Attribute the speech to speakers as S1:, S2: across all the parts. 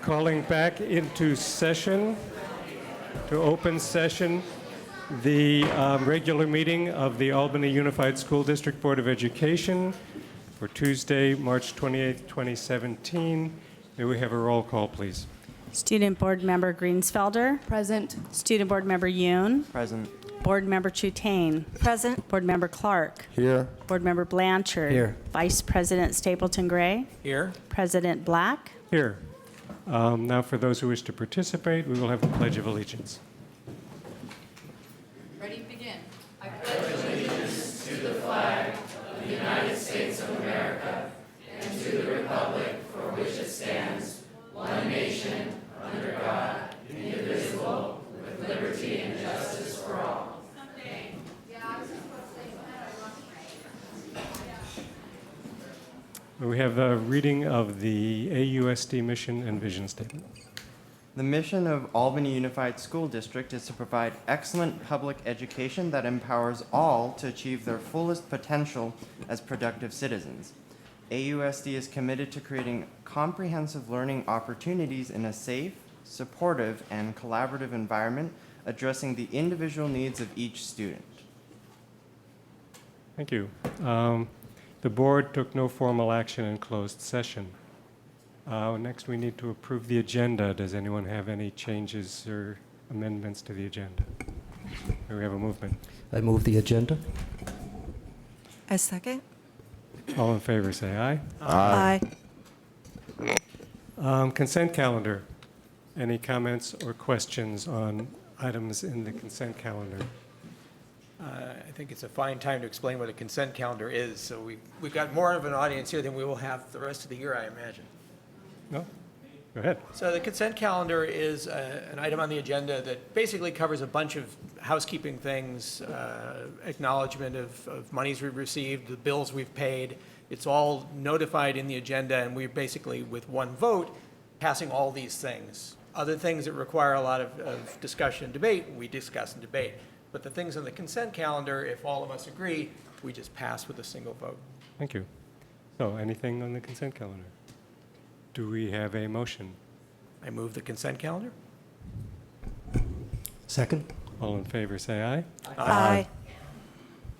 S1: Calling back into session, to open session, the regular meeting of the Albany Unified School District Board of Education for Tuesday, March 28th, 2017. May we have a roll call, please?
S2: Student Board Member Greensfelder.
S3: Present.
S2: Student Board Member Yoon.
S4: Present.
S2: Board Member Chutain.
S3: Present.
S2: Board Member Clark.
S4: Here.
S2: Board Member Blanchard.
S4: Here.
S2: Vice President Stapleton Gray.
S4: Here.
S2: President Black.
S1: Here. Now, for those who wish to participate, we will have the Pledge of Allegiance.
S3: Ready, begin.
S1: We have a reading of the AUSD mission and vision statement.
S4: The mission of Albany Unified School District is to provide excellent public education that empowers all to achieve their fullest potential as productive citizens. AUSD is committed to creating comprehensive learning opportunities in a safe, supportive, and collaborative environment, addressing the individual needs of each student.
S1: Thank you. The board took no formal action in closed session. Next, we need to approve the agenda. Does anyone have any changes or amendments to the agenda? May we have a movement?
S5: I move the agenda.
S3: I second.
S1: All in favor, say aye.
S3: Aye.
S1: Consent calendar. Any comments or questions on items in the consent calendar?
S6: I think it's a fine time to explain what a consent calendar is. So we've got more of an audience here than we will have the rest of the year, I imagine.
S1: No? Go ahead.
S6: So the consent calendar is an item on the agenda that basically covers a bunch of housekeeping things, acknowledgement of monies we've received, the bills we've paid. It's all notified in the agenda, and we're basically, with one vote, passing all these things. Other things that require a lot of discussion and debate, we discuss and debate. But the things on the consent calendar, if all of us agree, we just pass with a single vote.
S1: Thank you. So, anything on the consent calendar? Do we have a motion?
S6: I move the consent calendar.
S5: Second.
S1: All in favor, say aye.
S3: Aye.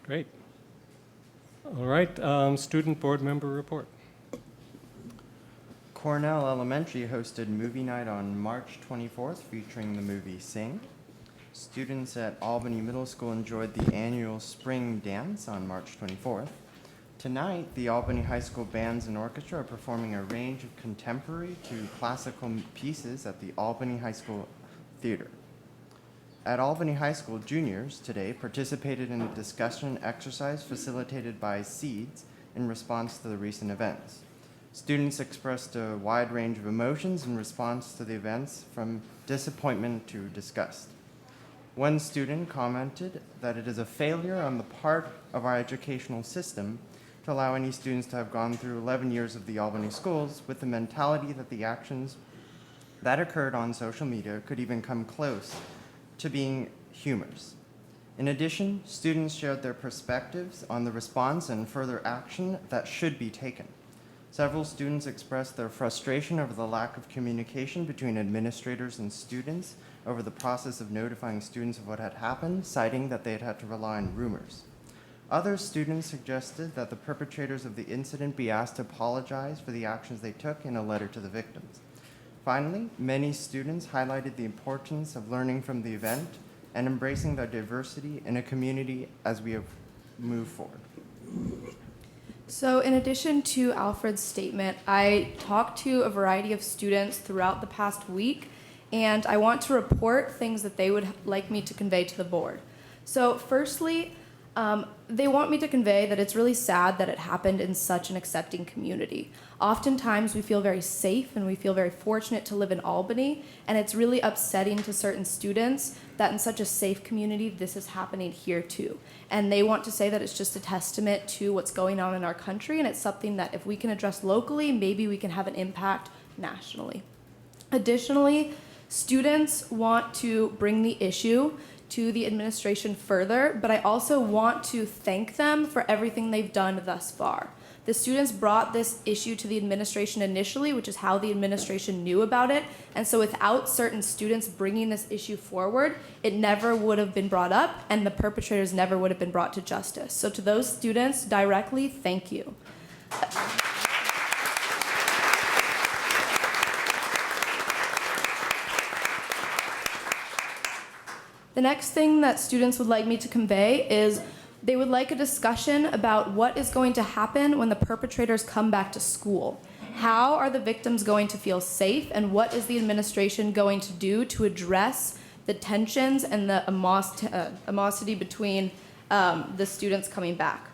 S1: Great. All right, student board member report.
S4: Cornell Elementary hosted movie night on March 24th, featuring the movie Sing. Students at Albany Middle School enjoyed the annual spring dance on March 24th. Tonight, the Albany High School Bands and Orchestra are performing a range of contemporary to classical pieces at the Albany High School Theater. At Albany High School, juniors today participated in a discussion exercise facilitated by SEEDS in response to the recent events. Students expressed a wide range of emotions in response to the events, from disappointment to disgust. One student commented that it is a failure on the part of our educational system to allow any students to have gone through 11 years of the Albany schools with the mentality that the actions that occurred on social media could even come close to being humorous. In addition, students shared their perspectives on the response and further action that should be taken. Several students expressed their frustration over the lack of communication between administrators and students over the process of notifying students of what had happened, citing that they had had to rely on rumors. Other students suggested that the perpetrators of the incident be asked to apologize for the actions they took in a letter to the victims. Finally, many students highlighted the importance of learning from the event and embracing their diversity in a community as we move forward.
S3: So in addition to Alfred's statement, I talked to a variety of students throughout the past week, and I want to report things that they would like me to convey to the board. So firstly, they want me to convey that it's really sad that it happened in such an accepting community. Oftentimes we feel very safe and we feel very fortunate to live in Albany, and it's really upsetting to certain students that in such a safe community this is happening here too. And they want to say that it's just a testament to what's going on in our country, and it's something that if we can address locally, maybe we can have an impact nationally. Additionally, students want to bring the issue to the administration further, but I also want to thank them for everything they've done thus far. The students brought this issue to the administration initially, which is how the administration knew about it. And so without certain students bringing this issue forward, it never would have been brought up and the perpetrators never would have been brought to justice. So to those students directly, thank you. The next thing that students would like me to convey is they would like a discussion about what is going to happen when the perpetrators come back to school. How are the victims going to feel safe, and what is the administration going to do to address the tensions and the animosity between the students coming back?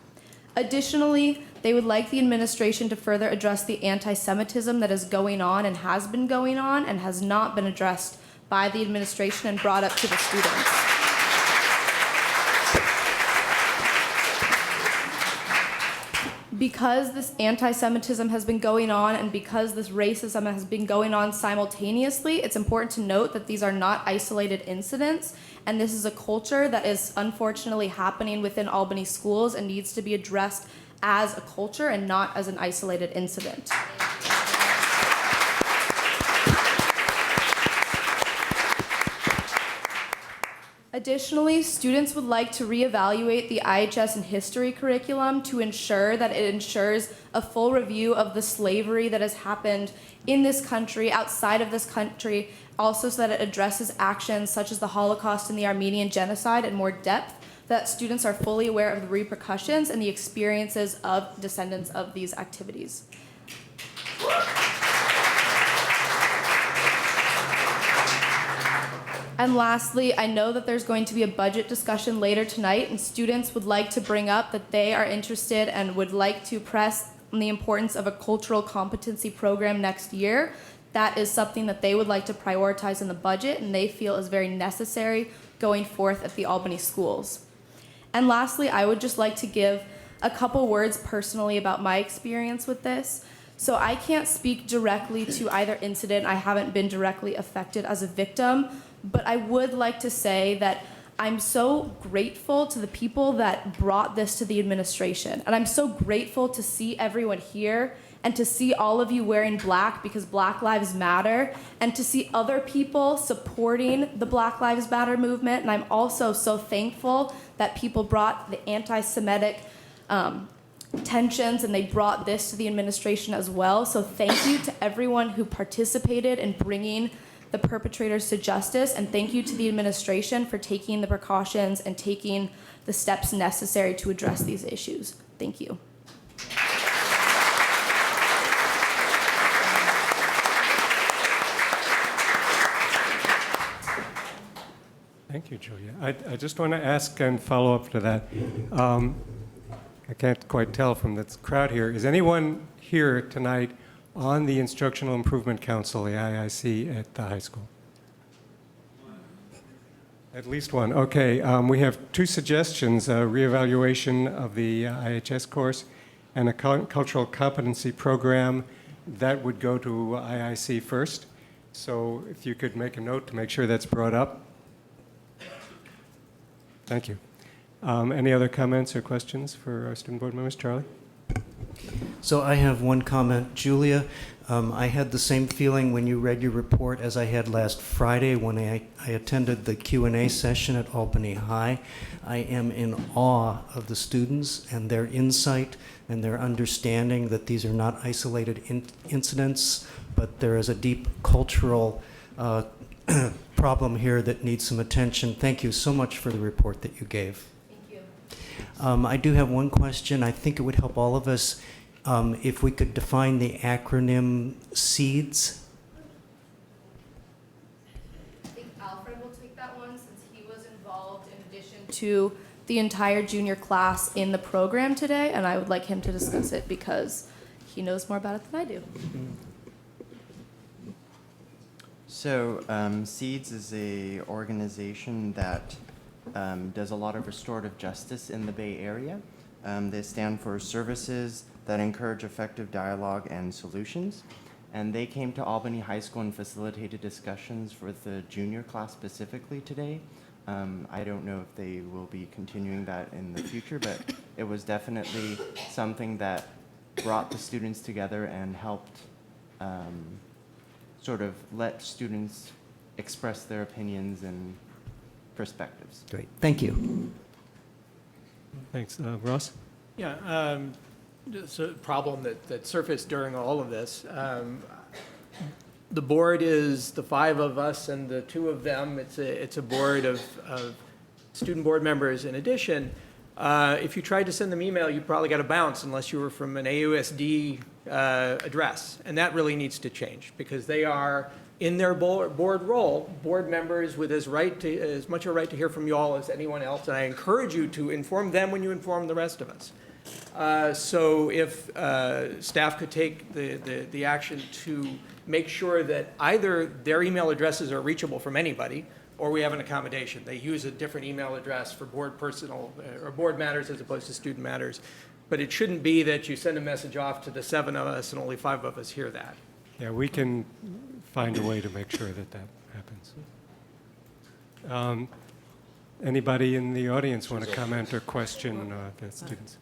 S3: Additionally, they would like the administration to further address the anti-Semitism that is going on and has been going on and has not been addressed by the administration and brought up to the students. Because this anti-Semitism has been going on and because this racism has been going on simultaneously, it's important to note that these are not isolated incidents, and this is a culture that is unfortunately happening within Albany schools and needs to be addressed as a culture and not as an isolated incident. Additionally, students would like to reevaluate the IHS and history curriculum to ensure that it ensures a full review of the slavery that has happened in this country, outside of this country, also so that it addresses actions such as the Holocaust and the Armenian genocide in more depth, that students are fully aware of the repercussions and the experiences of descendants of these activities. And lastly, I know that there's going to be a budget discussion later tonight, and students would like to bring up that they are interested and would like to press on the importance of a cultural competency program next year. That is something that they would like to prioritize in the budget and they feel is very necessary going forth at the Albany schools. And lastly, I would just like to give a couple words personally about my experience with this. So I can't speak directly to either incident. I haven't been directly affected as a victim, but I would like to say that I'm so grateful to the people that brought this to the administration. And I'm so grateful to see everyone here and to see all of you wearing black because Black Lives Matter, and to see other people supporting the Black Lives Matter movement. And I'm also so thankful that people brought the anti-Semitic tensions and they brought this to the administration as well. So thank you to everyone who participated in bringing the perpetrators to justice, and thank you to the administration for taking the precautions and taking the steps necessary to address these issues. Thank you.
S1: Thank you, Julia. I just want to ask and follow up to that. I can't quite tell from this crowd here. Is anyone here tonight on the Instructional Improvement Council, the IIC, at the high school? At least one. Okay. We have two suggestions, a reevaluation of the IHS course and a cultural competency program that would go to IIC first. So if you could make a note to make sure that's brought up. Thank you. Any other comments or questions for our student board members? Charlie?
S5: So I have one comment. Julia, I had the same feeling when you read your report as I had last Friday when I attended the Q&A session at Albany High. I am in awe of the students and their insight and their understanding that these are not isolated incidents, but there is a deep cultural problem here that needs some attention. Thank you so much for the report that you gave.
S3: Thank you.
S5: I do have one question. I think it would help all of us if we could define the acronym SEEDS.
S3: I think Alfred will take that one since he was involved in addition to the entire junior class in the program today, and I would like him to discuss it because he knows more about it than I do.
S4: So SEEDS is a organization that does a lot of restorative justice in the Bay Area. They stand for Services that Encourage Effective Dialogue and Solutions. And they came to Albany High School and facilitated discussions for the junior class specifically today. I don't know if they will be continuing that in the future, but it was definitely something that brought the students together and helped sort of let students express their opinions and perspectives.
S5: Great, thank you.
S1: Thanks. Ross?
S6: Yeah, it's a problem that surfaced during all of this. The board is the 5 of us and the 2 of them. It's a board of student board members. In addition, if you tried to send them email, you probably got a bounce unless you were from an AUSD address. And that really needs to change because they are, in their board role, board members with as much a right to hear from you all as anyone else. And I encourage you to inform them when you inform the rest of us. So if staff could take the action to make sure that either their email addresses are reachable from anybody, or we have an accommodation. They use a different email address for board personal or board matters as opposed to student matters. But it shouldn't be that you send a message off to the 7 of us and only 5 of us hear that.
S1: Yeah, we can find a way to make sure that happens. Anybody in the audience want to comment or question the students?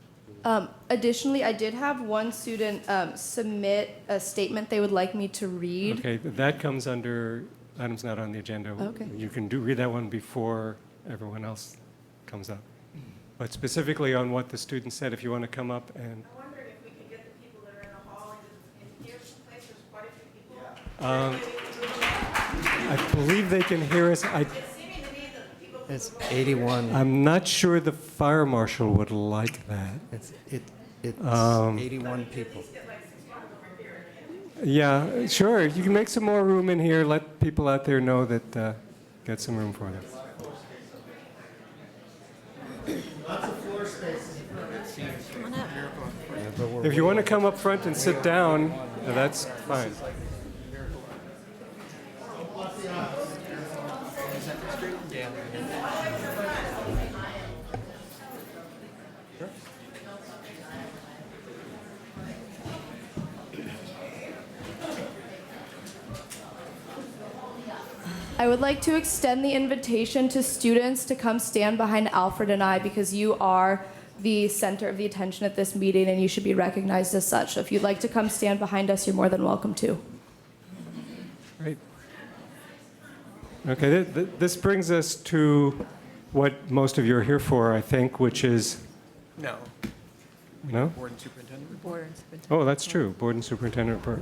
S3: Additionally, I did have one student submit a statement they would like me to read.
S1: Okay, that comes under items not on the agenda.
S3: Okay.
S1: You can read that one before everyone else comes up. But specifically on what the student said, if you want to come up and...
S7: I'm wondering if we can get the people that are in the hall in here someplace. There's quite a few people.
S1: I believe they can hear us.
S7: It's seeming to me that people.
S5: It's 81.
S1: I'm not sure the fire marshal would like that.
S5: It's 81 people.
S1: Yeah, sure. You can make some more room in here. Let people out there know that get some room for them. If you want to come up front and sit down, that's fine.
S3: I would like to extend the invitation to students to come stand behind Alfred and I because you are the center of the attention at this meeting and you should be recognized as such. So if you'd like to come stand behind us, you're more than welcome to.
S1: Great. Okay, this brings us to what most of you are here for, I think, which is...
S6: No,
S1: No?
S6: board and superintendent report.
S1: Oh, that's true. Board and superintendent report.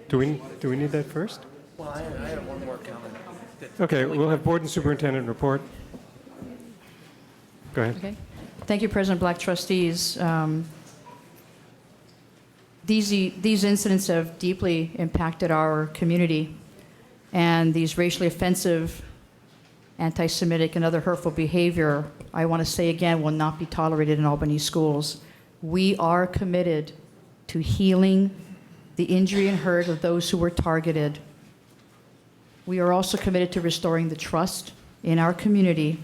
S1: Do we need that first?
S6: Well, I have one more comment.
S1: Okay, we'll have board and superintendent report. Go ahead.
S8: Okay. Thank you, President Black, trustees. These incidents have deeply impacted our community, and these racially offensive, anti-Semitic, and other hurtful behavior, I want to say again, will not be tolerated in Albany schools. We are committed to healing the injury and hurt of those who were targeted. We are also committed to restoring the trust in our community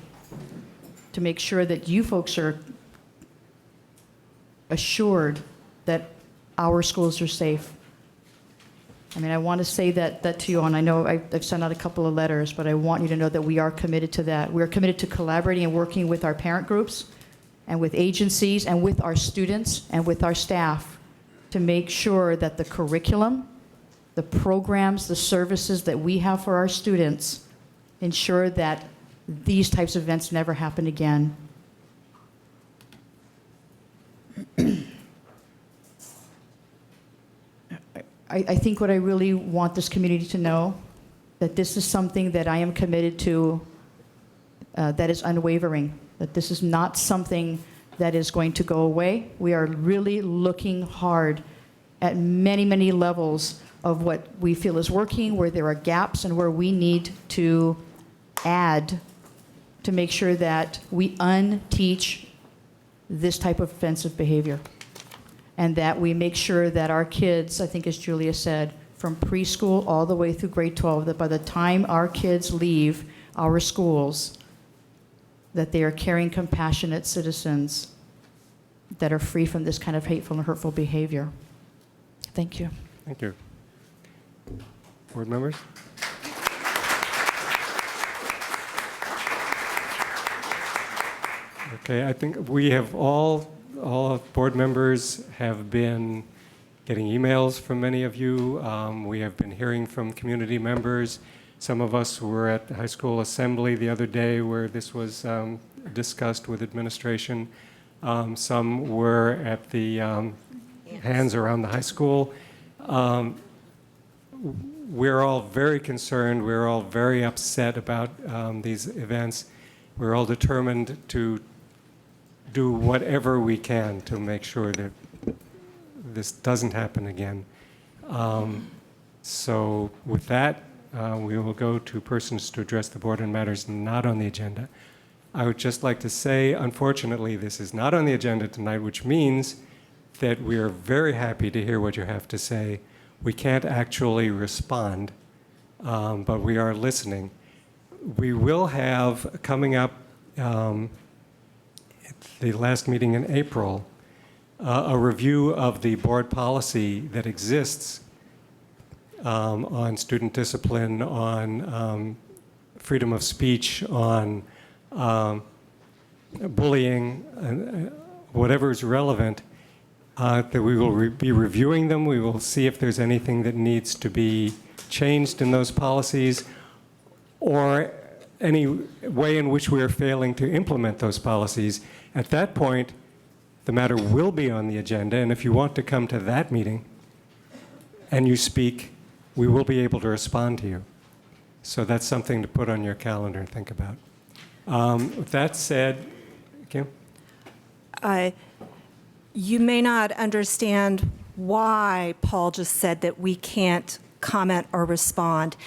S8: to make sure that you folks are assured that our schools are safe. I mean, I want to say that to you, and I know I've sent out a couple of letters, but I want you to know that we are committed to that. We are committed to collaborating and working with our parent groups and with agencies and with our students and with our staff to make sure that the curriculum, the programs, the services that we have for our students ensure that these types of events never happen again. I think what I really want this community to know, that this is something that I am committed to, that is unwavering, that this is not something that is going to go away. We are really looking hard at many, many levels of what we feel is working, where there are gaps, and where we need to add to make sure that we unteach this type of offensive behavior. And that we make sure that our kids, I think as Julia said, from preschool all the way through grade 12, that by the time our kids leave our schools, that they are caring, compassionate citizens that are free from this kind of hateful and hurtful behavior. Thank you.
S1: Thank you. Board members? Okay, I think we have all all board members have been getting emails from many of you. We have been hearing from community members. Some of us were at the high school assembly the other day where this was discussed with administration. Some were at the hands around the high school. We're all very concerned. We're all very upset about these events. We're all determined to do whatever we can to make sure that this doesn't happen again. So with that, we will go to persons to address the board on matters not on the agenda. I would just like to say, unfortunately, this is not on the agenda tonight, which means that we are very happy to hear what you have to say. We can't actually respond, but we are listening. We will have, coming up at the last meeting in April, a review of the board policy that exists on student discipline, on freedom of speech, on bullying, whatever is relevant, that we will be reviewing them. We will see if there's anything that needs to be changed in those policies or any way in which we are failing to implement those policies. At that point, the matter will be on the agenda, and if you want to come to that meeting and you speak, we will be able to respond to you. So that's something to put on your calendar and think about. With that said, Kim?
S9: You may not understand why Paul just said that we can't comment or respond.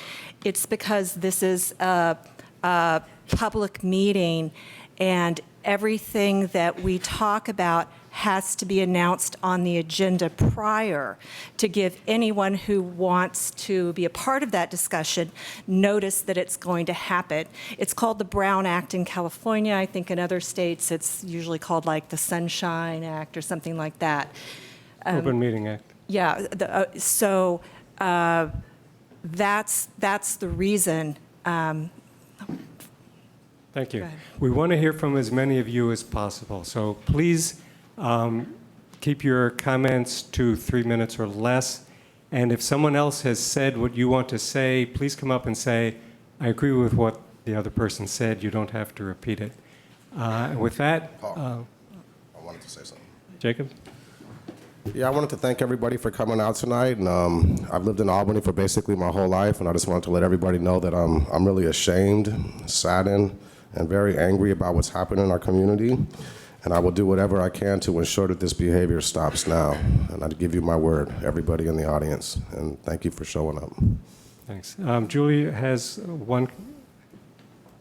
S9: It's because this is a public meeting, and everything that we talk about has to be announced on the agenda prior to give anyone who wants to be a part of that discussion notice that it's going to happen. It's called the Brown Act in California. I think in other states it's usually called like the Sunshine Act or something like that.
S1: Open Meeting Act.
S9: Yeah, that's the reason.
S1: Thank you.
S9: Go ahead.
S1: We want to hear from as many of you as possible. So please keep your comments to 3 minutes or less. And if someone else has said what you want to say, please come up and say, I agree with what the other person said. You don't have to repeat it. And with that,
S10: I wanted to say something.
S1: Jacob?
S10: Yeah, I wanted to thank everybody for coming out tonight. And I've lived in Albany for basically my whole life, and I just wanted to let everybody know that I'm really ashamed, saddened, and very angry about what's happening in our community. And I will do whatever I can to ensure that this behavior stops now. And I give you my word, everybody in the audience. And thank you for showing up.
S1: Thanks. Julie has one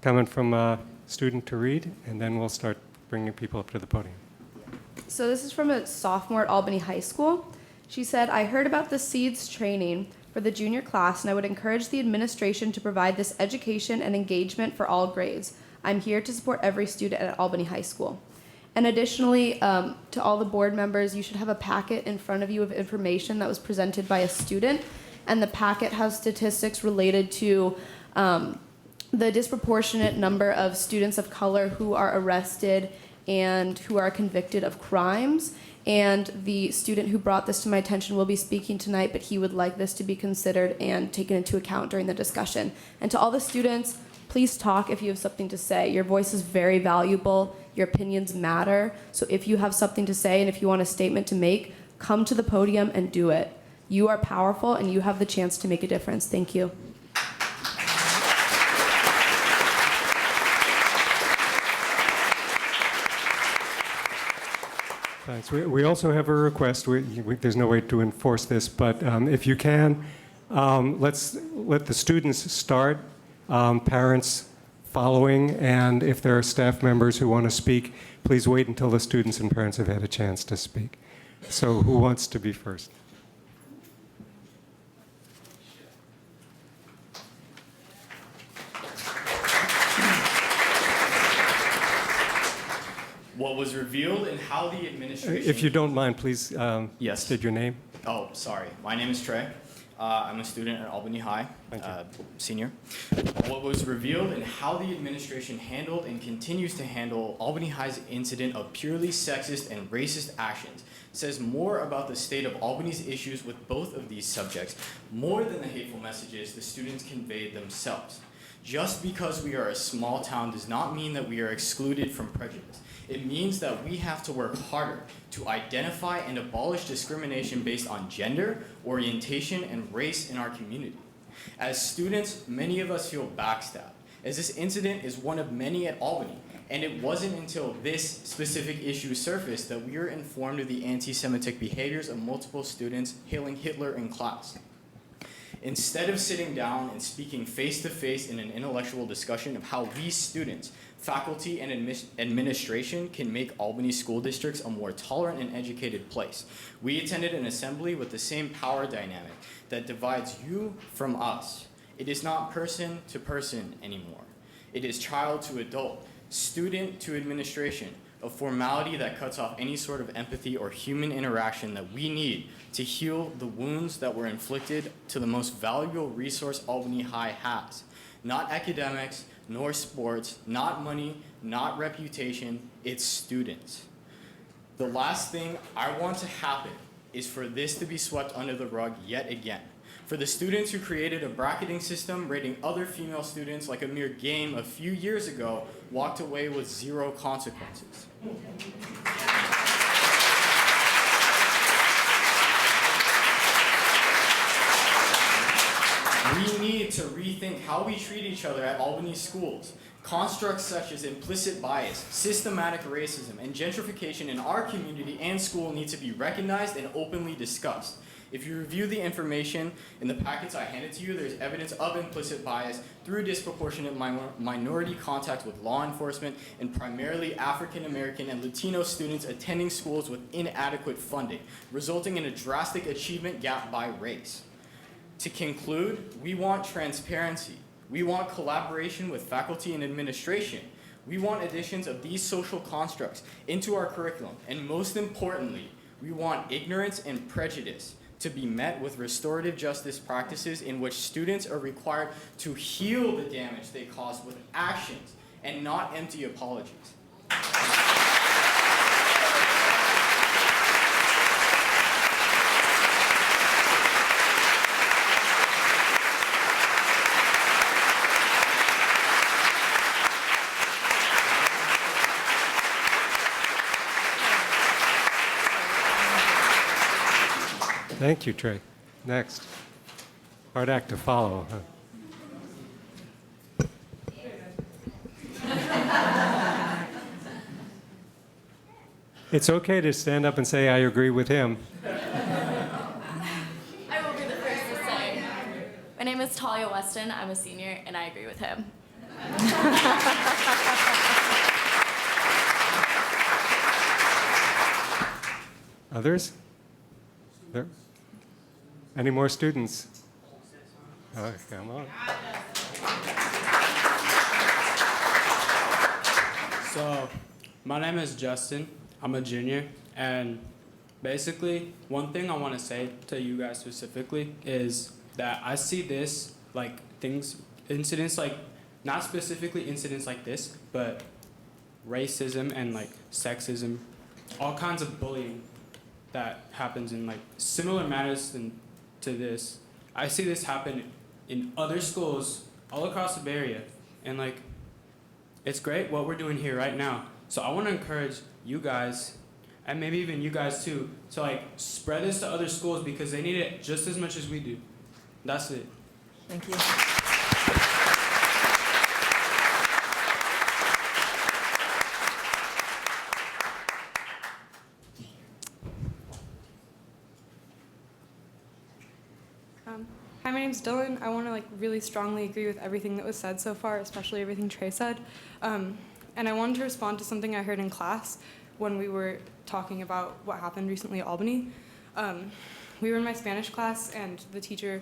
S1: comment from a student to read, and then we'll start bringing people up to the podium.
S3: So this is from a sophomore at Albany High School. She said, I heard about the SEEDS training for the junior class, and I would encourage the administration to provide this education and engagement for all grades. I'm here to support every student at Albany High School. And additionally, to all the board members, you should have a packet in front of you of information that was presented by a student, and the packet has statistics related to the disproportionate number of students of color who are arrested and who are convicted of crimes. And the student who brought this to my attention will be speaking tonight, but he would like this to be considered and taken into account during the discussion. And to all the students, please talk if you have something to say. Your voice is very valuable. Your opinions matter. So if you have something to say and if you want a statement to make, come to the podium and do it. You are powerful and you have the chance to make a difference. Thank you.
S1: Thanks. We also have a request. There's no way to enforce this, but if you can, let's let the students start, parents following, and if there are staff members who want to speak, please wait until the students and parents have had a chance to speak. So who wants to be first?
S11: What was revealed and how the administration...
S1: If you don't mind, please
S11: Yes.
S1: state your name.
S11: Oh, sorry. My name is Trey. I'm a student at Albany High, senior. What was revealed and how the administration handled and continues to handle Albany High's incident of purely sexist and racist actions says more about the state of Albany's issues with both of these subjects, more than the hateful messages the students conveyed themselves. Just because we are a small town does not mean that we are excluded from prejudice. It means that we have to work harder to identify and abolish discrimination based on gender, orientation, and race in our community. As students, many of us feel backstabbed, as this incident is one of many at Albany, and it wasn't until this specific issue surfaced that we were informed of the anti-Semitic behaviors of multiple students hailing Hitler in class. Instead of sitting down and speaking face-to-face in an intellectual discussion of how we students, faculty, and administration can make Albany school districts a more tolerant and educated place, we attended an assembly with the same power dynamic that divides you from us. It is not person to person anymore. It is child to adult, student to administration, a formality that cuts off any sort of empathy or human interaction that we need to heal the wounds that were inflicted to the most valuable resource Albany High has. Not academics, nor sports, not money, not reputation, it's students. The last thing I want to happen is for this to be swept under the rug yet again. For the students who created a bracketing system rating other female students like a mere game a few years ago walked away with zero consequences. We need to rethink how we treat each other at Albany schools. Constructs such as implicit bias, systematic racism, and gentrification in our community and school need to be recognized and openly discussed. If you review the information in the packets I handed to you, there's evidence of implicit bias through disproportionate minority contact with law enforcement and primarily African American and Latino students attending schools with inadequate funding, resulting in a drastic achievement gap by race. To conclude, we want transparency. We want collaboration with faculty and administration. We want additions of these social constructs into our curriculum. And most importantly, we want ignorance and prejudice to be met with restorative justice practices in which students are required to heal the damage they caused with actions and not empty apologies.
S1: Thank you, Trey. Next. Hard act to follow, huh? It's okay to stand up and say, I agree with him.
S12: I will be the first to say, my name is Talia Weston. I'm a senior, and I agree with him.
S1: Others? There? Any more students? Oh, come on.
S13: So, my name is Justin. I'm a junior, and basically, one thing I want to say to you guys specifically is that I see this, like, incidents like, not specifically incidents like this, but racism and, like, sexism, all kinds of bullying that happens in, like, similar matters to this. I see this happen in other schools all across the Bay Area, and, like, it's great what we're doing here right now. So I want to encourage you guys, and maybe even you guys too, to, like, spread this to other schools because they need it just as much as we do. That's it.
S9: Thank you.
S14: Hi, my name's Dylan. I want to really strongly agree with everything that was said so far, especially everything Trey said. And I wanted to respond to something I heard in class when we were talking about what happened recently at Albany. We were in my Spanish class, and the teacher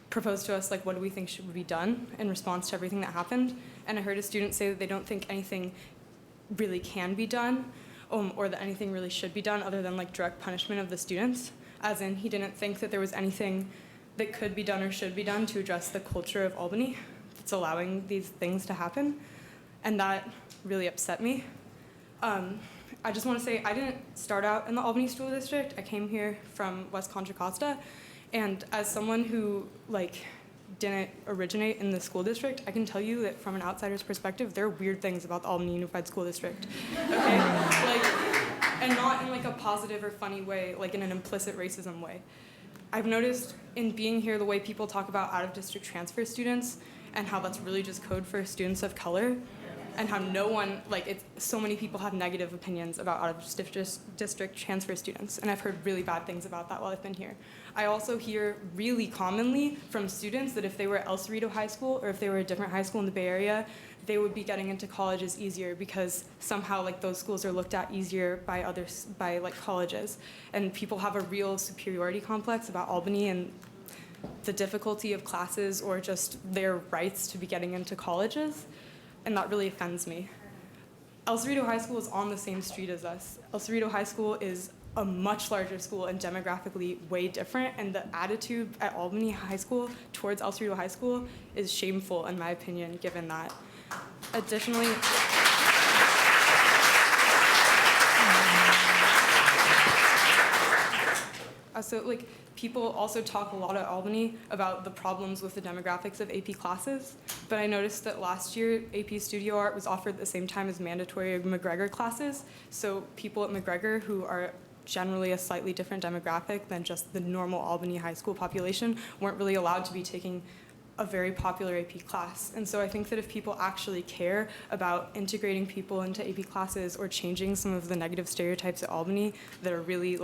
S14: proposed to us, what do we think should be done in response to everything that happened. And I heard a student say that they don't think anything really can be done, or that anything really should be done other than direct punishment of the students. As in, he didn't think that there was anything that could be done or should be done to address the culture of Albany that's allowing these things to happen. And that really upset me. I just want to say I didn't start out in the Albany School District. I came here from West Contra Costa. And as someone who didn't originate in the school district, I can tell you that from an outsider's perspective, there are weird things about the Albany Unified School District. Okay? And not in a positive or funny way, in an implicit racism way. I've noticed in being here the way people talk about out-of-district transfer students and how that's really just code for students of color, and how no one, so many people have negative opinions about out-of-district transfer students, and I've heard really bad things about that while I've been here. I also hear really commonly from students that if they were at El Cerrito High School or if they were a different high school in the Bay Area, they would be getting into colleges easier because somehow those schools are looked at easier by others, by colleges. And people have a real superiority complex about Albany and the difficulty of classes or just their rights to be getting into colleges. And that really offends me. El Cerrito High School is on the same street as us. El Cerrito High School is a much larger school and demographically way different, and the attitude at Albany High School towards El Cerrito High School is shameful, in my opinion, given that. Additionally, people also talk a lot at Albany about the problems with the demographics of AP classes, but I noticed that last year AP Studio Art was offered at the same time as mandatory McGregor classes, so people at McGregor who are generally a slightly different demographic than just the normal Albany high school population weren't really allowed to be taking a very popular AP class. And so I think that if people actually care about integrating people into AP classes or changing some of the negative stereotypes at Albany that are really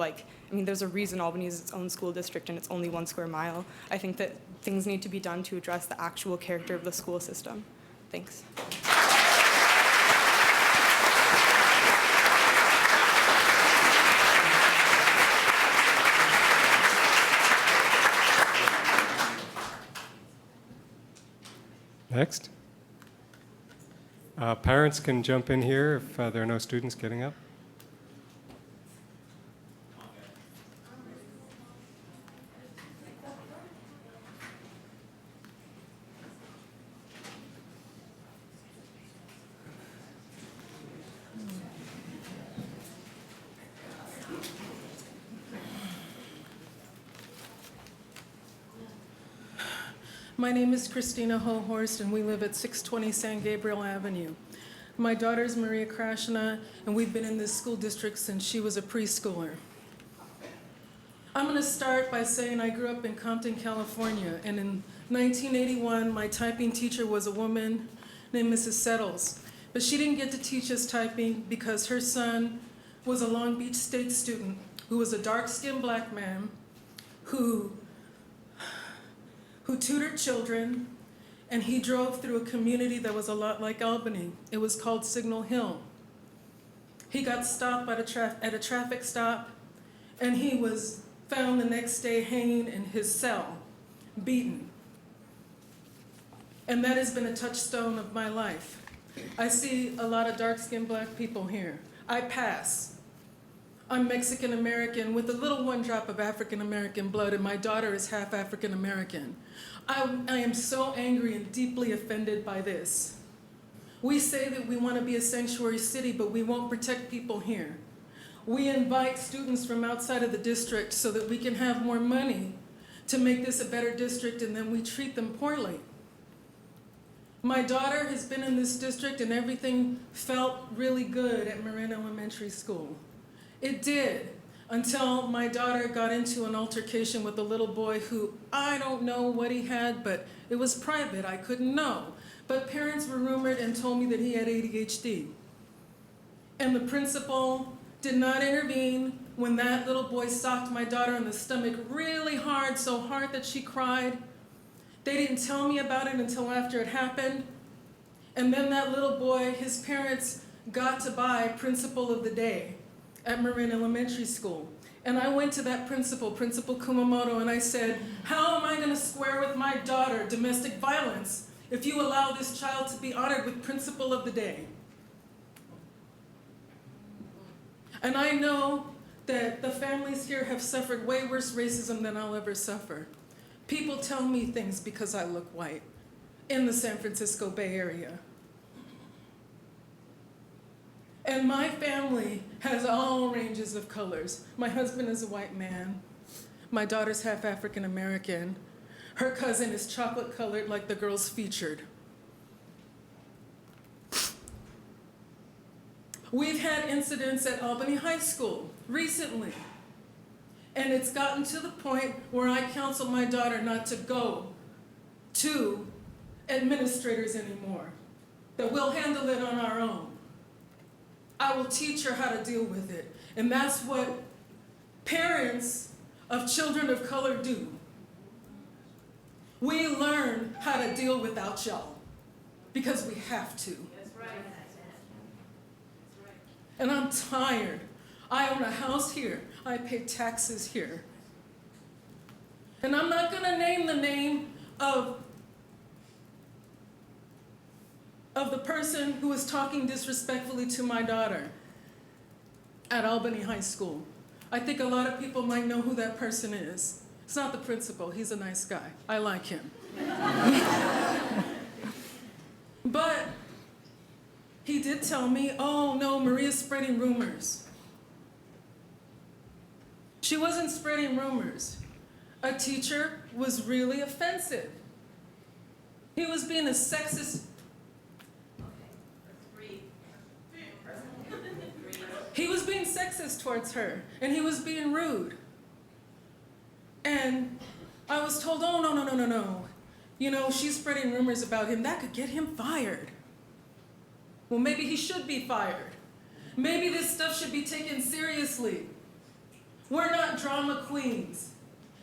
S14: there's a reason Albany is its own school district and it's only 1 square mile. I think that things need to be done to address the actual character of the school system. Thanks.
S1: Next. Parents can jump in here if there are no students getting up.
S15: My name is Christina Hohorst, and we live at 620 San Gabriel Avenue. My daughter's Maria Krashna, and we've been in this school district since she was a preschooler. I'm going to start by saying I grew up in Compton, California, and in 1981, my typing teacher was a woman named Mrs. Settles. But she didn't get to teach us typing because her son was a Long Beach State student who was a dark-skinned black man who tutored children, and he drove through a community that was a lot like Albany. It was called Signal Hill. He got stopped at a traffic stop, and he was found the next day hanging in his cell, beaten. And that has been a touchstone of my life. I see a lot of dark-skinned black people here. I pass. I'm Mexican American with a little 1 drop of African American blood, and my daughter is half African American. I am so angry and deeply offended by this. We say that we want to be a sanctuary city, but we won't protect people here. We invite students from outside of the district so that we can have more money to make this a better district, and then we treat them poorly. My daughter has been in this district, and everything felt really good at Marin Elementary School. It did, until my daughter got into an altercation with a little boy who, I don't know what he had, but it was private, I couldn't know. But parents were rumored and told me that he had ADHD. And the principal did not intervene when that little boy socked my daughter in the stomach really hard, so hard that she cried. They didn't tell me about it until after it happened. And then that little boy, his parents got to buy Principal of the Day at Marin Elementary School. And I went to that principal, Principal Kumamoto, and I said, how am I going to square with my daughter domestic violence if you allow this child to be honored with Principal of the Day? And I know that the families here have suffered way worse racism than I'll ever suffer. People tell me things because I look white in the San Francisco Bay Area. And my family has all ranges of colors. My husband is a white man. My daughter's half African American. Her cousin is chocolate colored like the girls featured. We've had incidents at Albany High School recently. And it's gotten to the point where I counsel my daughter not to go to administrators anymore, that we'll handle it on our own. I will teach her how to deal with it. And that's what parents of children of color do. We learn how to deal without y'all because we have to.
S7: That's right.
S15: And I'm tired. I own a house here. I pay taxes here. And I'm not going to name the name of the person who was talking disrespectfully to my daughter at Albany High School. I think a lot of people might know who that person is. It's not the principal. He's a nice guy. I like him. But he did tell me, oh no, Maria's spreading rumors. She wasn't spreading rumors. A teacher was really offensive. He was being a sexist. He was being sexist towards her, and he was being rude. And I was told, oh, no. You know, she's spreading rumors about him. That could get him fired. Well, maybe he should be fired. Maybe this stuff should be taken seriously. We're not drama queens.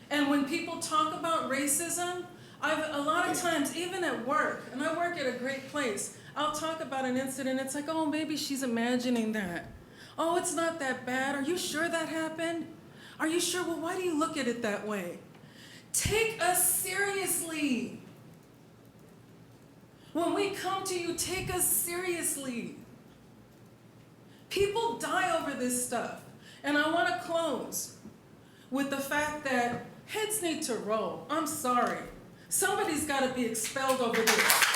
S15: And when people talk about racism, a lot of times, even at work, and I work at a great place, I'll talk about an incident. It's like, oh, maybe she's imagining that. Oh, it's not that bad. Are you sure that happened? Are you sure? Well, why do you look at it that way? Take us seriously. When we come to you, take us seriously. People die over this stuff. And I want to close with the fact that heads need to roll. I'm sorry. Somebody's got to be expelled over this.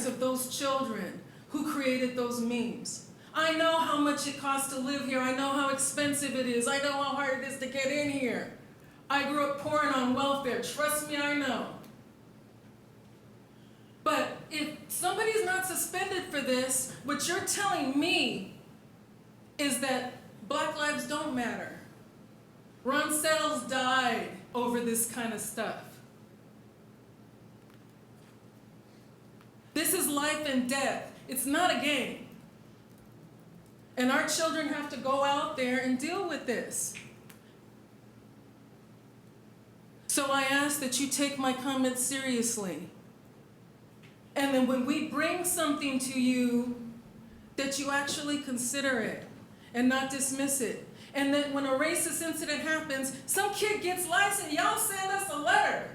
S15: Of those children who created those memes. I know how much it costs to live here. I know how expensive it is. I know how hard it is to get in here. I grew up poor and on welfare. Trust me, I know. But if somebody's not suspended for this, what you're telling me is that Black lives don't matter. Ron Settles died over this kind of stuff. This is life and death. It's not a game. And our children have to go out there and deal with this. So I ask that you take my comments seriously. And then when we bring something to you, that you actually consider it and not dismiss it. And that when a racist incident happens, some kid gets licensed, y'all send us a letter.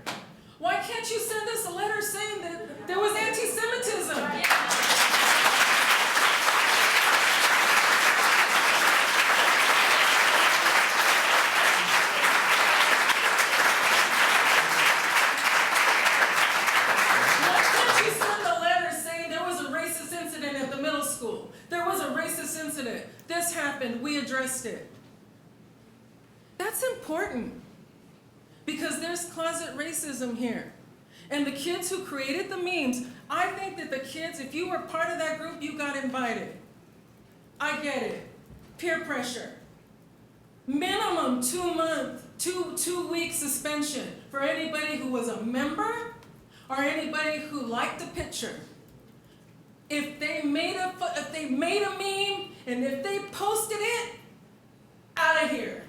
S15: Why can't you send us a letter saying that there was anti-Semitism? Why can't you send a letter saying there was a racist incident at the middle school? There was a racist incident. This happened. We addressed it. That's important. Because there's closet racism here. And the kids who created the memes, I think that the kids, if you were part of that group, you got invited. I get it. Peer pressure. Minimum 2-week suspension for anybody who was a member or anybody who liked the picture. If they made a meme and if they posted it, out of here.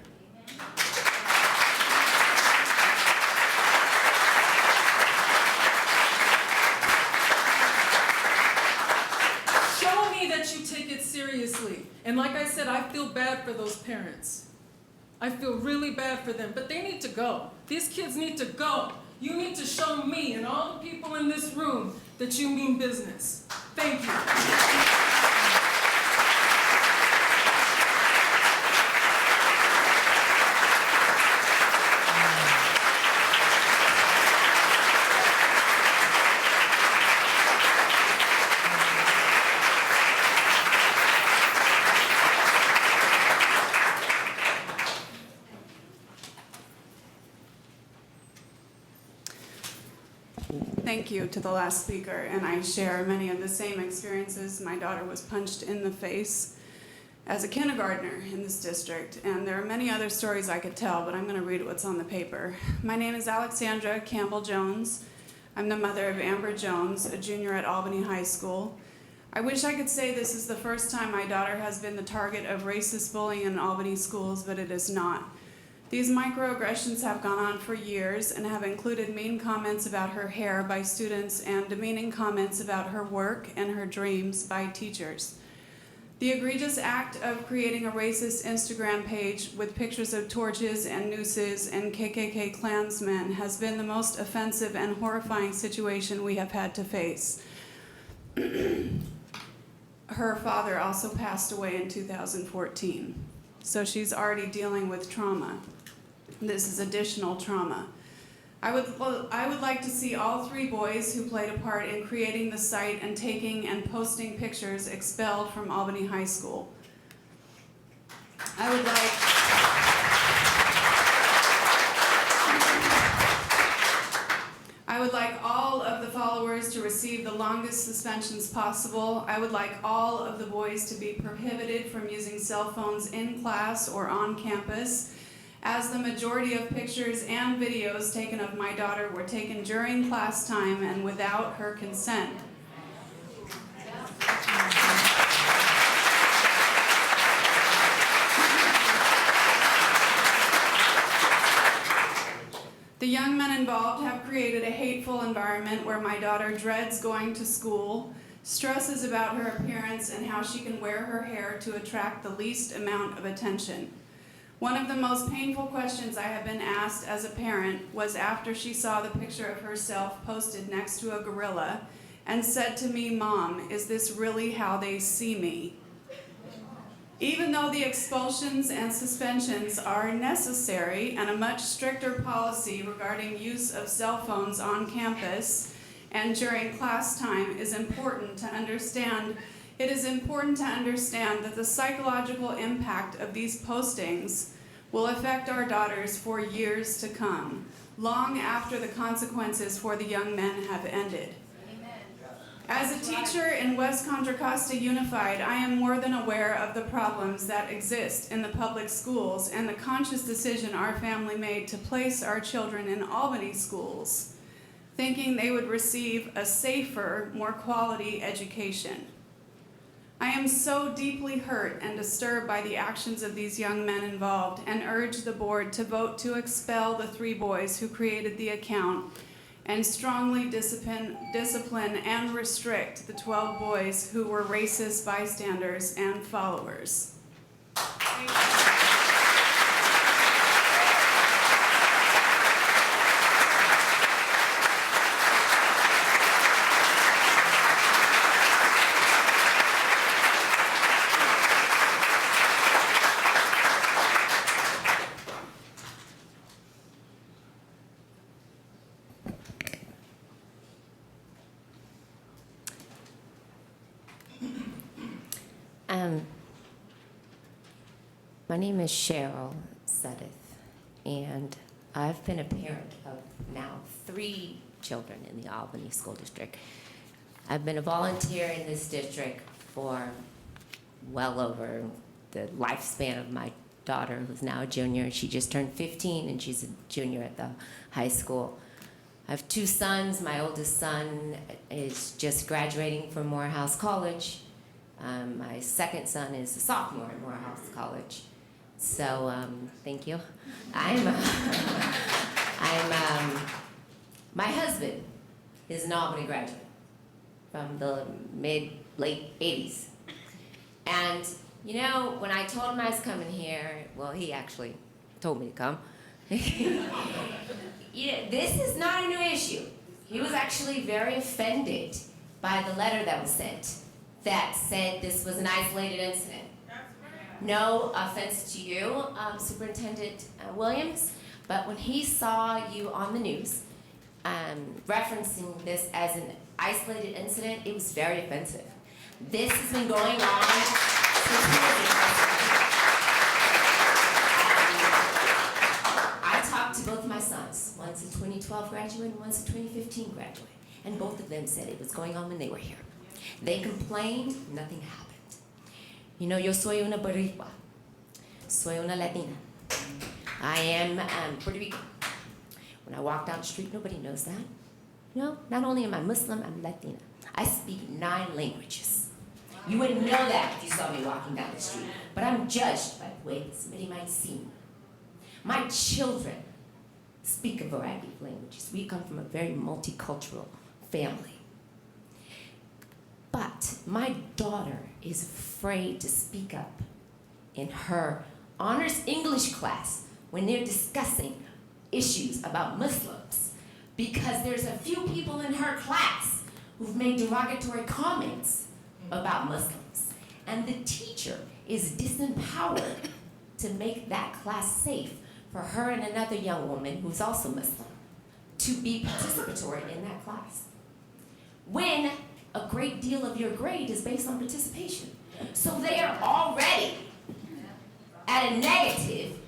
S15: That you take it seriously. And like I said, I feel bad for those parents. I feel really bad for them, but they need to go. These kids need to go. You need to show me and all the people in this room that you mean business. Thank you.
S16: Thank you to the last speaker, and I share many of the same experiences. My daughter was punched in the face as a kindergartner in this district, and there are many other stories I could tell, but I'm going to read what's on the paper. My name is Alexandra Campbell Jones. I'm the mother of Amber Jones, a junior at Albany High School. I wish I could say this is the first time my daughter has been the target of racist bullying in Albany schools, but it is not. These microaggressions have gone on for years and have included mean comments about her hair by students and demeaning comments about her work and her dreams by teachers. The egregious act of creating a racist Instagram page with pictures of torches and nooses and KKK Klansmen has been the most offensive and horrifying situation we have had to face. Her father also passed away in 2014, so she's already dealing with trauma. This is additional trauma. I would like to see all 3 boys who played a part in creating the site and taking and posting pictures expelled from Albany High School. I would like all of the followers to receive the longest suspensions possible. I would like all of the boys to be prohibited from using cell phones in class or on campus, as the majority of pictures and videos taken of my daughter were taken during class time and without her consent. The young men involved have created a hateful environment where my daughter dreads going to school, stresses about her appearance and how she can wear her hair to attract the least amount of attention. One of the most painful questions I have been asked as a parent was after she saw the picture of herself posted next to a gorilla and said to me, "Mom, is this really how they see me?" Even though the expulsions and suspensions are necessary and a much stricter policy regarding use of cell phones on campus and during class time is important to understand, it is important to understand that the psychological impact of these postings will affect our daughters for years to come, long after the consequences for the young men have ended. As a teacher in West Contra Costa Unified, I am more than aware of the problems that exist in the public schools and the conscious decision our family made to place our children in Albany schools, thinking they would receive a safer, more quality education. I am so deeply hurt and disturbed by the actions of these young men involved and urge the board to vote to expel the 3 boys who created the account and strongly discipline and restrict the 12 boys who were racist bystanders and followers. Thank you.
S17: My name is Cheryl Sudeth, and I've been a parent of now 3 children in the Albany School District. I've been a volunteer in this district for well over the lifespan of my daughter, who's now a junior. She just turned 15, and she's a junior at the high school. I have 2 sons. My oldest son is just graduating from Morehouse College. My second son is a sophomore at Morehouse College. So, thank you. My husband is an Albany graduate from the late 80s. And, you know, when I told him I was coming here, well, he actually told me to come. Yeah, this is not a new issue. He was actually very offended by the letter that was sent that said this was an isolated incident. No offense to you, Superintendent Williams, but when he saw you on the news referencing this as an isolated incident, it was very offensive. This has been going on since he was in high school. I talked to both my sons, one's a 2012 graduate and one's a 2015 graduate, and both of them said it was going on when they were here. They complained, nothing happened. You know, yo soy una boricua, soy una Latina. I am Puerto Rican. When I walk down the street, nobody knows that. You know, not only am I Muslim, I'm Latina. I speak 9 languages. You wouldn't know that if you saw me walking down the street, but I'm judged by the way somebody might see me. My children speak a variety of languages. We come from a very multicultural family. But my daughter is afraid to speak up in her honors English class when they're discussing issues about Muslims, because there's a few people in her class who've made derogatory comments about Muslims. And the teacher is disempowered to make that class safe for her and another young woman who's also Muslim to be participatory in that class, when a great deal of your grade is based on participation. So they are already at a negative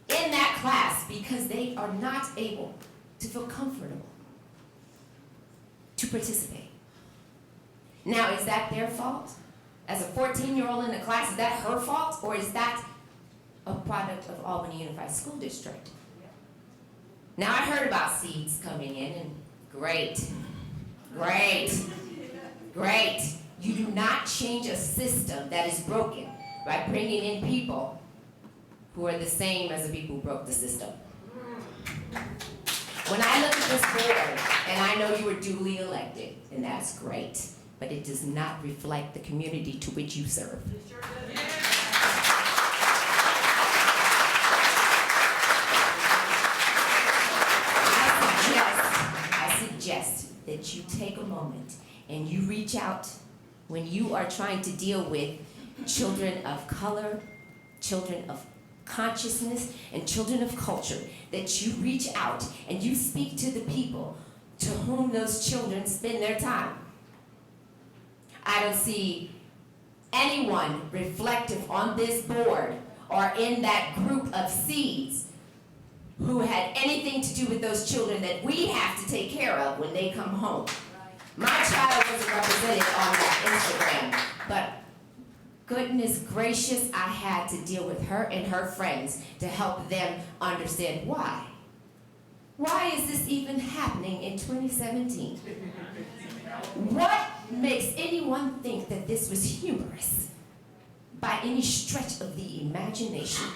S17: in that class because they are not able to feel comfortable to participate. Now, is that their fault? As a 14-year-old in the class, is that her fault? Or is that a product of Albany Unified School District? Now, I heard about seeds coming in, and great. You do not change a system that is broken by bringing in people who are the same as the people who broke the system. When I look at this board, and I know you were duly elected, and that's great, but it does not reflect the community to which you serve. I suggest that you take a moment and you reach out when you are trying to deal with children of color, children of consciousness, and children of culture, that you reach out and you speak to the people to whom those children spend their time. I don't see anyone reflective on this board or in that group of seeds who had anything to do with those children that we have to take care of when they come home. My child wasn't represented on that Instagram, but goodness gracious, I had to deal with her and her friends to help them understand why. Why is this even happening in 2017? What makes anyone think that this was humorous by any stretch of the imagination?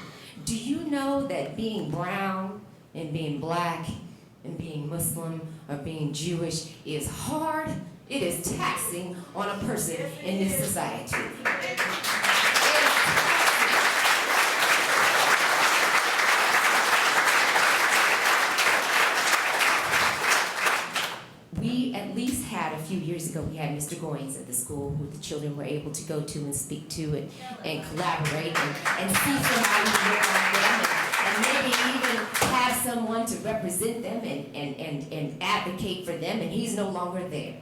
S17: Do you know that being brown and being black and being Muslim or being Jewish is hard? It is taxing on a person in this society. We at least had a few years ago, we had Mr. Goins at the school who the children were able to go to and speak to and collaborate and see somebody work on them and maybe even have someone to represent them and advocate for them, and he's no longer there.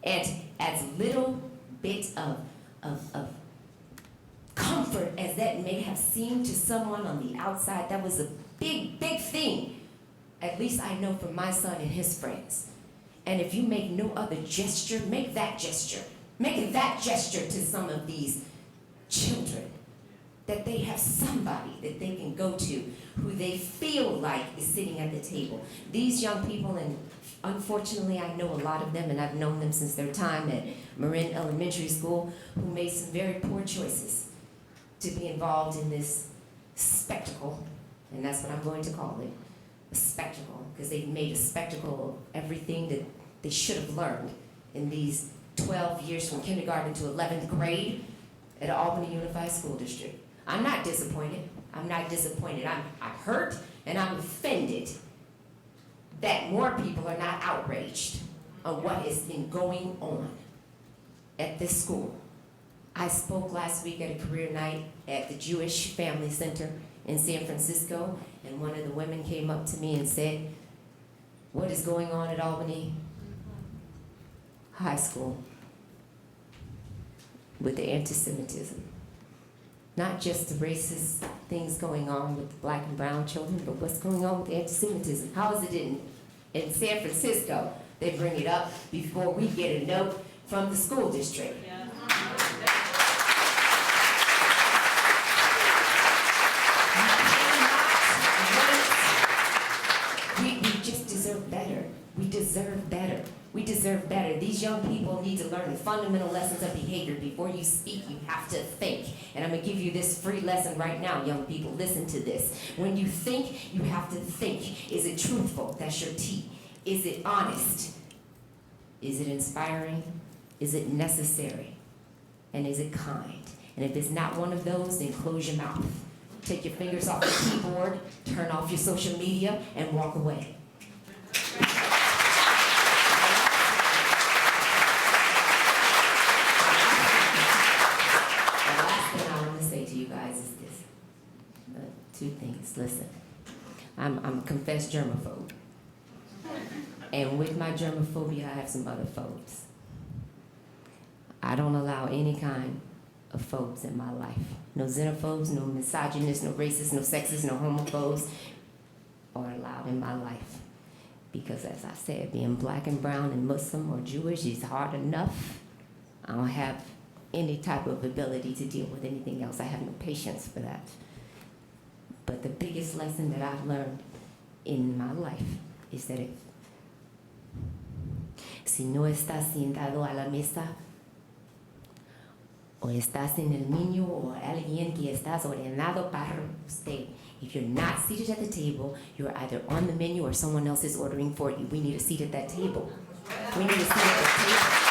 S17: And as little bit of comfort as that may have seemed to someone on the outside, that was a big thing. At least I know from my son and his friends. And if you make no other gesture, make that gesture. Make that gesture to some of these children, that they have somebody that they can go to who they feel like is sitting at the table. These young people, and unfortunately I know a lot of them, and I've known them since their time at Marin Elementary School, who made some very poor choices to be involved in this spectacle, and that's what I'm going to call it. A spectacle, because they've made a spectacle of everything that they should have learned in these 12 years from kindergarten to 11th grade at Albany Unified School District. I'm not disappointed. I'm not disappointed. I'm hurt and I'm offended that more people are not outraged on what has been going on at this school. I spoke last week at a career night at the Jewish Family Center in San Francisco, and one of the women came up to me and said, "What is going on at Albany High School with the anti-Semitism? Not just the racist things going on with the black and brown children, but what's going on with the anti-Semitism? How is it in San Francisco? They bring it up before we get a note from the school district." We just deserve better. We deserve better. We deserve better. These young people need to learn the fundamental lessons of behavior. Before you speak, you have to think. And I'm going to give you this free lesson right now, young people. Listen to this. When you think, you have to think. Is it truthful? That's your T. Is it honest? Is it inspiring? Is it necessary? And is it kind? And if it's not one of those, then close your mouth. Take your fingers off the keyboard, turn off your social media, and walk away. Two things. Listen, I'm a confessed germaphobe. And with my germophobia, I have some other phobes. I don't allow any kind of phobes in my life. No xenophobes, no misogynists, no racists, no sexists, no homophobes are allowed in my life. Because as I said, being black and brown and Muslim or Jewish is hard enough. I don't have any type of ability to deal with anything else. I have no patience for that. But the biggest lesson that I've learned in my life is that si no estás sentado a la mesa, o estás en el menú, o alguien que estás ordenado para usted, if you're not seated at the table, you're either on the menu or someone else is ordering for you. We need a seat at that table. We need a seat at the table.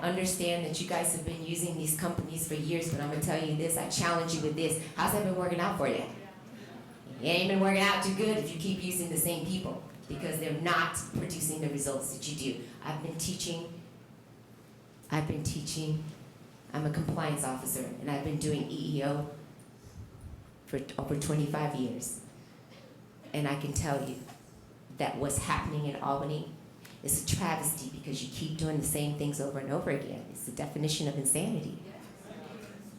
S17: Understand that you guys have been using these companies for years, but I'm going to tell you this, I challenge you with this. How's that been working out for you? It ain't been working out too good if you keep using the same people because they're not producing the results that you do. I've been teaching. I'm a compliance officer, and I've been doing EEO for over 25 years. And I can tell you that what's happening in Albany is a travesty because you keep doing the same things over and over again. It's the definition of insanity.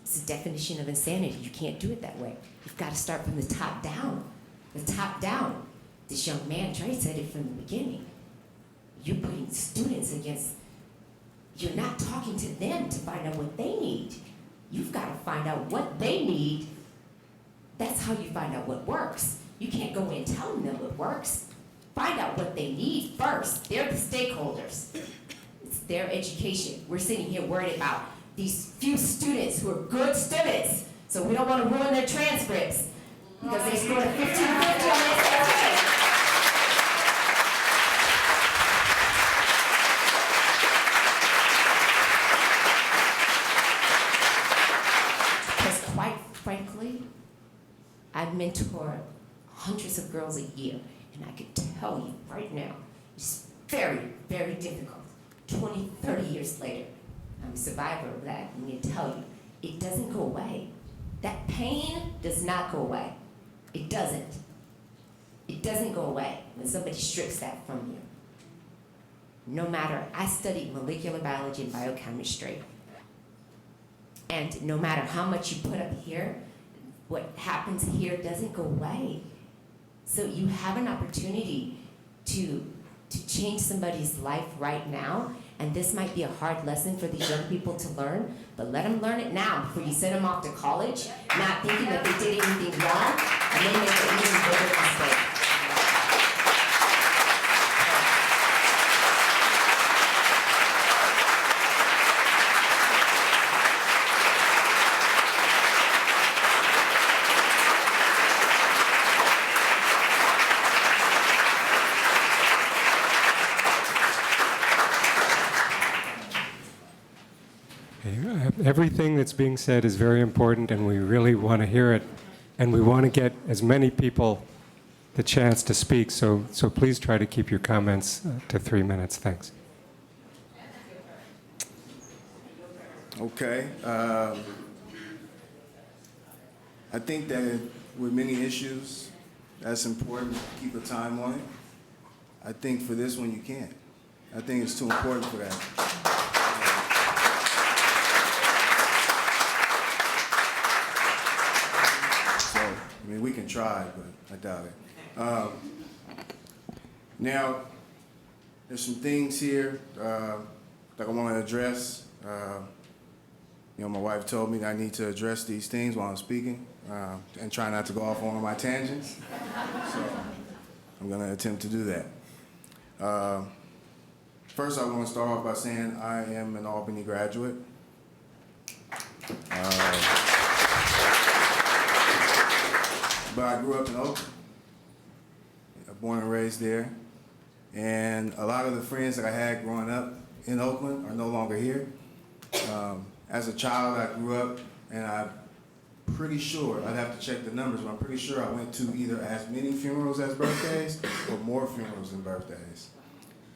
S17: It's the definition of insanity. You can't do it that way. You've got to start from the top down. The top down. This young man, Trey, said it from the beginning. You're putting students against, you're not talking to them to find out what they need. You've got to find out what they need. That's how you find out what works. You can't go in telling them what works. Find out what they need first. They're the stakeholders. It's their education. We're sitting here worried about these few students who are good students. So we don't want to ruin their transcripts because they scored a 15-50 on this. Because quite frankly, I mentor hundreds of girls a year. And I can tell you right now, it's very, very difficult. 20, 30 years later, I'm a survivor of that. I'm going to tell you, it doesn't go away. That pain does not go away. It doesn't. It doesn't go away when somebody strips that from you. No matter, I studied molecular biology and biochemistry. And no matter how much you put up here, what happens here doesn't go away. So you have an opportunity to change somebody's life right now, and this might be a hard lesson for these young people to learn, but let them learn it now before you send them off to college, not thinking that they did anything wrong, and they make an even bigger mistake.
S1: everything that's being said is very important, and we really want to hear it, and we want to get as many people the chance to speak. So please try to keep your comments to 3 minutes. Thanks.
S18: Okay. I think that with many issues, that's important to keep a time on it. I think for this one, you can't. I think it's too important for that. So, I mean, we can try, but I doubt it. Now, there's some things here that I want to address. You know, my wife told me that I need to address these things while I'm speaking and try not to go off on my tangents. So I'm going to attempt to do that. First, I want to start off by saying I am an Albany graduate. But I grew up in Oakland. Born and raised there. And a lot of the friends that I had growing up in Oakland are no longer here. As a child, I grew up, and I'm pretty sure, I'd have to check the numbers, but I'm pretty sure I went to either as many funerals as birthdays or more funerals than birthdays.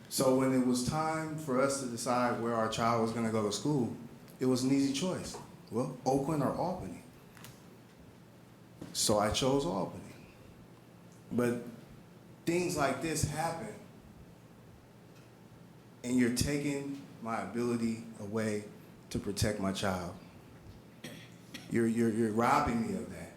S18: So when it was time for us to decide where our child was going to go to school, it was an easy choice. Well, Oakland or Albany. So I chose Albany. But things like this happen, and you're taking my ability away to protect my child. You're robbing me of that.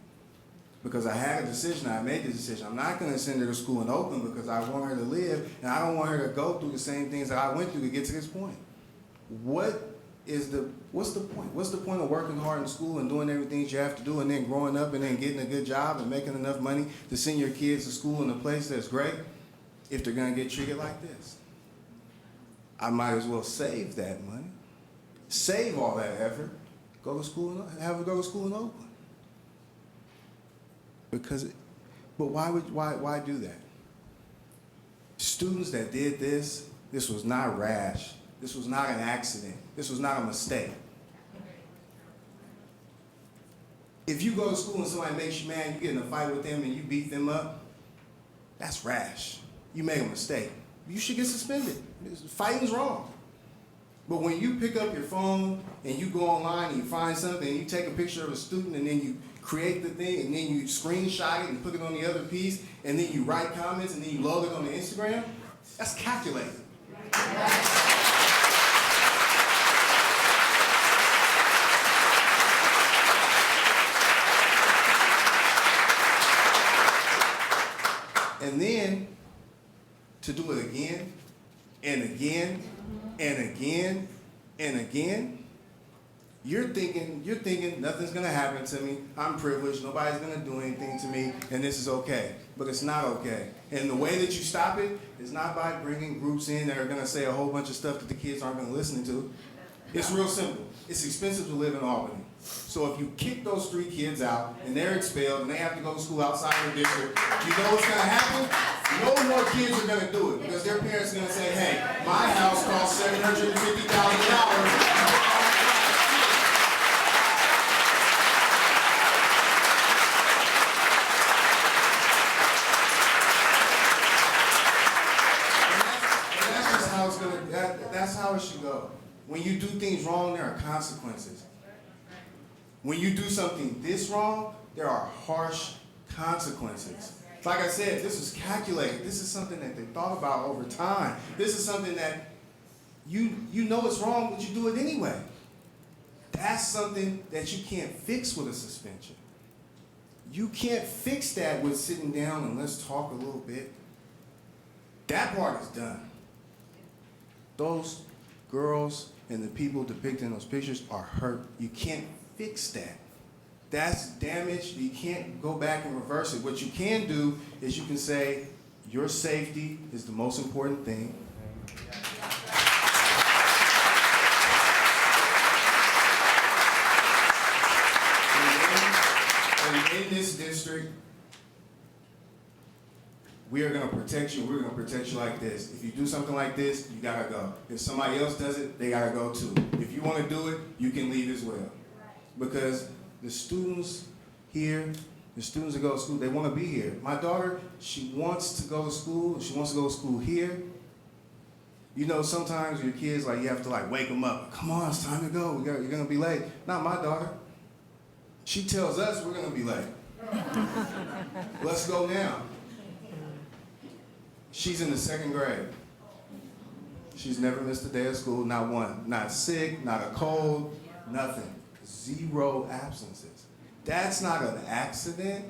S18: Because I had a decision, I made the decision. I'm not gonna send her to school in Oakland because I want her to live, and I don't want her to go through the same things that I went through to get to this point. What's the point? What's the point of working hard in school and doing everything you have to do and then growing up and then getting a good job and making enough money to send your kids to school in a place that's great if they're gonna get treated like this? I might as well save that money. Save all that effort, go to school, have her go to school in Oakland. But why do that? Students that did this was not rash. This was not an accident. This was not a mistake. If you go to school and somebody makes you mad, you get in a fight with them and you beat them up, that's rash. You made a mistake. You should get suspended. Fighting's wrong. But when you pick up your phone and you go online and you find something and you take a picture of a student and then you create the thing and then you screenshot it and put it on the other piece and then you write comments and then you load it on the Instagram, that's calculated. And then to do it again and again and again and again, you're thinking nothing's gonna happen to me. I'm privileged, nobody's gonna do anything to me, and this is okay. But it's not okay. And the way that you stop it is not by bringing groups in that are gonna say a whole bunch of stuff that the kids aren't gonna listen to. It's real simple. It's expensive to live in Albany. So if you kick those 3 kids out and they're expelled and they have to go to school outside their district, you know what's gonna happen? No more kids are gonna do it because their parents are gonna say, hey, my house costs $750,000. That's how it should go. When you do things wrong, there are consequences. When you do something this wrong, there are harsh consequences. Like I said, this is calculated. This is something that they thought about over time. This is something that you know it's wrong, but you do it anyway. That's something that you can't fix with a suspension. You can't fix that with sitting down and let's talk a little bit. That part is done. Those girls and the people depicted in those pictures are hurt. You can't fix that. That's damage. You can't go back and reverse it. What you can do is you can say, your safety is the most important thing. And in this district, we are gonna protect you, we're gonna protect you like this. If you do something like this, you gotta go. If somebody else does it, they gotta go too. If you wanna do it, you can leave as well. Because the students here, the students that go to school, they wanna be here. My daughter, she wants to go to school, she wants to go to school here. You know, sometimes your kids, like, you have to like wake them up. Come on, it's time to go, you're gonna be late. Not my daughter. She tells us we're gonna be late. Let's go now. She's in the 2nd grade. She's never missed a day of school, not one. Not sick, not a cold, nothing. 0 absences. That's not an accident.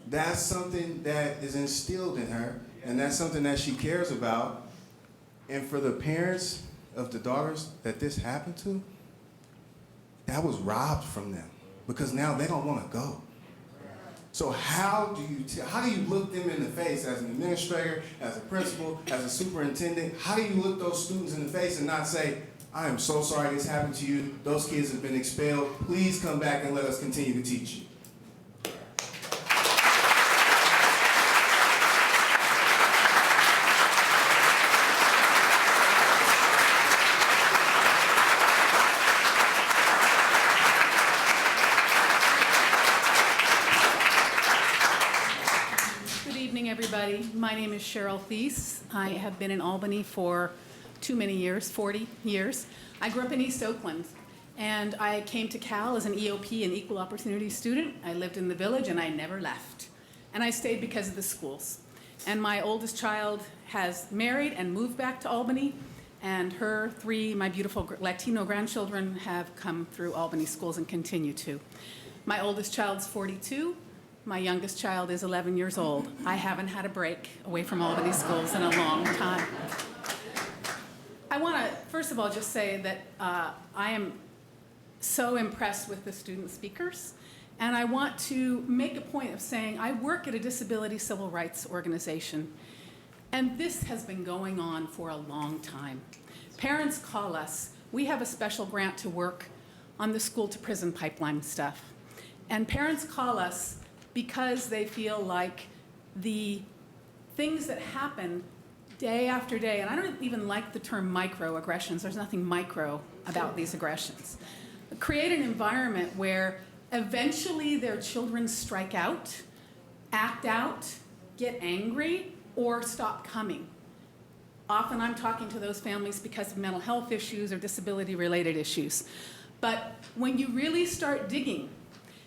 S18: That's something that is instilled in her, and that's something that she cares about. And for the parents of the daughters that this happened to, that was robbed from them, because now they don't want to go. So how do you look them in the face as an administrator, as a principal, as a superintendent? How do you look those students in the face and not say, I am so sorry this happened to you, those kids have been expelled, please come back and let us continue to teach you?
S19: Everybody. My name is Cheryl Thies. I have been in Albany for too many years, 40 years. I grew up in East Oakland, and I came to Cal as an EOP, an equal opportunity student. I lived in the village, and I never left. And I stayed because of the schools. And my oldest child has married and moved back to Albany, and her 3, my beautiful Latino grandchildren, have come through Albany schools and continue to. My oldest child's 42. My youngest child is 11 years old. I haven't had a break away from Albany schools in a long time. I want to, first of all, just say that I am so impressed with the student speakers, and I want to make a point of saying I work at a disability civil rights organization, and this has been going on for a long time. Parents call us. We have a special grant to work on the school to prison pipeline stuff, and parents call us because they feel like the things that happen day after day, and I don't even like the term microaggressions, there's nothing micro about these aggressions, create an environment where eventually their children strike out, act out, get angry, or stop coming. Often I'm talking to those families because of mental health issues or disability-related issues. But when you really start digging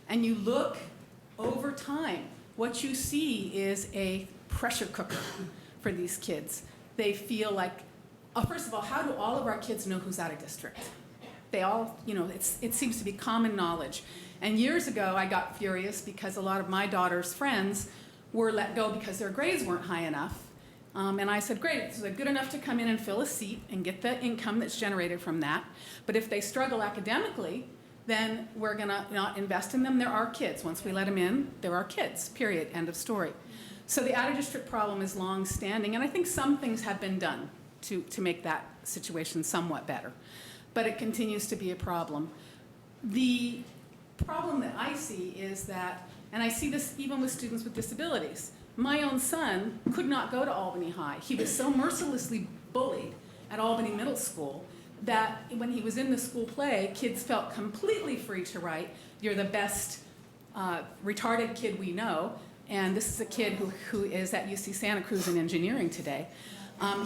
S19: and you look over time, what you see is a pressure cooker for these kids. They feel like, first of all, how do all of our kids know who's out of district? They all, it seems to be common knowledge. And years ago, I got furious because a lot of my daughter's friends were let go because their grades weren't high enough. And I said, great, so they're good enough to come in and fill a seat and get the income that's generated from that. But if they struggle academically, then we're going to not invest in them. They're our kids. Once we let them in, they're our kids, period, end of story. So the out-of-district problem is long-standing, and I think some things have been done to make that situation somewhat better. But it continues to be a problem. The problem that I see is that, and I see this even with students with disabilities, my own son could not go to Albany High. He was so mercilessly bullied at Albany Middle School that when he was in the school play, kids felt completely free to write, "You're the best retarded kid we know." And this is a kid who is at UC Santa Cruz in engineering today.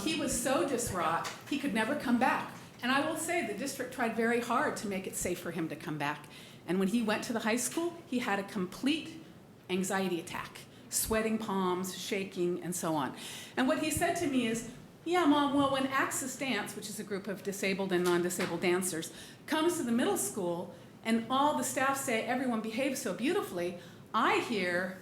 S19: He was so distraught, he could never come back. And I will say the district tried very hard to make it safe for him to come back. And when he went to the high school, he had a complete anxiety attack, sweating palms, shaking, and so on. And what he said to me is, yeah, Mom, well, when Axis Dance, which is a group of disabled and non-disabled dancers, comes to the middle school and all the staff say everyone behaves so beautifully, I hear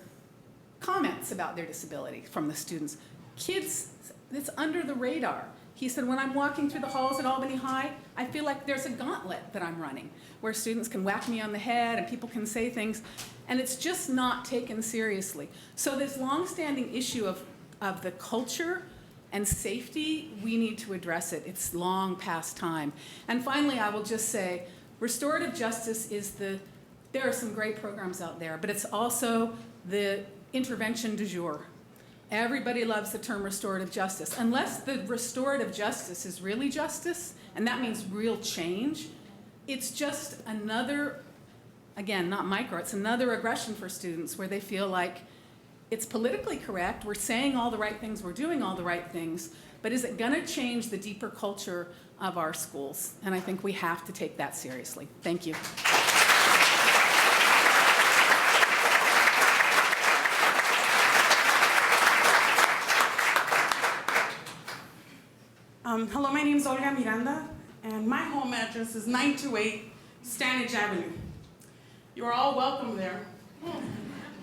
S19: comments about their disability from the students. Kids, it's under the radar. He said, when I'm walking through the halls at Albany High, I feel like there's a gauntlet that I'm running where students can whack me on the head and people can say things, and it's just not taken seriously. So this longstanding issue of the culture and safety, we need to address it. It's long past time. And finally, I will just say, restorative justice is there are some great programs out there, but it's also the intervention du jour. Everybody loves the term restorative justice. Unless the restorative justice is really justice, and that means real change, it's just another, again, not micro, it's another aggression for students where they feel like it's politically correct, we're saying all the right things, we're doing all the right things, but is it gonna change the deeper culture of our schools? And I think we have to take that seriously. Thank you.
S16: Hello, my name is Olga Miranda, and my home address is 928 Stanage Avenue. You are all welcome there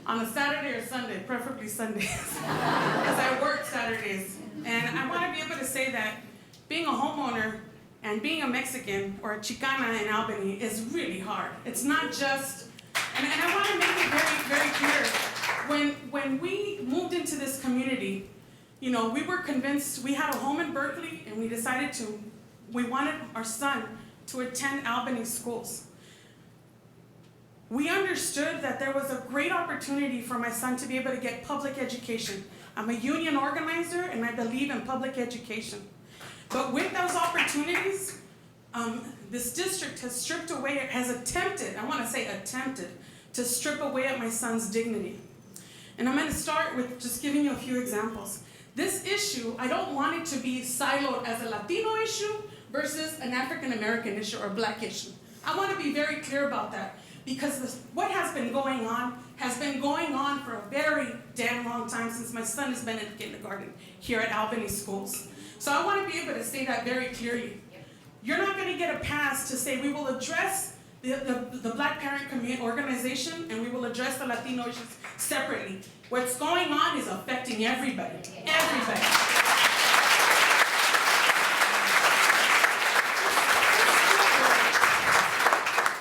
S16: on a Saturday or Sunday, preferably Sundays, because I work Saturdays. And I want to be able to say that being a homeowner and being a Mexican or a Chicana in Albany is really hard. It's not just, and I want to make it very, very clear. When we moved into this community, you know, we were convinced, we had a home in Berkeley, and we wanted our son to attend Albany schools. We understood that there was a great opportunity for my son to be able to get public education. I'm a union organizer, and I believe in public education. But with those opportunities, this district has stripped away, has attempted, I want to say attempted, to strip away at my son's dignity. And I'm going to start with just giving you a few examples. This issue, I don't want it to be siloed as a Latino issue versus an African American issue or Black issue. I want to be very clear about that, because what has been going on for a very damn long time, since my son has been in kindergarten here at Albany schools. So I want to be able to say that very clearly. You're not going to get a pass to say we will address the Black Parent Community Organization and we will address the Latino issues separately. What's going on is affecting everybody. Everybody.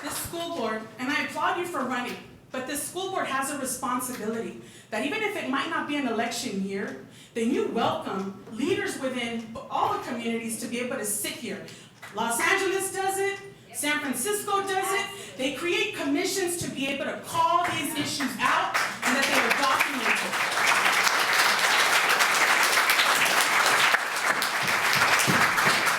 S16: This school board, and I applaud you for running, but this school board has a responsibility that even if it might not be an election year, then you welcome leaders within all the communities to be able to sit here. Los Angeles does it. San Francisco does it. They create commissions to be able to call these issues out and that they are documented.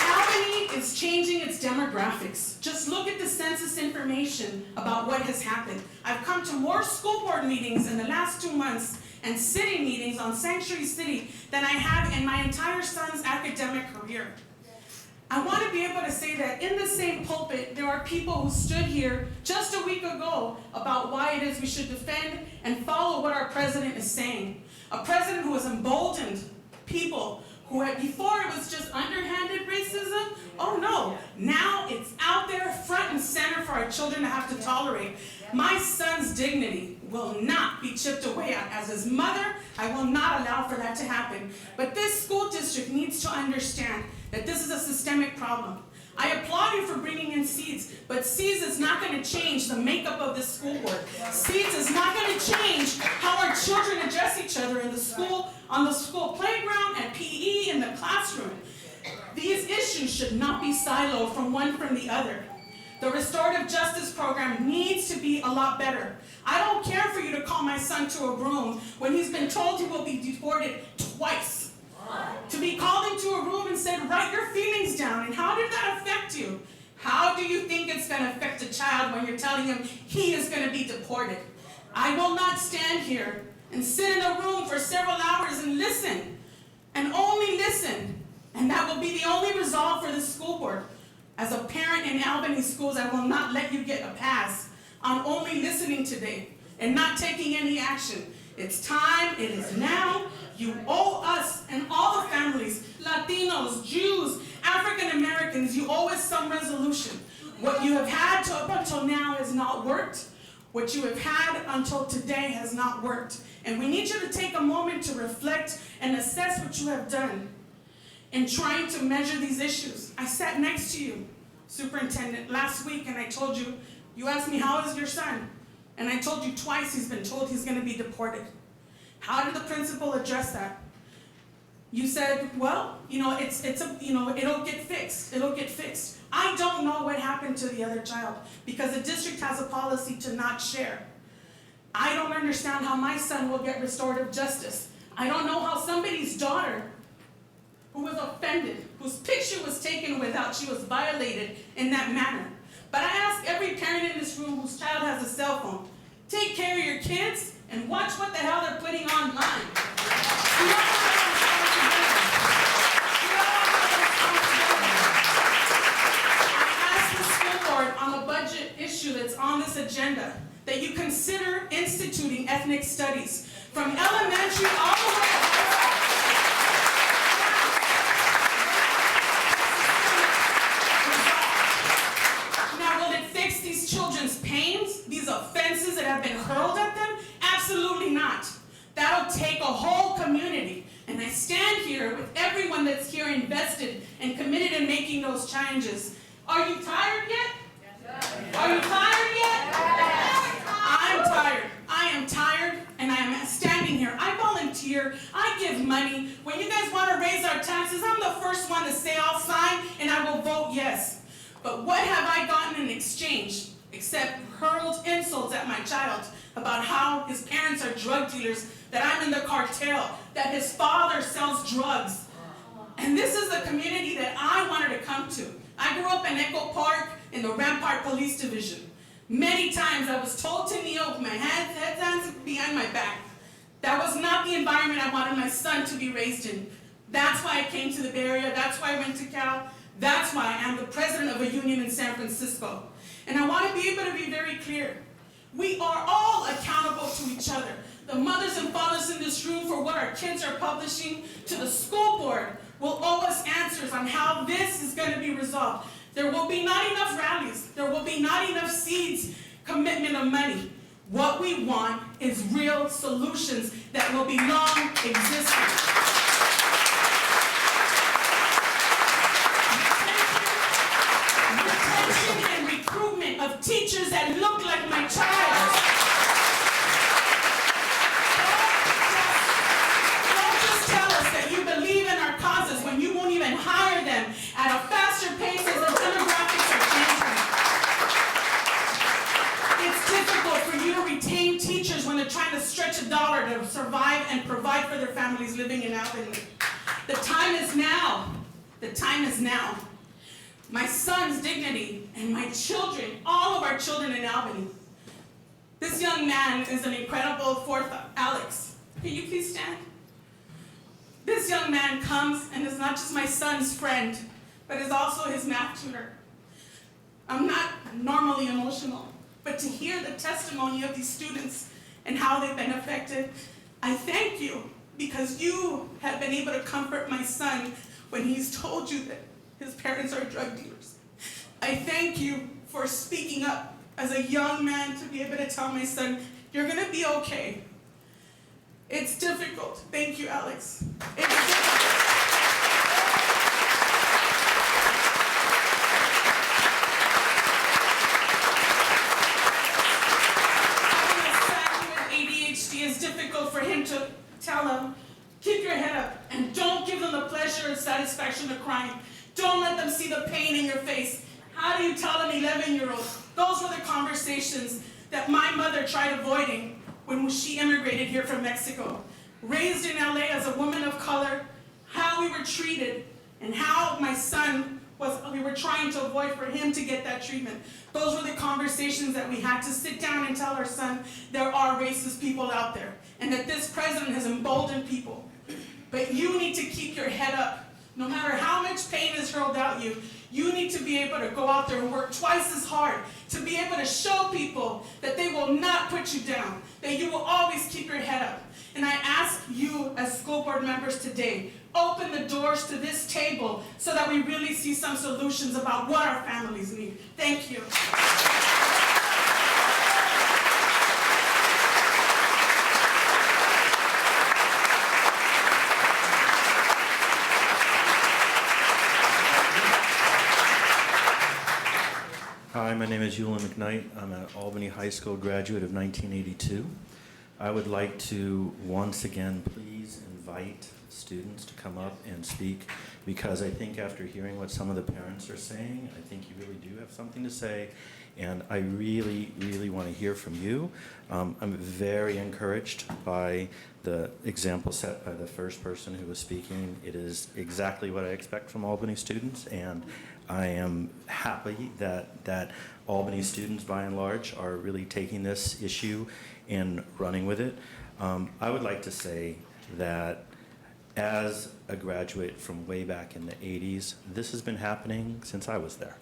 S16: Albany is changing its demographics. Just look at the census information about what has happened. I've come to more school board meetings in the last 2 months and city meetings on Sanctuary City than I have in my entire son's academic career. I want to be able to say that in the same pulpit, there are people who stood here just a week ago about why it is we should defend and follow what our president is saying. A president who has emboldened people who had, before it was just underhanded racism, oh no, now it's out there front and center for our children to have to tolerate. My son's dignity will not be chipped away at. As his mother, I will not allow for that to happen. But this school district needs to understand that this is a systemic problem. I applaud you for bringing in seeds, but seeds is not going to change the makeup of this school board. Seeds is not going to change how our children address each other in the school, on the school playground, at PE, in the classroom. These issues should not be siloed from one from the other. The restorative justice program needs to be a lot better. I don't care for you to call my son to a room when he's been told he will be deported twice. To be called into a room and said, write your feelings down. And how did that affect you? How do you think it's going to affect a child when you're telling him he is going to be deported? I will not stand here and sit in a room for several hours and listen, and only listen. And that will be the only resolve for the school board. As a parent in Albany schools, I will not let you get a pass on only listening today and not taking any action. It's time, it is now. You owe us and all the families, Latinos, Jews, African Americans, you owe us some resolution. What you have had up until now has not worked. What you have had until today has not worked. And we need you to take a moment to reflect and assess what you have done in trying to measure these issues. I sat next to you, Superintendent, last week, and I told you, you asked me, how is your son? And I told you twice he's been told he's going to be deported. How did the principal address that? You said, well, it'll get fixed. It'll get fixed. I don't know what happened to the other child because the district has a policy to not share. I don't understand how my son will get restorative justice.
S19: I don't know how somebody's daughter who was offended, whose picture was taken without she was violated in that manner. But I ask every parent in this room whose child has a cell phone, take care of your kids and watch what the hell they're putting online. We all have a responsibility. We all have a responsibility. I ask the school board on the budget issue that's on this agenda that you consider instituting ethnic studies from elementary all the way up. Now, will it fix these children's pains, these offenses that have been hurled at them? Absolutely not. That'll take a whole community. And I stand here with everyone that's here invested and committed in making those changes. Are you tired yet? Are you tired yet? I'm tired. I am tired, and I am standing here. I volunteer. I give money. When you guys want to raise our taxes, I'm the first one to say I'll sign, and I will vote yes. But what have I gotten in exchange except hurled insults at my child about how his parents are drug dealers, that I'm in the cartel, that his father sells drugs? And this is the community that I wanted to come to. I grew up in Echo Park in the Rampart Police Division. Many times I was told to kneel with my hands behind my back. That was not the environment I wanted my son to be raised in. That's why I came to the Bay Area. That's why I went to Cal. That's why I'm the president of a union in San Francisco. And I want to be able to be very clear. We are all accountable to each other. The mothers and fathers in this room for what our kids are publishing, to the school board, will owe us answers on how this is going to be resolved. There will be not enough rallies. There will be not enough seeds, commitment of money. What we want is real solutions that will be long existing. Retention and recruitment of teachers that look like my child. Don't just tell us that you believe in our causes when you won't even hire them at a faster pace as the demographics are changing. It's difficult for you to retain teachers when they're trying to stretch a dollar to survive and provide for their families living in Albany. The time is now. The time is now. My son's dignity and my children, all of our children in Albany. This young man is an incredible fourth, Alex. Can you please stand? This young man comes and is not just my son's friend, but is also his math tutor. I'm not normally emotional, but to hear the testimony of these students and how they've been affected, I thank you because you have been able to comfort my son when he's told you that his parents are drug dealers. I thank you for speaking up as a young man to be able to tell my son, you're gonna be okay. It's difficult. Thank you, Alex. It's difficult. Having a son with ADHD is difficult for him to tell him, keep your head up and don't give them the pleasure and satisfaction of crying. Don't let them see the pain in your face. How do you tell an 11-year-old? Those were the conversations that my mother tried avoiding when she immigrated here from Mexico. Raised in LA as a woman of color, how we were treated, and how my son we were trying to avoid for him to get that treatment. Those were the conversations that we had to sit down and tell our son, there are racist people out there, and that this president has emboldened people. But you need to keep your head up. No matter how much pain is hurled at you, you need to be able to go out there and work twice as hard to be able to show people that they will not put you down, that you will always keep your head up. And I ask you as school board members today, open the doors to this table so that we really see some solutions about what our families need. Thank you.
S20: Hi, my name is Ewan McKnight. I'm an Albany High School graduate of 1982. I would like to once again please invite invite students to come up and speak, because I think after hearing what some of the parents are saying, I think you really do have something to say, and I really, really want to hear from you. I'm very encouraged by the example set by the first person who was speaking. It is exactly what I expect from Albany students, and I am happy that Albany students, by and large, are really taking this issue and running with it. I would like to say that as a graduate from way back in the 80s, this has been happening since I was there.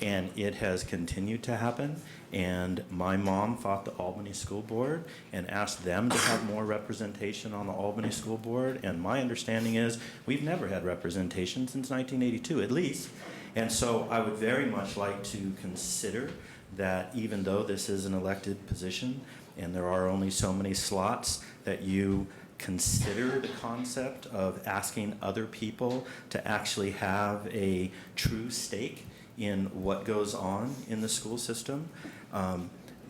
S20: And it has continued to happen. And my mom fought the Albany School Board and asked them to have more representation on the Albany School Board. And my understanding is we've never had representation since 1982, at least. And so I would very much like to consider that even though this is an elected position and there are only so many slots, that you consider the concept of asking other people to actually have a true stake in what goes on in the school system.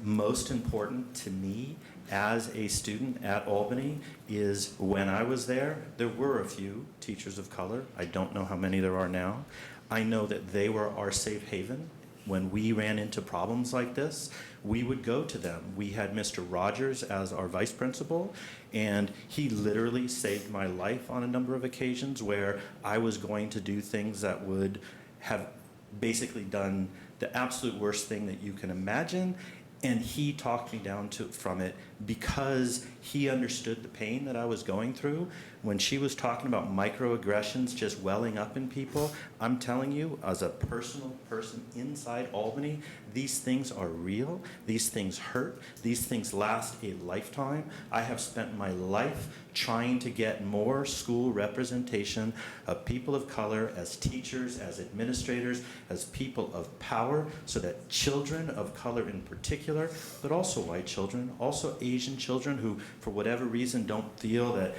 S20: Most important to me as a student at Albany is when I was there were a few teachers of color. I don't know how many there are now. I know that they were our safe haven. When we ran into problems like this, we would go to them. We had Mr. Rogers as our vice principal, and he literally saved my life on a number of occasions where I was going to do things that would have basically done the absolute worst thing that you can imagine, and he talked me down from it because he understood the pain that I was going through. When she was talking about microaggressions just welling up in people, I'm telling you, as a personal person inside Albany, these things are real, these things hurt, these things last a lifetime. I have spent my life trying to get more school representation of people of color as teachers, as administrators, as people of power, so that children of color in particular, but also white children, also Asian children who, for whatever reason, don't feel that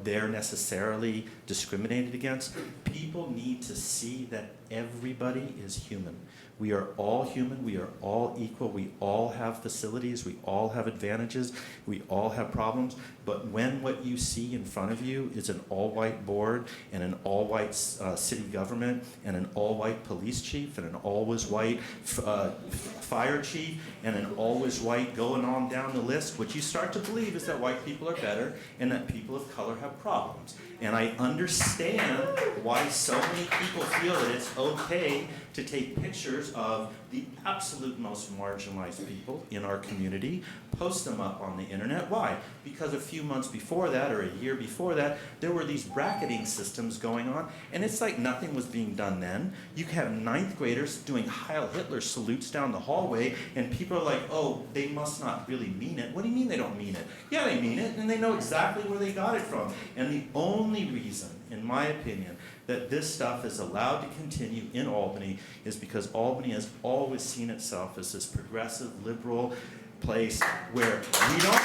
S20: they're necessarily discriminated against. People need to see that everybody is human. We are all human, we are all equal, we all have facilities, we all have advantages, we all have problems, but when what you see in front of you is an all-white board and an all-white city government and an all-white police chief and an always white fire chief and an always white going on down the list, what you start to believe is that white people are better and that people of color have problems. And I understand why so many people feel that it's okay to take pictures of the absolute most marginalized people in our community, post them up on the internet. Why? Because a few months before that, or a year before that, there were these bracketing systems going on, and it's like nothing was being done then. You have 9th graders doing Heil Hitler salutes down the hallway, and people are like, oh, they must not really mean it. What do you mean they don't mean it? Yeah, they mean it, and they know exactly where they got it from. And the only reason, in my opinion, that this stuff is allowed to continue in Albany is because Albany has always seen itself as this progressive, liberal place where we don't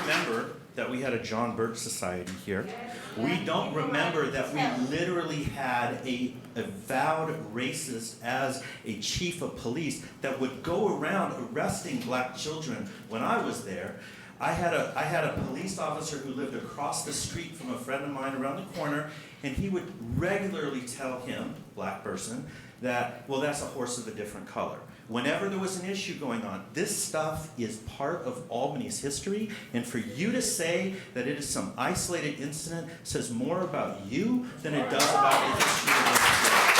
S20: remember that we had a John Birch Society here. We don't remember that we literally had a avowed racist as a chief of police that would go around arresting black children when I was there. I had a police officer who lived across the street from a friend of mine around the corner, and he would regularly tell him, black person, that, well, that's a horse of a different color. Whenever there was an issue going on, this stuff is part of Albany's history, and for you to say that it is some isolated incident says more about you than it does about the history of this state.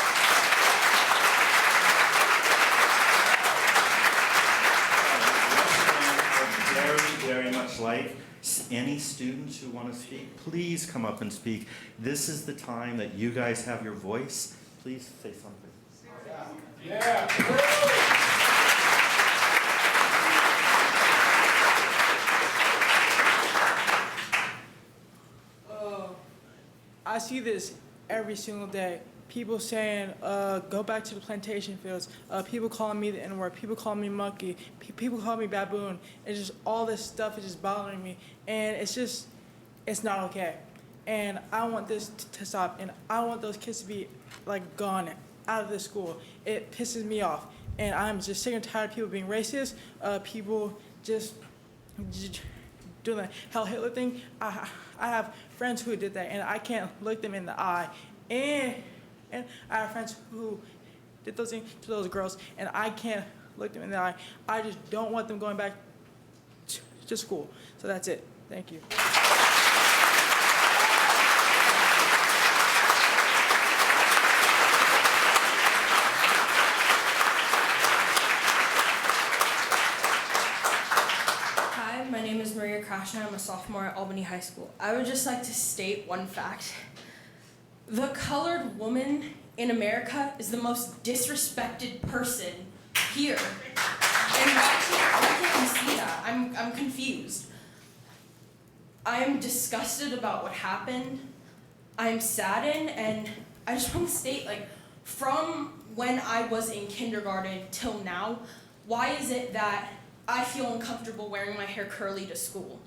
S20: Very much like any students who want to speak, please come up and speak. This is the time that you guys have your voice. Please say something. Yeah.
S21: I see this every single day. People saying, go back to the plantation fields. People calling me the N-word. People calling me monkey. People calling me baboon. It's just all this stuff is just bothering me. And it's not okay. And I want this to stop. And I want those kids to be like gone out of this school. It pisses me off. And I'm just sick and tired of people being racist. People just doing the Hell Hitler thing. I have friends who did that, and I can't look them in the eye. And I have friends who did those things to those girls, and I can't look them in the eye. I just don't want them going back to school. So that's it. Thank you.
S2: Hi, my name is Maria Krashner. I'm a sophomore at Albany High School. I would just like to state one fact. The colored woman in America is the most disrespected person here. And why can't we see that? I'm confused. I'm disgusted about what happened. I'm saddened, and I just want to state, like, from when I was in kindergarten till now, why is it that I feel uncomfortable wearing my hair curly to school?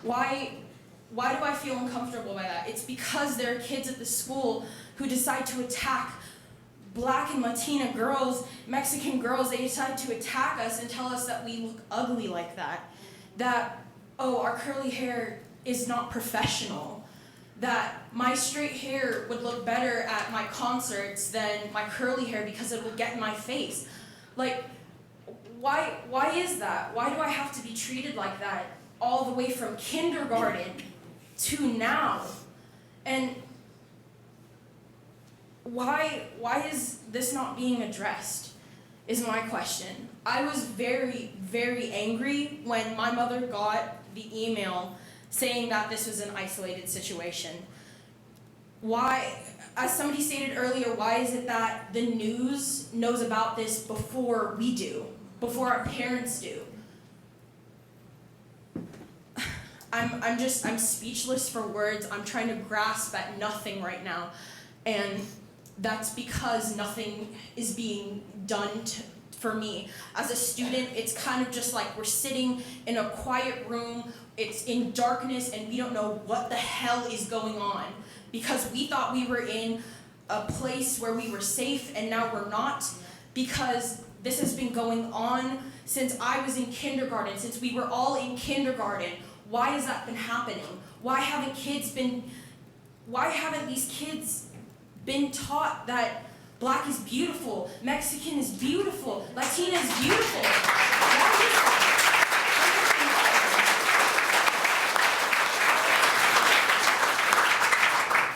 S2: Why do I feel uncomfortable by that? It's because there are kids at the school who decide to attack Black and Latina girls, Mexican girls. They decide to attack us and tell us that we look ugly like that. That, oh, our curly hair is not professional. That my straight hair would look better at my concerts than my curly hair because it will get in my face. Like, why is that? Why do I have to be treated like that all the way from kindergarten to now? And why is this not being addressed is my question. I was very, very angry when my mother got the email saying that this was an isolated situation. Why, as somebody stated earlier, why is it that the news knows about this before we do, before our parents do? I'm speechless for words. I'm trying to grasp at nothing right now. And that's because nothing is being done for me. As a student, it's kind of just like we're sitting in a quiet room, it's in darkness, and we don't know what the hell is going on. Because we thought we were in a place where we were safe, and now we're not. Because this has been going on since I was in kindergarten, since we were all in kindergarten. Why has that been happening? Why haven't these kids been taught that Black is beautiful, Mexican is beautiful, Latina is beautiful? Why is that?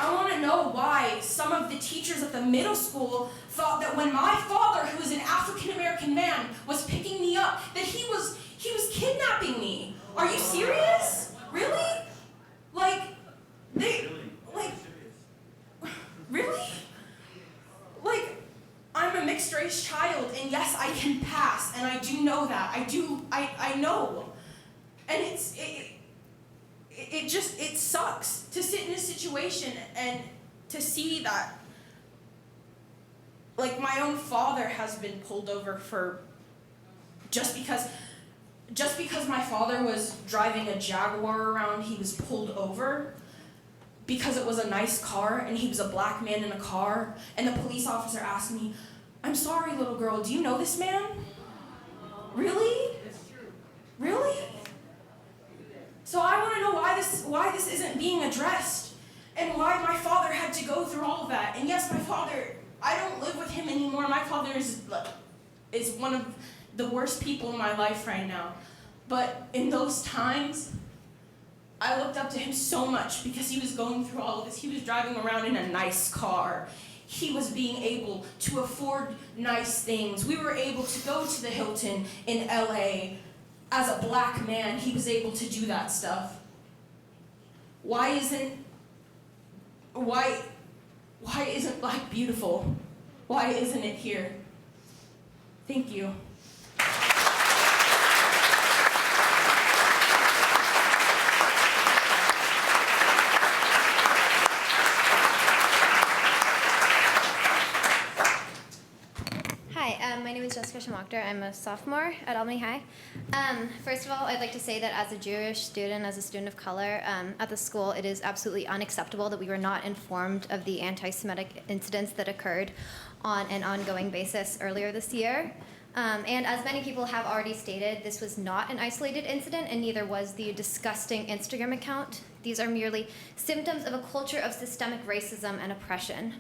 S2: I want to know why some of the teachers at the middle school thought that when my father, who is an African American man, was picking me up, that he was kidnapping me. Are you serious? Really? Really? Like, I'm a mixed race child, and yes, I can pass, and I do know that. I know. And it sucks to sit in a situation and to see that, like, my own father has been pulled over for just because my father was driving a Jaguar around, he was pulled over because it was a nice car and he was a Black man in a car, and the police officer asked me, "I'm sorry, little girl, do you know this man?" Really? Really? So I want to know why this isn't being addressed, and why my father had to go through all of that. And yes, my father, I don't live with him anymore. My father is one of the worst people in my life right now. But in those times, I looked up to him so much because he was going through all of this. He was driving around in a nice car. He was being able to afford nice things. We were able to go to the Hilton in LA. As a Black man, he was able to do that stuff. Why isn't Black beautiful? Why isn't it here? Thank you.
S22: My name is Jessica Shamakhtar. I'm a sophomore at Albany High. First of all, I'd like to say that as a Jewish student, as a student of color at the school, it is absolutely unacceptable that we were not informed of the anti-Semitic incidents that occurred on an ongoing basis earlier this year. And as many people have already stated, this was not an isolated incident, and neither was the disgusting Instagram account. These are merely symptoms of a culture of systemic racism and oppression.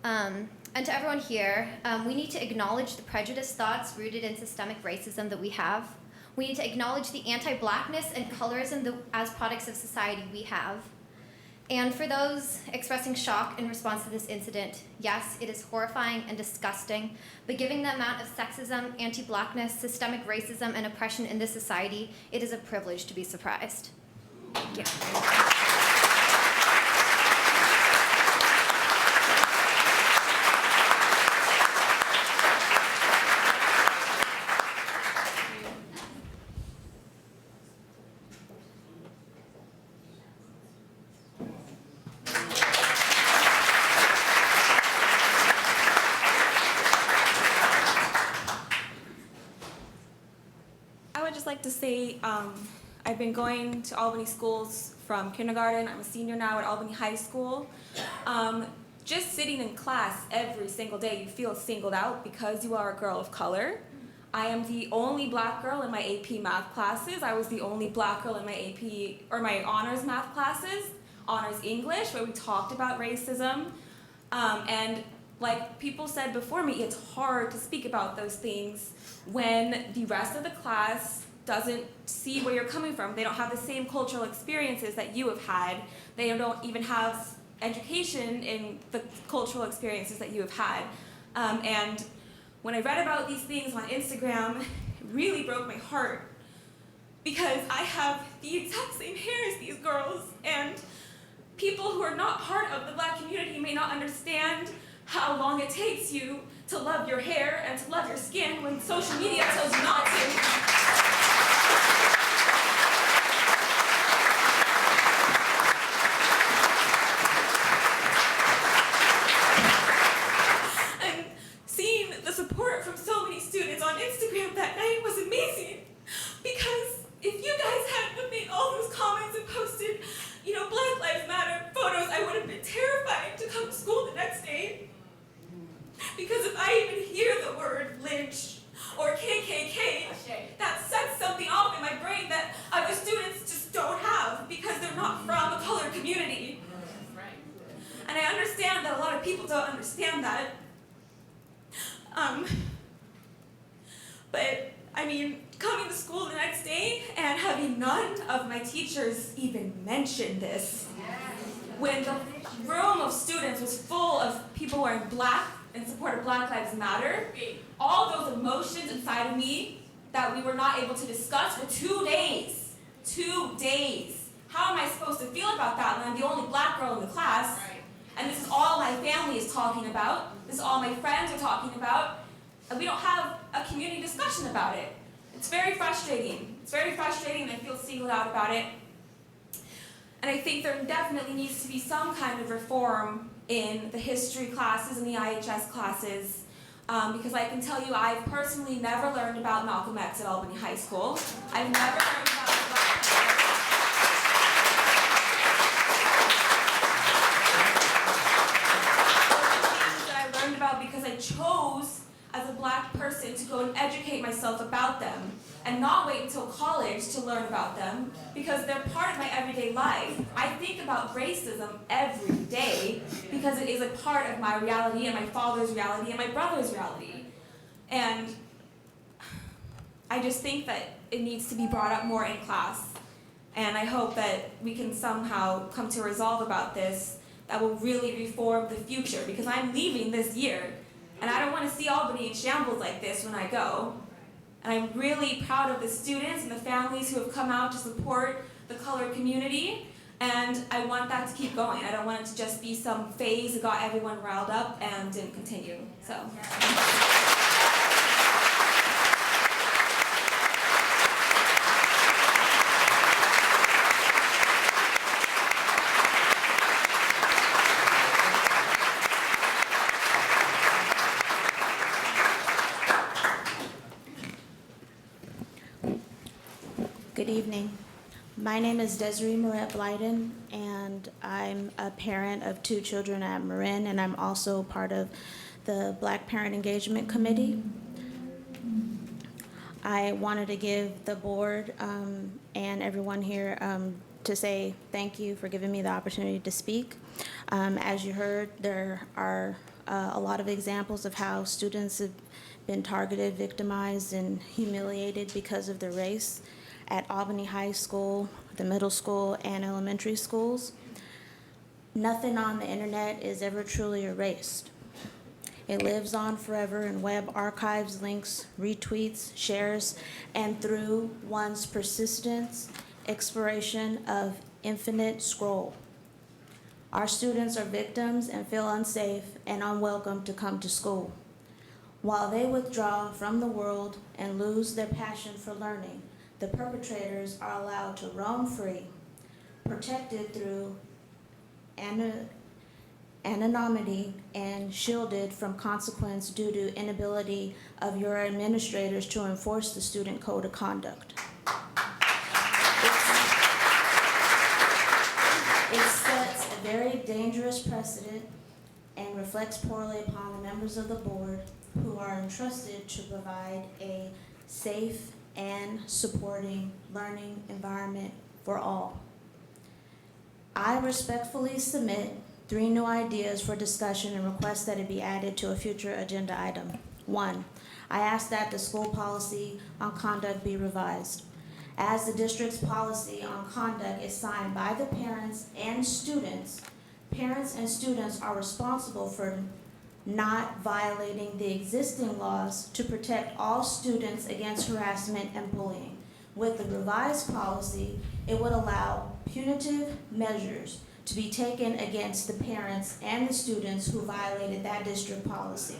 S22: And to everyone here, we need to acknowledge the prejudiced thoughts rooted in systemic racism that we have. We need to acknowledge the anti-Blackness and colorism as products of society we have. And for those expressing shock in response to this incident, yes, it is horrifying and disgusting, but given the amount of sexism, anti-Blackness, systemic racism, and oppression in this society, it is a privilege to be surprised. Thank you.
S4: I would just like to say I've been going to Albany schools from kindergarten. I'm a senior now at Albany High School. Just sitting in class every single day, you feel singled out because you are a girl of color. I am the only black girl in my AP math classes. I was the only black girl in my AP, or my honors math classes, honors English, where we talked about racism. And like people said before me, it's hard to speak about those things when the rest of the class doesn't see where you're coming from. They don't have the same cultural experiences that you have had. They don't even have education in the cultural experiences that you have had. And when I read about these things on Instagram, it really broke my heart because I have the exact same hair as these girls, and people who are not part of the Black community may not understand how long it takes you to love your hair and to love your skin when social media tells you not to. Seeing the support from so many students on Instagram that night was amazing, because if you guys hadn't made all those comments and posted, Black Lives Matter photos, I would have been terrified to come to school the next day. Because if I even hear the word lynch or KKK, that sets something off in my brain that other students just don't have because they're not from the colored community. And I understand that a lot of people don't understand that. But coming to school the next day and having none of my teachers even mention this, when the room of students was full of people wearing black in support of Black Lives Matter, all those emotions inside of me that we were not able to discuss for 2 days. 2 days. How am I supposed to feel about that when I'm the only black girl in the class? And this is all my family is talking about. This is all my friends are talking about. And we don't have a community discussion about it. It's very frustrating. It's very frustrating, and I feel singled out about it. And I think there definitely needs to be some kind of reform in the history classes and the IHS classes, because I can tell you I've personally never learned about Malcolm X at Albany High School. I've never learned about the Black that I learned about because I chose as a black person to go and educate myself about them and not wait until college to learn about them because they're part of my everyday life. I think about racism every day because it is a part of my reality and my father's reality and my brother's reality. And I just think that it needs to be brought up more in class. And I hope that we can somehow come to a resolve about this that will really reform the future, because I'm leaving this year and I don't want to see Albany in shambles like this when I go. And I'm really proud of the students and the families who have come out to support the colored community, and I want that to keep going. I don't want it to just be some phase that got everyone riled up and didn't continue. So.
S5: Good evening. My name is Desiree Moret Blyden, and I'm a parent of 2 children at Marin, and I'm also part of the Black Parent Engagement Committee. I wanted to give the board and everyone here to say thank you for giving me the opportunity to speak. As you heard, there are a lot of examples of how students have been targeted, victimized, and humiliated because of their race at Albany High School, the middle school, and elementary schools. Nothing on the internet is ever truly erased. It lives on forever in web archives, links, retweets, shares, and through one's persistence, exploration of infinite scroll. Our students are victims and feel unsafe and unwelcome to come to school. While they withdraw from the world and lose their passion for learning, the perpetrators are allowed to roam free, protected through anonymity and shielded from consequence due to inability of your administrators to enforce the student code of conduct. It sets a very dangerous precedent and reflects poorly upon the members of the board who are entrusted to provide a safe and supporting learning environment for all. I respectfully submit 3 new ideas for discussion and request that it be added to a future agenda item. 1, I ask that the school policy on conduct be revised. As the district's policy on conduct is signed by the parents and students are responsible for not violating the existing laws to protect all students against harassment and bullying. With the revised policy, it would allow punitive measures to be taken against the parents and the students who violated that district policy.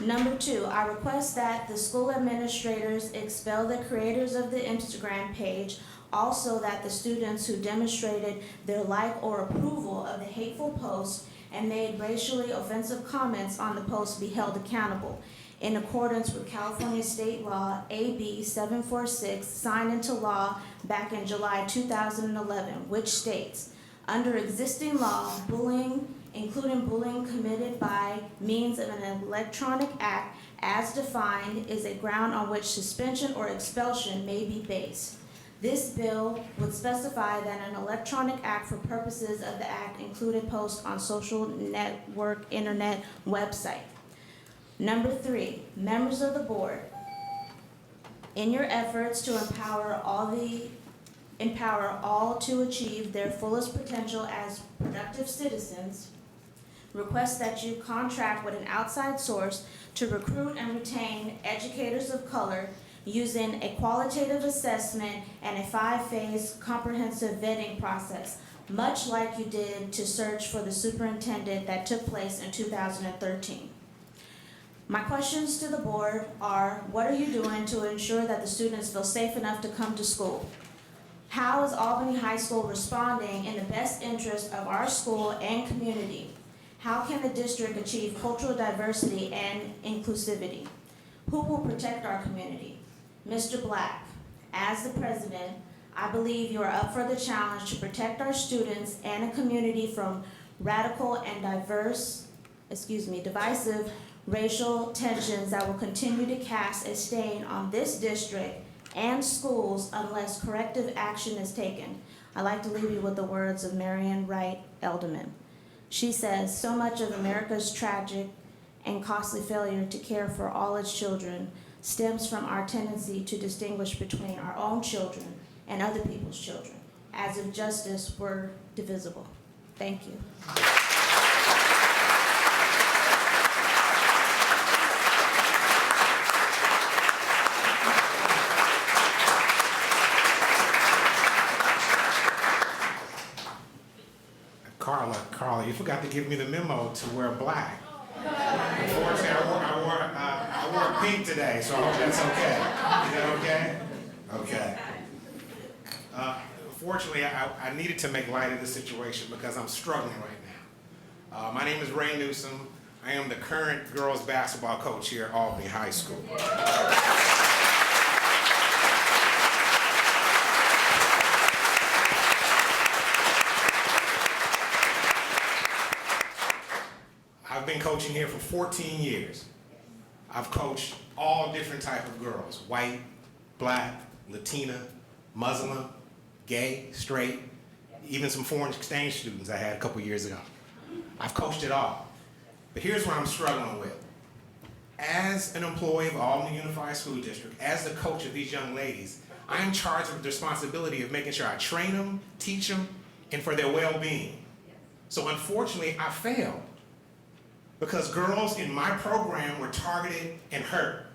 S5: Number two, I request that the school administrators expel the creators of the Instagram page, also that the students who demonstrated their like or approval of the hateful post and made racially offensive comments on the post be held accountable in accordance with California State Law AB 746, signed into law back in July 2011, which states, under existing law, bullying, including bullying committed by means of an electronic act as defined, is a ground on which suspension or expulsion may be based. This bill would specify that an electronic act for purposes of the act included posts on social network, internet, website. Number 3, members of the board, in your efforts to empower all to achieve their fullest potential as productive citizens, request that you contract with an outside source to recruit and retain educators of color using a qualitative assessment and a 5-phase comprehensive vetting process, much like you did to search for the superintendent that took place in 2013. My questions to the board are, what are you doing to ensure that the students feel safe enough to come to school? How is Albany High School responding in the best interest of our school and community? How can the district achieve cultural diversity and inclusivity? Who will protect our community? Mr. Black, as the president, I believe you are up for the challenge to protect our students and a community from radical and divisive racial tensions that will continue to cast a stain on this district and schools unless corrective action is taken. I'd like to leave you with the words of Marian Wright Elderman. She says, so much of America's tragic and costly failure to care for all its children stems from our tendency to distinguish between our own children and other people's children, as if justice were divisible. Thank you.
S6: Carla, you forgot to give me the memo to wear black. Unfortunately, I wore pink today, so I hope that's okay. Is that okay? Okay. Fortunately, I needed to make light of the situation because I'm struggling right now. My name is Ray Newsom. I am the current girls basketball coach here at Albany High School. I've been coaching coaching here for 14 years. I've coached all different type of girls, white, black, Latina, Muslim, gay, straight, even some foreign exchange students I had a couple years ago. I've coached it all. But here's what I'm struggling with. As an employee of Albany Unified School District, as the coach of these young ladies, I'm charged with the responsibility of making sure I train them, teach them, and for their well-being. So unfortunately, I failed because girls in my program were targeted and hurt.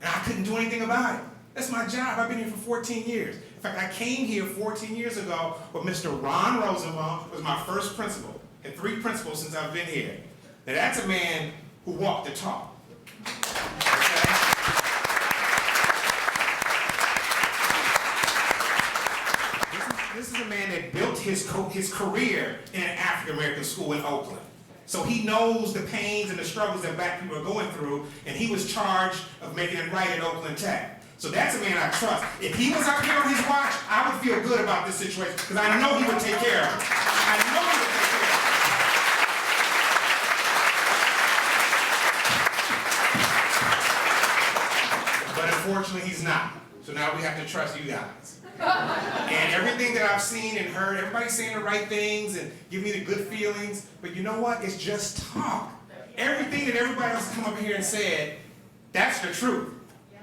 S6: And I couldn't do anything about it. That's my job. I've been here for 14 years. In fact, I came here 14 years ago with Mr. Ron Rosenbaum, who was my first principal, and 3 principals since I've been here. Now that's a man who walked the talk. This is a man that built his career in an African-American school in Oakland. So he knows the pains and the struggles that black people are going through, and he was charged of making it right at Oakland Tech. So that's a man I trust. If he was up here on his watch, I would feel good about this situation, because I know he would take care of it. I know he would take care of it. But unfortunately, he's not. So now we have to trust you guys. And everything that I've seen and heard, everybody's saying the right things and give me the good feelings, but you know what? It's just talk. Everything that everybody else has come up here and said, that's the truth.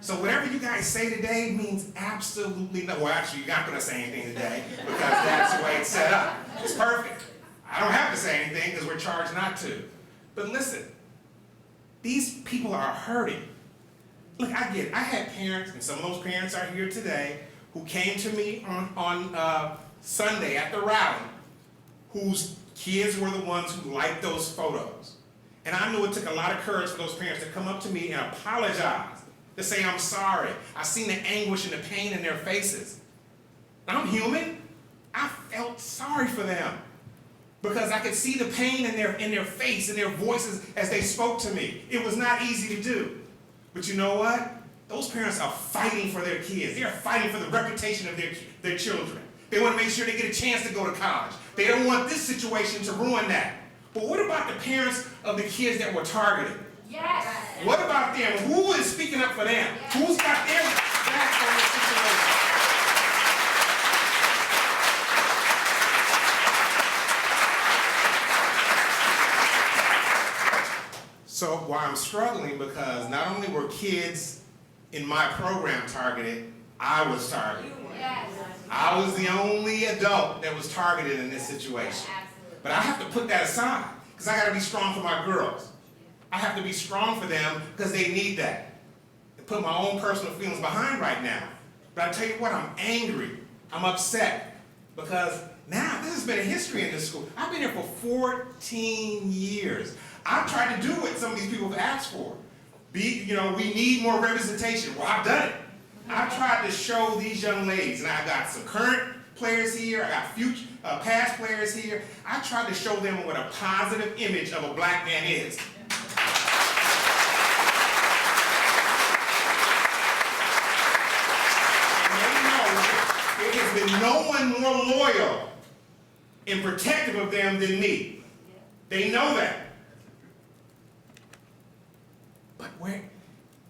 S6: So whatever you guys say today means absolutely no. Well, actually, you're not going to say anything today because that's the way it's set up. It's perfect. I don't have to say anything because we're charged not to. But listen, these people are hurting. Look, I get it. I had parents, and some of those parents are here today, who came to me on Sunday at the rally, whose kids were the ones who liked those photos. And I knew it took a lot of courage for those parents to come up to me and apologize, to say, I'm sorry. I seen the anguish and the pain in their faces. I'm human. I felt sorry for them because I could see the pain in their face and their voices as they spoke to me. It was not easy to do. But you know what? Those parents are fighting for their kids. They are fighting for the reputation of their children. They want to make sure they get a chance to go to college. They don't want this situation to ruin that. But what about the parents of the kids that were targeted?
S22: Yes.
S6: What about them? Who is speaking up for them? Yes. Who's got their back on this situation? So while I'm struggling, because not only were kids in my program targeted, I was targeted. Yes. I was the only adult that was targeted in this situation. But I have to put that aside, because I got to be strong for my girls. I have to be strong for them because they need that. And put my own personal feelings behind right now. But I tell you what, I'm angry. I'm upset. Because now, this has been a history in this school. I've been here for 14 years. I've tried to do what some of these people have asked for. We need more representation. Well, I've done it. I've tried to show these young ladies, and I got some current players here, I got future, past players here. I tried to show them what a positive image of a black man is. And they know there has been no one more loyal and protective of them than me. They know that.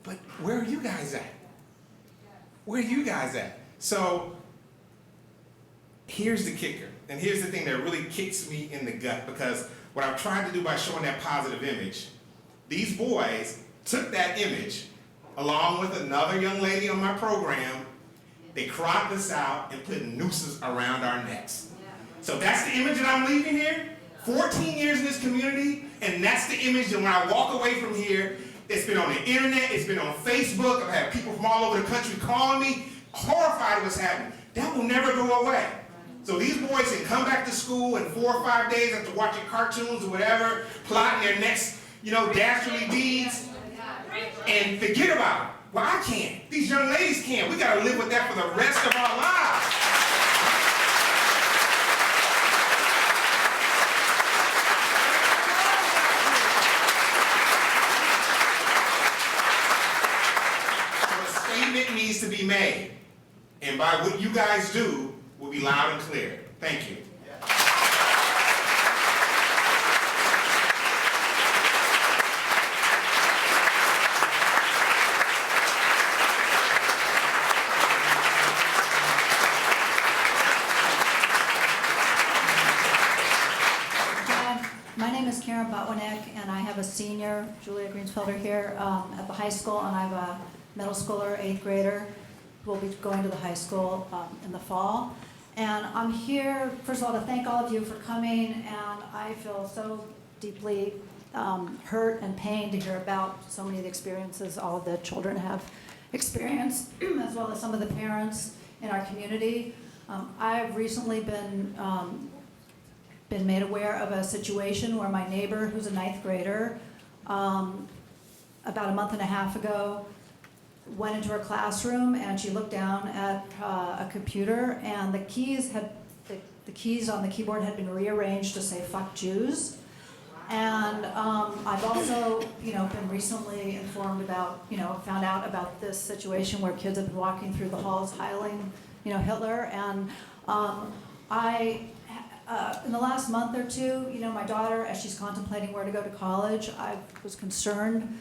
S6: But where are you guys at? Where are you guys at? So here's the kicker, and here's the thing that really kicks me in the gut, because what I've tried to do by showing that positive image, these boys took that image along with another young lady on my program. They cropped us out and put nooses around our necks. So that's the image that I'm leaving here. 14 years in this community, and that's the image that when I walk away from here, it's been on the internet, it's been on Facebook, I've had people from all over the country calling me, horrified of what's happening. That will never go away. So these boys can come back to school in 4 or 5 days after watching cartoons or whatever, plotting their next, dastardly deeds, and forget about it. Well, I can't. These young ladies can't. We gotta live with that for the rest of our lives. Needs to be made, and by what you guys do will be loud and clear. Thank you.
S8: Karen Botwinick, and I have a senior, Julia Greensfelder, here at the high school, and I have a middle schooler, 8th grader, who will be going to the high school in the fall. And I'm here, first of all, to thank all of you for coming, and I feel so deeply hurt and pained to hear about so many of the experiences all of the children have experienced, as well as some of the parents in our community. I've recently been made aware of a situation where my neighbor, who's a 9th grader, about a month and a half ago, went into her classroom and she looked down at a computer, and the keys on the keyboard had been rearranged to say "fuck Jews." And I've also, been recently informed about, found out about this situation where kids have been walking through the halls hailing, Hitler. And in the last month or two, my daughter, as she's contemplating where to go to college, I was concerned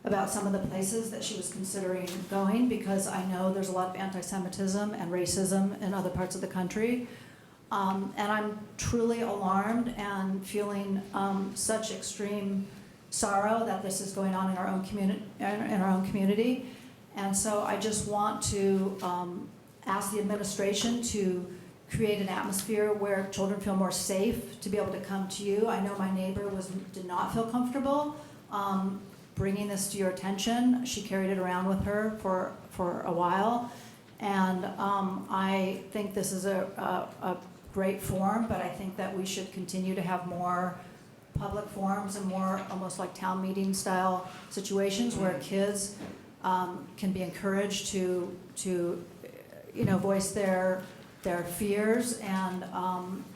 S8: about some of the places that she was considering going, because I know there's a lot of anti-Semitism and racism in other parts of the country. And I'm truly alarmed and feeling such extreme sorrow that this is going on in our own community. And so I just want to ask the administration to create an atmosphere where children feel more safe to be able to come to you. I know my neighbor did not feel comfortable bringing this to your attention. She carried it around with her for a while. And I think this is a great forum, but I think that we should continue to have more public forums and more almost like town meeting style situations where kids can be encouraged to voice their fears. And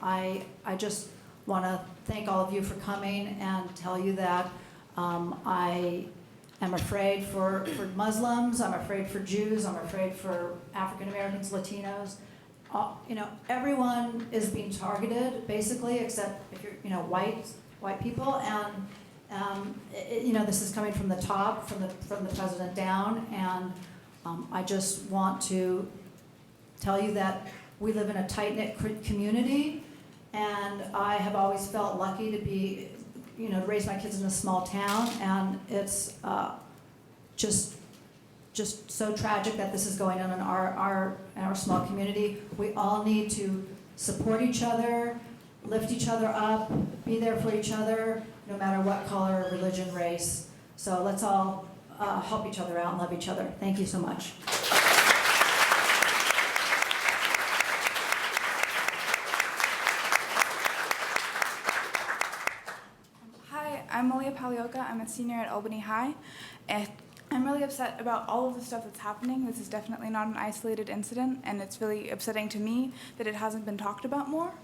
S8: I just want to thank all of you for coming and tell you that I am afraid for Muslims, I'm afraid for Jews, I'm afraid for African Americans, Latinos. Everyone is being targeted, basically, except if you're, white people. And this is coming from the top, from the president down. And I just want to tell you that we live in a tight-knit community, and I have always felt lucky to be, to raise my kids in a small town, and it's just so tragic that this is going on in our small community. We all need to support each other, lift each other up, be there for each other, no matter what color, religion, race. So let's all help each other out and love each other. Thank you so much.
S10: Hi, I'm Malia Palioka. I'm a senior at Albany High. And I'm really upset about all of the stuff that's happening. This is definitely not an isolated incident, and it's really upsetting to me that it hasn't been talked about more.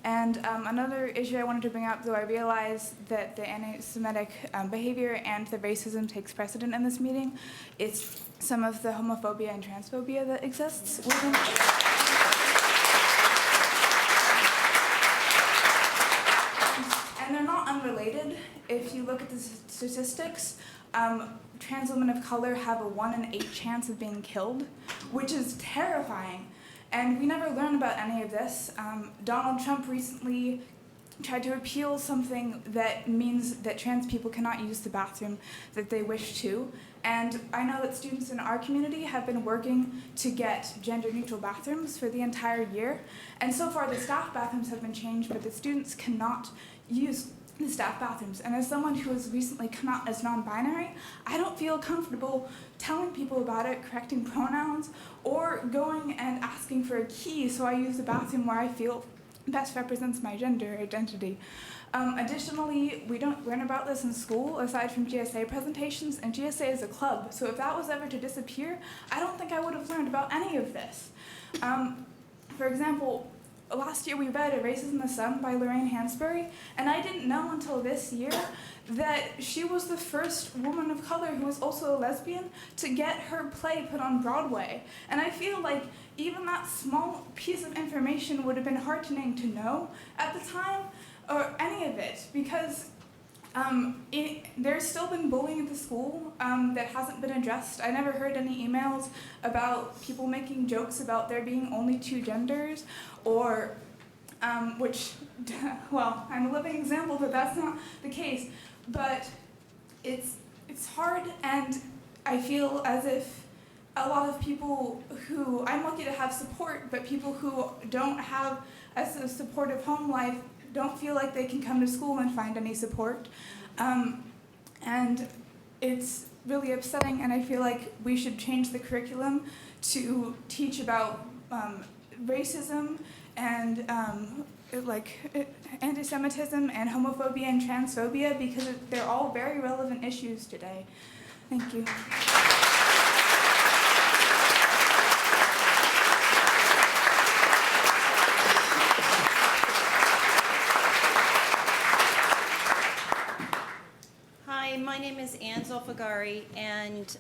S10: And another issue I wanted to bring up, though I realize that the anti-Semitic behavior and the racism takes precedent in this meeting, is some of the homophobia and transphobia that exists within. And they're not unrelated. If you look at the statistics, trans women of color have a 1 in 8 chance of being killed, which is terrifying. And we never learn about any of this. Donald Trump recently tried to repeal something that means that trans people cannot use the bathroom that they wish to. And I know that students in our community have been working to get gender-neutral bathrooms for the entire year. And so far, the staff bathrooms have been changed, but the students cannot use the staff bathrooms. And as someone who has recently come out as non-binary, I don't feel comfortable telling people about it, correcting pronouns, or going and asking for a key so I use the bathroom where I feel best represents my gender identity. Additionally, we don't learn about this in school aside from GSA presentations, and GSA is a club, so if that was ever to disappear, I don't think I would have learned about any of this. For example, last year we read A Race is in the Sun by Lorraine Hansberry, and I didn't know until this year that she was the first woman of color who was also a lesbian to get her play put on Broadway. And I feel like even that small piece of information would have been heartening to know at the time, or any of it, because there's still been bullying at the school that hasn't been addressed. I never heard any emails about people making jokes about there being only 2 genders, or which, well, I'm a living example that that's not the case. But it's hard, and I feel as if a lot of people who, I'm lucky to have support, but people who don't have a supportive home life don't feel like they can come to school and find any support. And it's really upsetting, and I feel like we should change the curriculum to teach about racism and anti-Semitism and homophobia and transphobia, because they're all very relevant issues today. Thank you.
S3: Hi, my name is Ann Zolfagari, and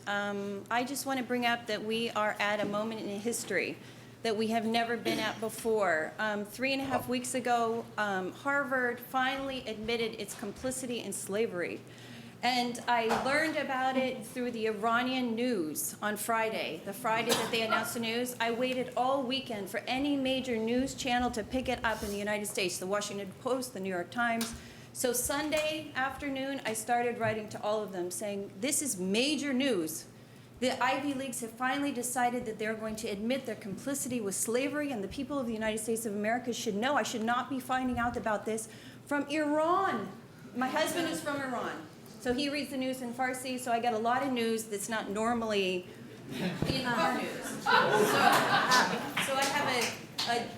S3: I just want to bring up that we are at a moment in history that we have never been at before. 3.5 weeks ago, Harvard finally admitted its complicity in slavery. And I learned about it through the Iranian news on Friday, the Friday that they announced the news. I waited all weekend for any major news channel to pick it up in the United States, the Washington Post, the New York Times. So Sunday afternoon, I started writing to all of them saying, this is major news. The Ivy Leagues have finally decided that they're going to admit their complicity with slavery, and the people of the United States of America should know. I should not be finding out about this from Iran. My husband is from Iran, so he reads the news in Farsi, so I get a lot of news that's not normally in our news. So I have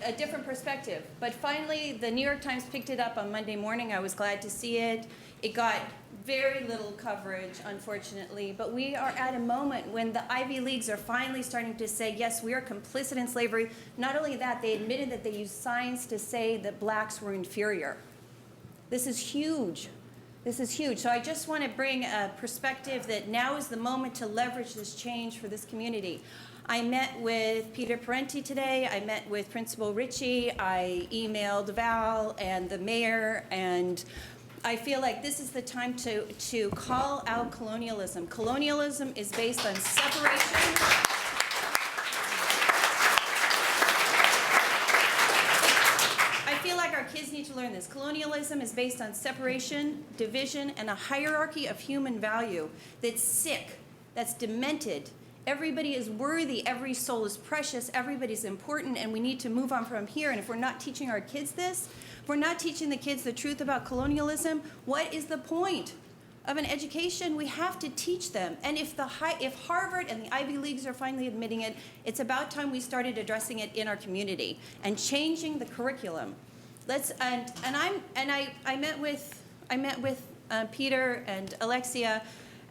S3: a different perspective. But finally, the New York Times picked it up on Monday morning. I was glad to see it. It got very little coverage, unfortunately, but we are at a moment when the Ivy Leagues are finally starting to say, yes, we are complicit in slavery. Not only that, they admitted that they used science to say that blacks were inferior. This is huge. This is huge. So I just want to bring a perspective that now is the moment to leverage this change for this community. I met with Peter Parenti today. I met with Principal Ritchie. I emailed Val and the mayor, and I feel like this is the time to call out colonialism. Colonialism is based on separation. I feel like our kids need to learn this. Colonialism is based on separation, division, and a hierarchy of human value that's sick, that's demented. Everybody is worthy, every soul is precious, everybody's important, and we need to move on from here. And if we're not teaching our kids this, if we're not teaching the kids the truth about colonialism, what is the point of an education? We have to teach them. And if Harvard and the Ivy Leagues are finally admitting it, it's about time we started addressing it in our community and changing the curriculum. I met with Peter and Alexia.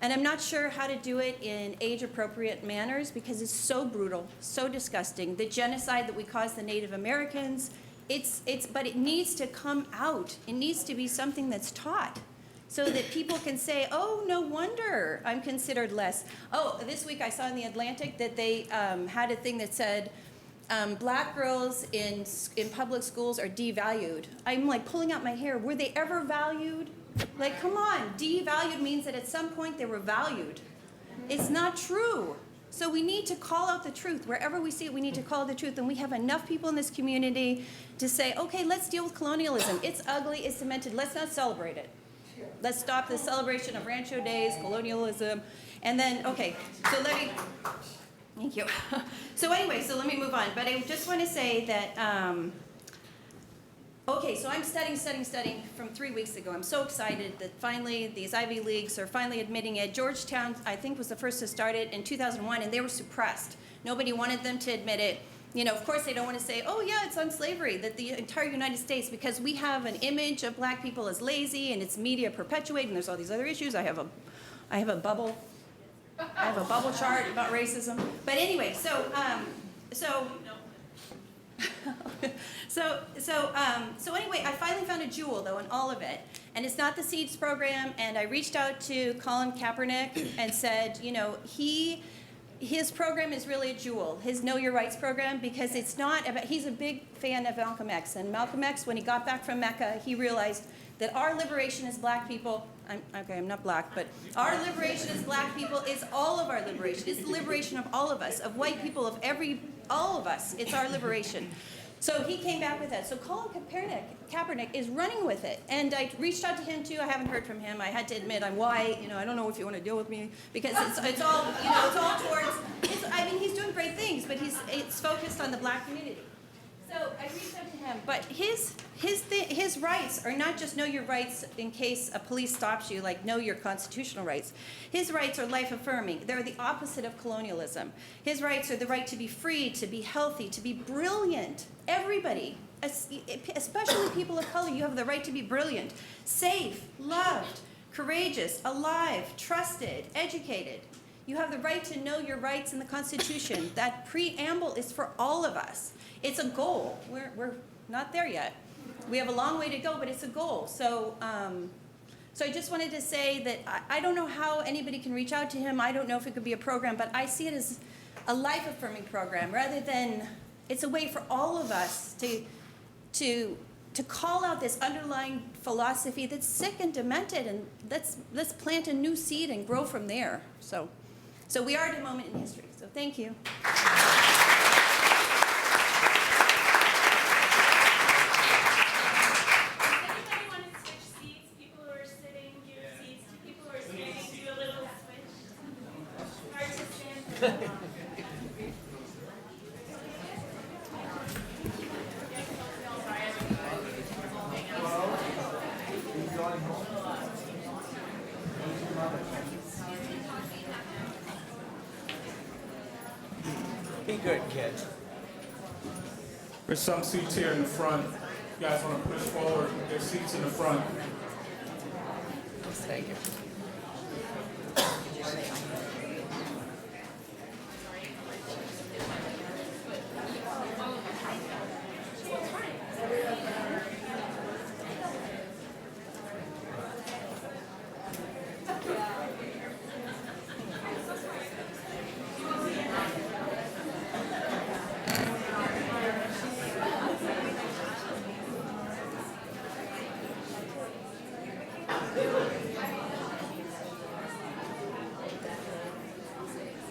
S3: And I'm not sure how to do it in age-appropriate manners because it's so brutal, so disgusting. The genocide that we caused the Native Americans, but it needs to come out. It needs to be something that's taught so that people can say, oh, no wonder I'm considered less. Oh, this week I saw in The Atlantic that they had a thing that said, black girls in public schools are devalued. I'm like pulling out my hair. Were they ever valued? Like, come on, devalued means that at some point they were valued. It's not true. So we need to call out the truth. Wherever we see it, we need to call out the truth. And we have enough people in this community to say, okay, let's deal with colonialism. It's ugly, it's cemented, let's not celebrate it. Let's stop the celebration of Rancho days, colonialism, and then, okay, so thank you. So anyway, so let me move on. But I just want to say that, okay, so I'm studying from 3 weeks ago. I'm so excited that finally these Ivy Leagues are finally admitting it. Georgetown, I think, was the first to start it in 2001, and they were suppressed. Nobody wanted them to admit it. You know, of course, they don't want to say, oh, yeah, it's on slavery, that the entire United States, because we have an image of black people as lazy, and it's media perpetuated, and there's all these other issues. I have a bubble chart about racism. But anyway, so anyway, I finally found a jewel, though, in all of it. And it's not the SEEDS program. And I reached out to Colin Kaepernick and said, you know, his program is really a jewel, his Know Your Rights program, because it's not about, he's a big fan of Malcolm X. And Malcolm X, when he got back from Mecca, he realized that our liberation as black people, I'm not black, but our liberation as black people is all of our liberation. It's the liberation of all of us, of white people, all of us. It's our liberation. So he came back with that. So Colin Kaepernick is running with it. And I reached out to him too. I haven't heard from him. I had to admit I'm white. I don't know if you want to deal with me because it's all towards. He's doing great things, but it's focused on the black community. So I reached out to him, but his rights are not just know your rights in case a police stops you, like know your constitutional rights. His rights are life-affirming. They're the opposite of colonialism. His rights are the right to be free, to be healthy, to be brilliant. Everybody, especially people of color, you have the right to be brilliant, safe, loved, courageous, alive, trusted, educated. You have the right to know your rights in the Constitution. That preamble is for all of us. It's a goal. We're not there yet. We have a long way to go, but it's a goal. So I just wanted to say that I don't know how anybody can reach out to him. I don't know if it could be a program, but I see it as a life-affirming program rather than it's a way for all of us to call out this underlying philosophy that's sick and demented, and let's plant a new seed and grow from there. So we are at a moment in history. So thank you.
S11: Be good, kids.
S12: There's some seats here in the front. You guys want to push forward? There's seats in the front.
S11: Thank you.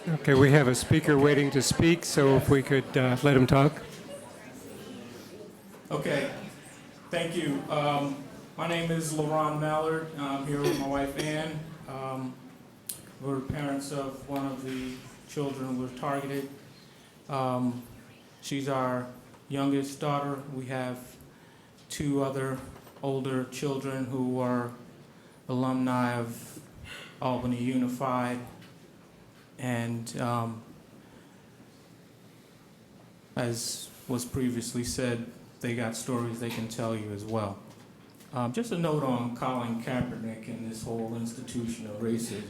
S1: Okay, we have a speaker waiting to speak, so if we could let him talk.
S12: Okay, thank you. My name is LaRon Mallard. I'm here with my wife, Ann. We're parents of one of the children who were targeted. She's our youngest daughter. We have two other older children who are alumni of Albany Unified. And as was previously said, they got stories they can tell you as well. Just a note on Colin Kaepernick and this whole institution of racism.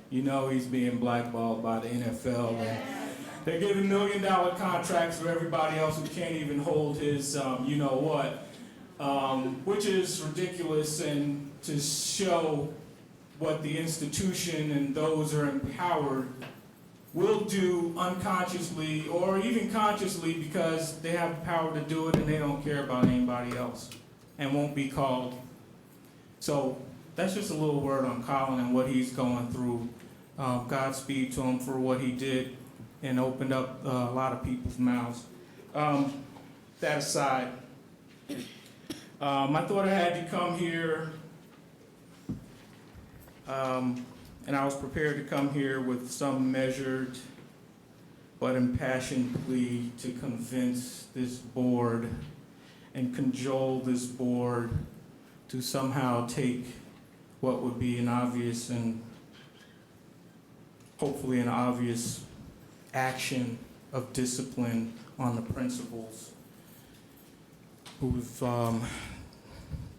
S12: You know he's being blackballed by the NFL. And they're giving $1 million contracts for everybody else who can't even hold his you-know-what, which is ridiculous, and to show what the institution and those who are empowered will do unconsciously or even consciously because they have the power to do it and they don't care about anybody else and won't be called. So that's just a little word on Colin and what he's going through. Godspeed to him for what he did and opened up a lot of people's mouths. That aside, I thought I had to come here and I was prepared to come here with some measured but impassioned plea to convince this board and cajole this board to somehow take what would be an obvious and hopefully an obvious action of discipline on the principals who've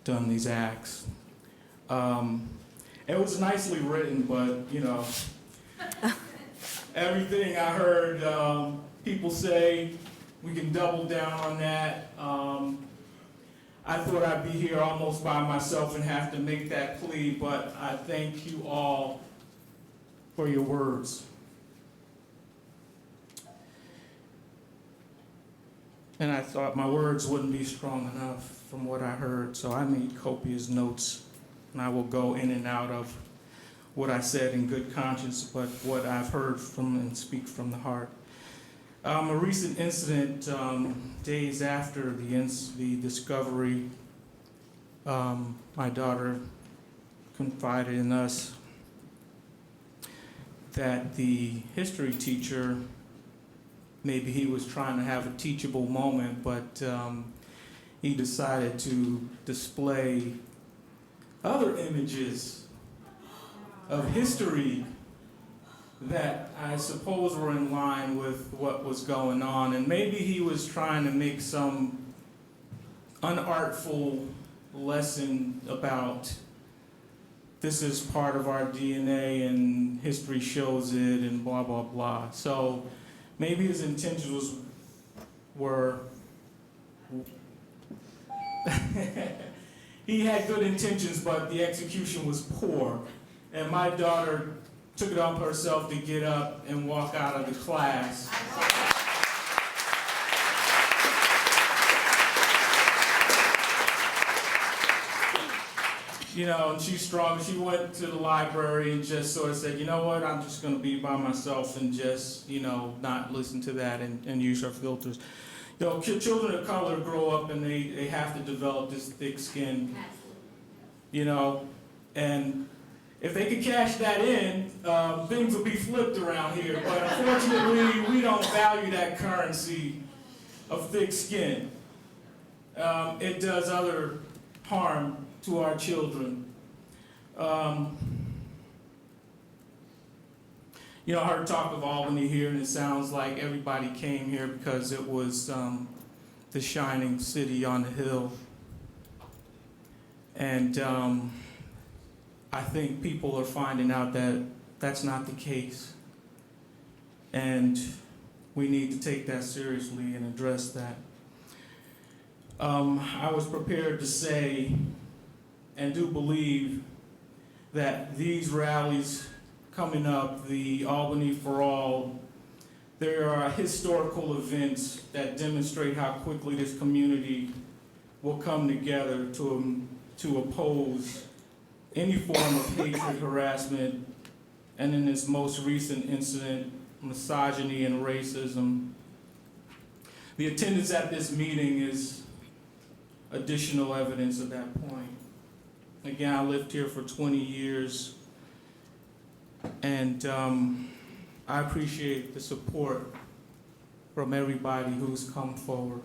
S12: done these acts. It was nicely written, but, everything I heard people say, we can double down on that. I thought I'd be here almost by myself and have to make that plea, but I thank you all for your words. And I thought my words wouldn't be strong enough from what I heard, so I made copious notes. And I will go in and out of what I said in good conscience, but what I've heard from and speak from the heart. A recent incident, days after the discovery, my daughter confided in us that the history teacher, maybe he was trying to have a teachable moment, but he decided to display other images of history that I suppose were in line with what was going on. And maybe he was trying to make some unartful lesson about this is part of our DNA and history shows it and blah, blah, blah. So maybe his intentions were, he had good intentions, but the execution was poor. And my daughter took it on herself to get up and walk out of the class. You know, and she's strong. She went to the library and just sort of said, you know what, I'm just going to be by myself and just, you know, not listen to that and use her filters. You know, children of color grow up and they have to develop this thick skin, you know, and if they could cash that in, things would be flipped around here. But unfortunately, we don't value that currency of thick skin. It does other harm to our children. You know, I heard talk of Albany here, and it sounds like everybody came here because it was the shining city on the hill. And I think people are finding out that that's not the case. And we need to take that seriously and address that. I was prepared to say, and do believe, that these rallies coming up, the Albany for All, there are historical events that demonstrate how quickly this community will come together to oppose any form of hatred, harassment, and in this most recent incident, misogyny and racism. The attendance at this meeting is additional evidence of that point. Again, I lived here for 20 years, and I appreciate the support from everybody who's come forward.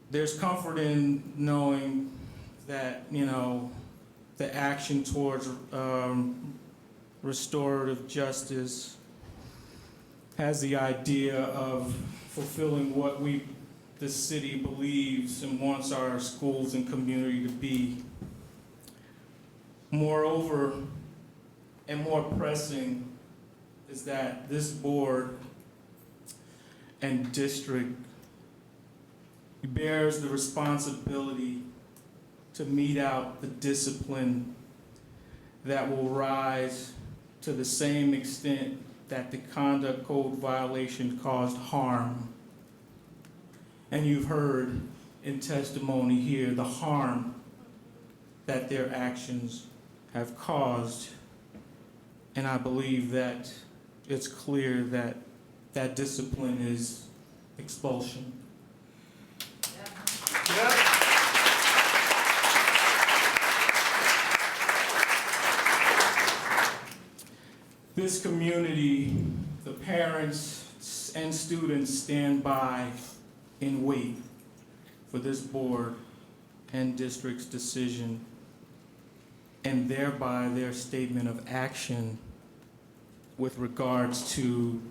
S12: There's comfort in knowing that, you know, the action towards restorative justice has the idea of fulfilling what the city believes and wants our schools and community to be. Moreover, and more pressing, is that this board and district bears the responsibility to mete out the discipline that will rise to the same extent that the conduct code violation caused harm. And you've heard in testimony here the harm that their actions have caused. And I believe that it's clear that that discipline is expulsion. This community, the parents and students stand by and wait for this board and district's decision, and thereby their statement of action with regards to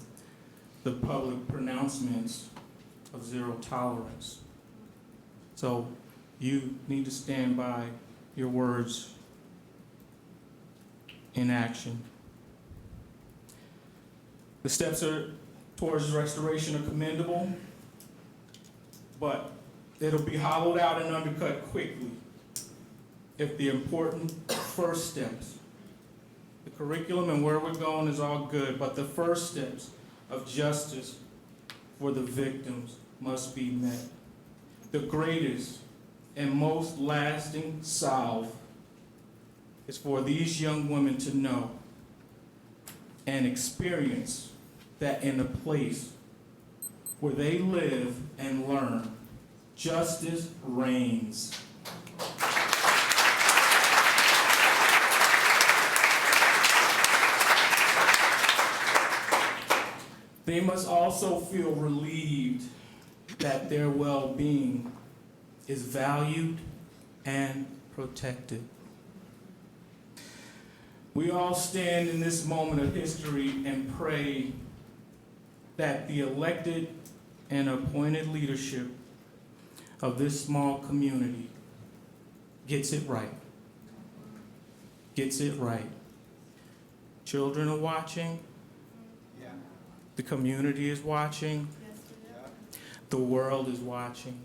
S12: the public pronouncements of zero tolerance. So you need to stand by your words in action. The steps towards restoration are commendable, but it'll be hollowed out and undercut quickly if the important first steps, the curriculum and where we're going is all good, but the first steps of justice for the victims must be met. The greatest and most lasting salve is for these young women to know and experience that in a place where they live and learn, justice reigns. They must also feel relieved that their well-being is valued and protected. We all stand in this moment of history and pray that the elected and appointed leadership of this small community gets it right. Gets it right. Children are watching. The community is watching. The world is watching.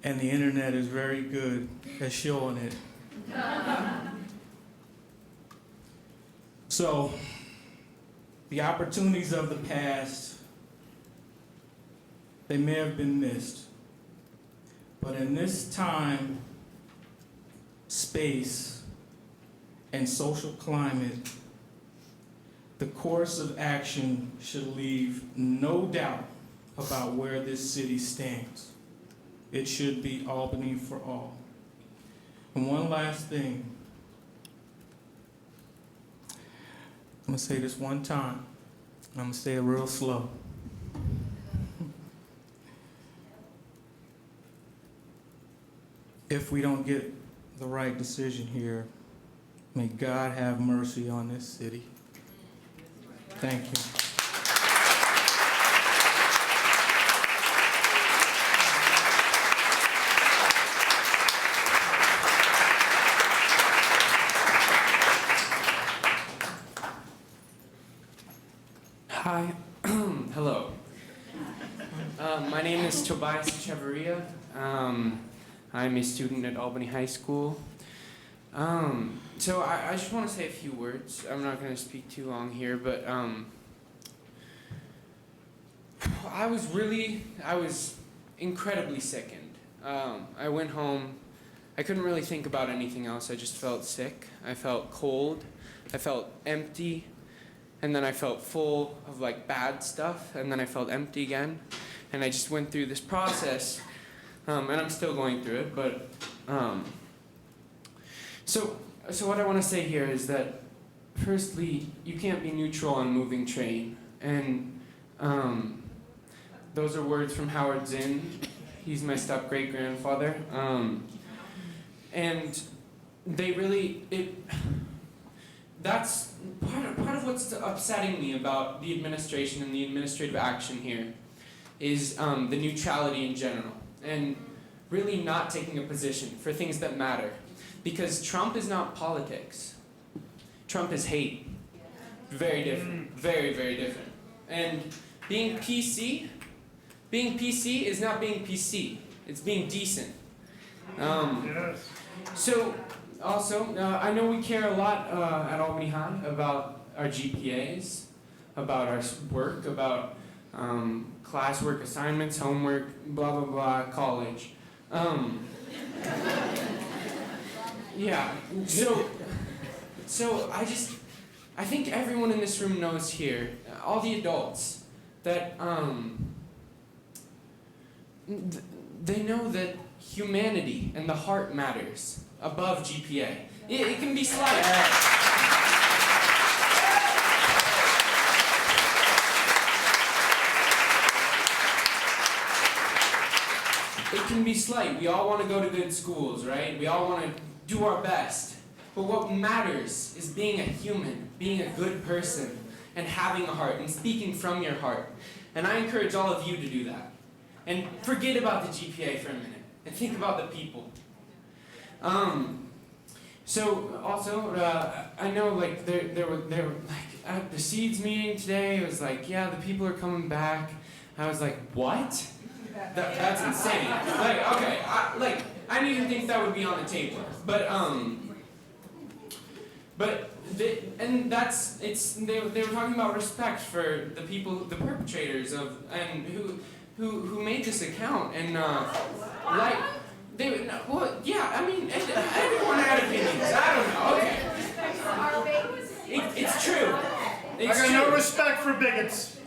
S12: And the internet is very good at showing it. So, the opportunities of the past, they may have been missed. But in this time, space, and social climate, the course of action should leave no doubt about where this city stands. It should be Albany for all. And one last thing. I'm gonna say this one time, and I'm gonna say it real slow. If we don't get the right decision here, may God have mercy on this city. Thank you.
S9: Hi. Hello. My name is Tobias Echeverria. I'm a student at Albany High School. So I just want to say a few words. I'm not going to speak too long here, but I was incredibly sickened. I went home. I couldn't really think about anything else. I just felt sick. I felt cold. I felt empty. And then I felt full of like bad stuff. And then I felt empty again. And I just went through this process. And I'm still going through it, but so what I want to say here is that, firstly, you can't be neutral on moving train, and those are words from Howard Zinn. He's my step-great-grandfather, and that's part of what's upsetting me about the administration and the administrative action here is the neutrality in general. And really not taking a position for things that matter. Because Trump is not politics. Trump is hate. Very different. Very, very different. And being PC is not being PC. It's being decent. So, also, I know we care a lot at Albany High about our GPAs, about our work, about classwork, assignments, homework, blah, blah, blah, college. Yeah, so I think everyone in this room knows here, all the adults, that they know that humanity and the heart matters above GPA. It can be slight. It can be slight. We all want to go to good schools, right? We all want to do our best. But what matters is being a human, being a good person, and having a heart, and speaking from your heart. And I encourage all of you to do that. And forget about the GPA for a minute, and think about the people. So also, I know like there were like at the Seeds meeting today, it was like, yeah, the people are coming back. I was like, what? That's insane. Like, okay, I didn't even think that would be on the table. But they were talking about respect for the people, the perpetrators of, and who made this account, and like well, yeah, I mean, everyone had opinions. I don't know. Okay, it's true. It's
S13: I got no
S9: true.
S13: respect for bigots.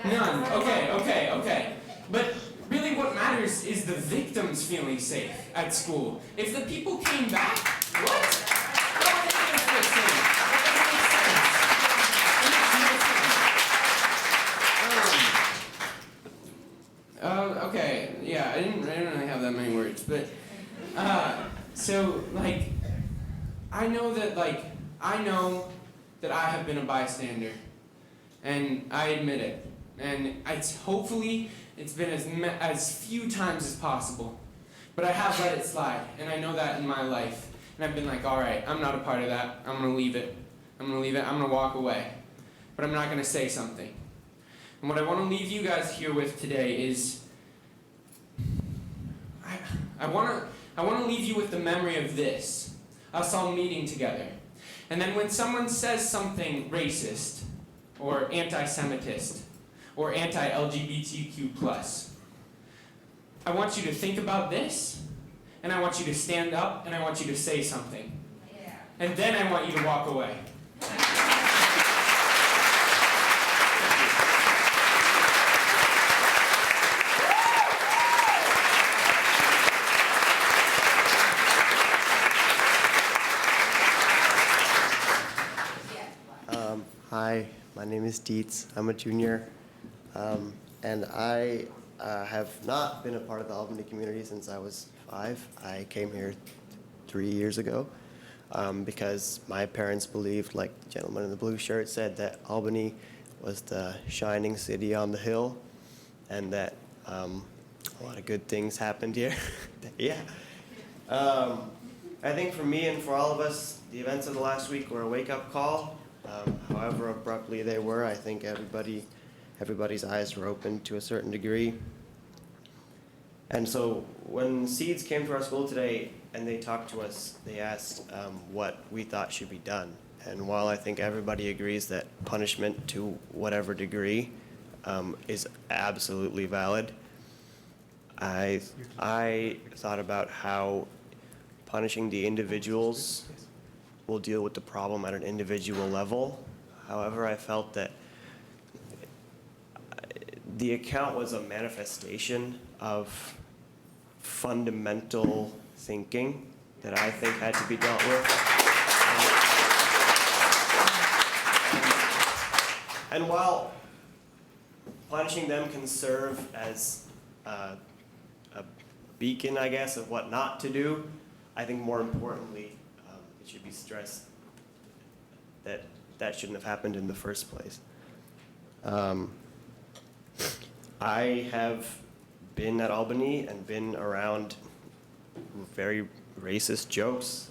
S9: None. Okay. But really what matters is the victims feeling safe at school. If the people came back, what? How are they going to feel safe? That doesn't make sense. Okay, yeah, I didn't really have that many words, but, so, like, I know that I have been a bystander, and I admit it. And hopefully it's been as few times as possible. But I have let it slide, and I know that in my life. And I've been like, all right, I'm not a part of that. I'm gonna leave it. I'm gonna walk away. But I'm not gonna say something. And what I wanna leave you guys here with today is, I wanna leave you with the memory of this. Us all meeting together. And then when someone says something racist, or anti-Semitist, or anti-LGBTQ+, I want you to think about this, and I want you to stand up, and I want you to say something. Yeah. And then I want you to walk away.
S14: Hi, my name is Dietz. I'm a junior, and I have not been a part of the Albany community since I was 5. I came here 3 years ago because my parents believed, like the gentleman in the blue shirt said, that Albany was the shining city on the hill, and that a lot of good things happened here. Yeah. I think for me and for all of us, the events of the last week were a wake-up call. However abruptly they were, I think everybody's eyes were open to a certain degree. And so when Seeds came to our school today and they talked to us, they asked what we thought should be done. And while I think everybody agrees that punishment to whatever degree is absolutely valid, I thought about how punishing the individuals will deal with the problem at an individual level. However, I felt that the account was a manifestation of fundamental thinking that I think had to be dealt with. And while punishing them can serve as a beacon, I guess, of what not to do, I think more importantly, it should be stressed that that shouldn't have happened in the first place. I have been at Albany and been around very racist jokes.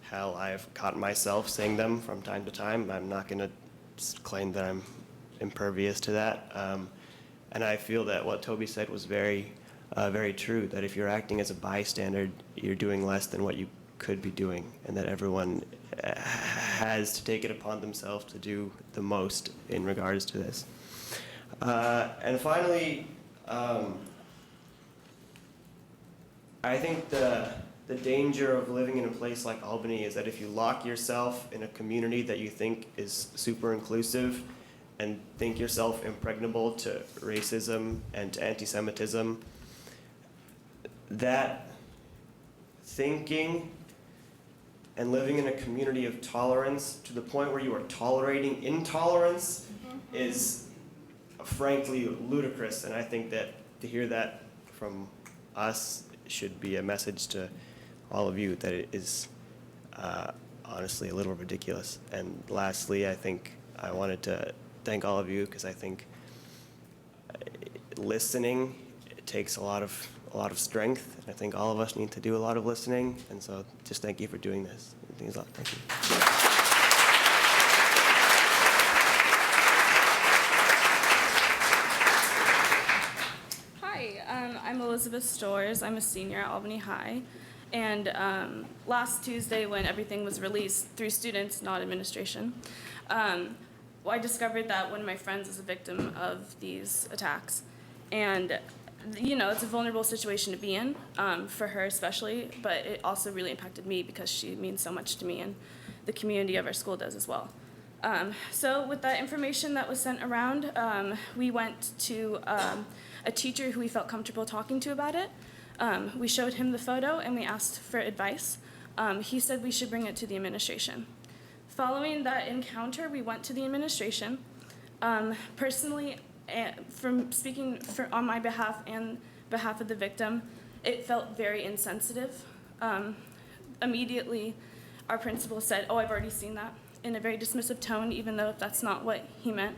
S14: Hell, I've caught myself saying them from time to time. I'm not going to claim that I'm impervious to that. And I feel that what Toby said was very true, that if you're acting as a bystander, you're doing less than what you could be doing, and that everyone has to take it upon themselves to do the most in regards to this. And finally, I think the danger of living in a place like Albany is that if you lock yourself in a community that you think is super inclusive and think yourself impregnable to racism and to anti-Semitism, that thinking and living in a community of tolerance to the point where you are tolerating intolerance is frankly ludicrous. And I think that to hear that from us should be a message to all of you that it is honestly a little ridiculous. And lastly, I think I wanted to thank all of you because I think listening, it takes a lot of strength. And I think all of us need to do a lot of listening. And so just thank you for doing this. Thank you.
S23: Hi, I'm Elizabeth Storrs. I'm a senior at Albany High. And last Tuesday, when everything was released through students, not administration, I discovered that one of my friends is a victim of these attacks. And you know, it's a vulnerable situation to be in, for her especially, but it also really impacted me because she means so much to me and the community of our school does as well. So with that information that was sent around, we went to a teacher who we felt comfortable talking to about it. We showed him the photo and we asked for advice. He said we should bring it to the administration. Following that encounter, we went to the administration. Personally, from speaking on my behalf and behalf of the victim, it felt very insensitive. Immediately, our principal said, "Oh, I've already seen that," in a very dismissive tone, even though that's not what he meant.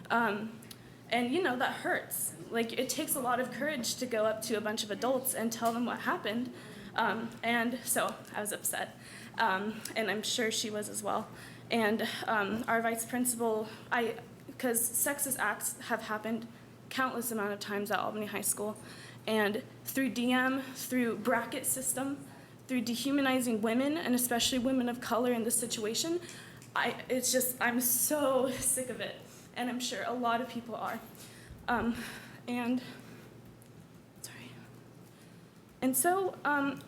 S23: And you know, that hurts. Like, it takes a lot of courage to go up to a bunch of adults and tell them what happened. And so I was upset, and I'm sure she was as well. And our vice principal, because sexist acts have happened countless amount of times at Albany High School, and through DM, through bracket system, through dehumanizing women, and especially women of color in this situation, I'm so sick of it, and I'm sure a lot of people are. And so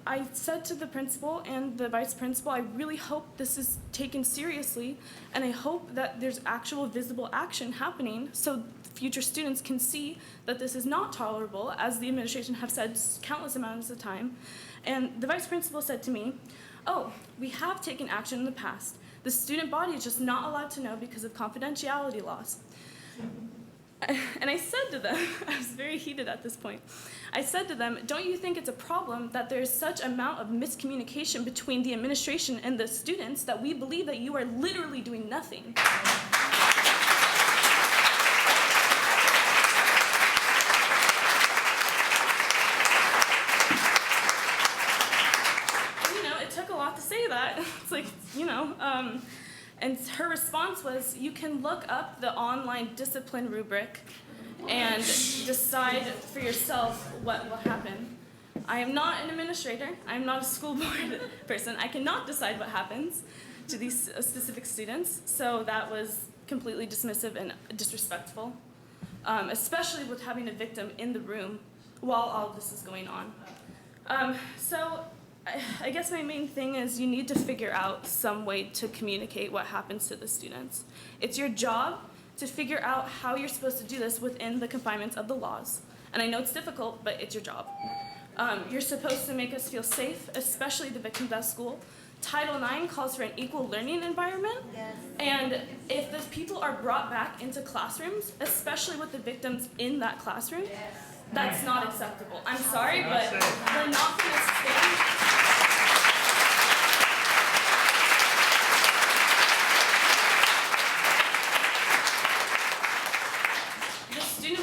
S23: I said to the principal and the vice principal, I really hope this is taken seriously, and I hope that there's actual visible action happening so future students can see that this is not tolerable, as the administration have said countless amounts of time. And the vice principal said to me, "Oh, we have taken action in the past. The student body is just not allowed to know because of confidentiality laws." And I said to them, I was very heated at this point, I said to them, "Don't you think it's a problem that there's such amount of miscommunication between the administration and the students that we believe that you are literally doing nothing?" You know, it took a lot to say that. It's like, you know, and her response was, "You can look up the online discipline rubric and decide for yourself what will happen." I am not an administrator. I am not a school board person. I cannot decide what happens to these specific students. So that was completely dismissive and disrespectful, especially with having a victim in the room while all this is going on. So I guess my main thing is you need to figure out some way to communicate what happens to the students. It's your job to figure out how you're supposed to do this within the confinements of the laws. And I know it's difficult, but it's your job. You're supposed to make us feel safe, especially the victims at school. Title IX calls for an equal learning environment. Yes. And if the people are brought back into classrooms, especially with the victims in that classroom, that's not acceptable. I'm sorry, but we're not going to stand.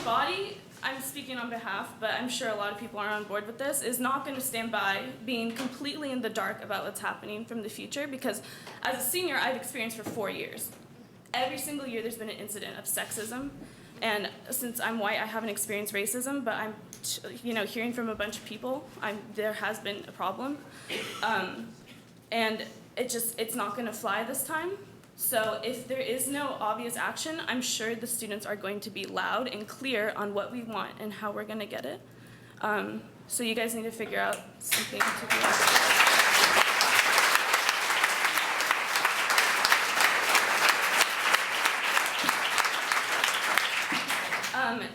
S23: Body, I'm speaking on behalf, but I'm sure a lot of people are on board with this, is not going to stand by being completely in the dark about what's happening from the future, because as a senior, I've experienced for 4 years. Every single year there's been an incident of sexism, and since I'm white, I haven't experienced racism, but I'm, hearing from a bunch of people, there has been a problem, and it's not going to fly this time. So if there is no obvious action, I'm sure the students are going to be loud and clear on what we want and how we're going to get it. So you guys need to figure out something to do.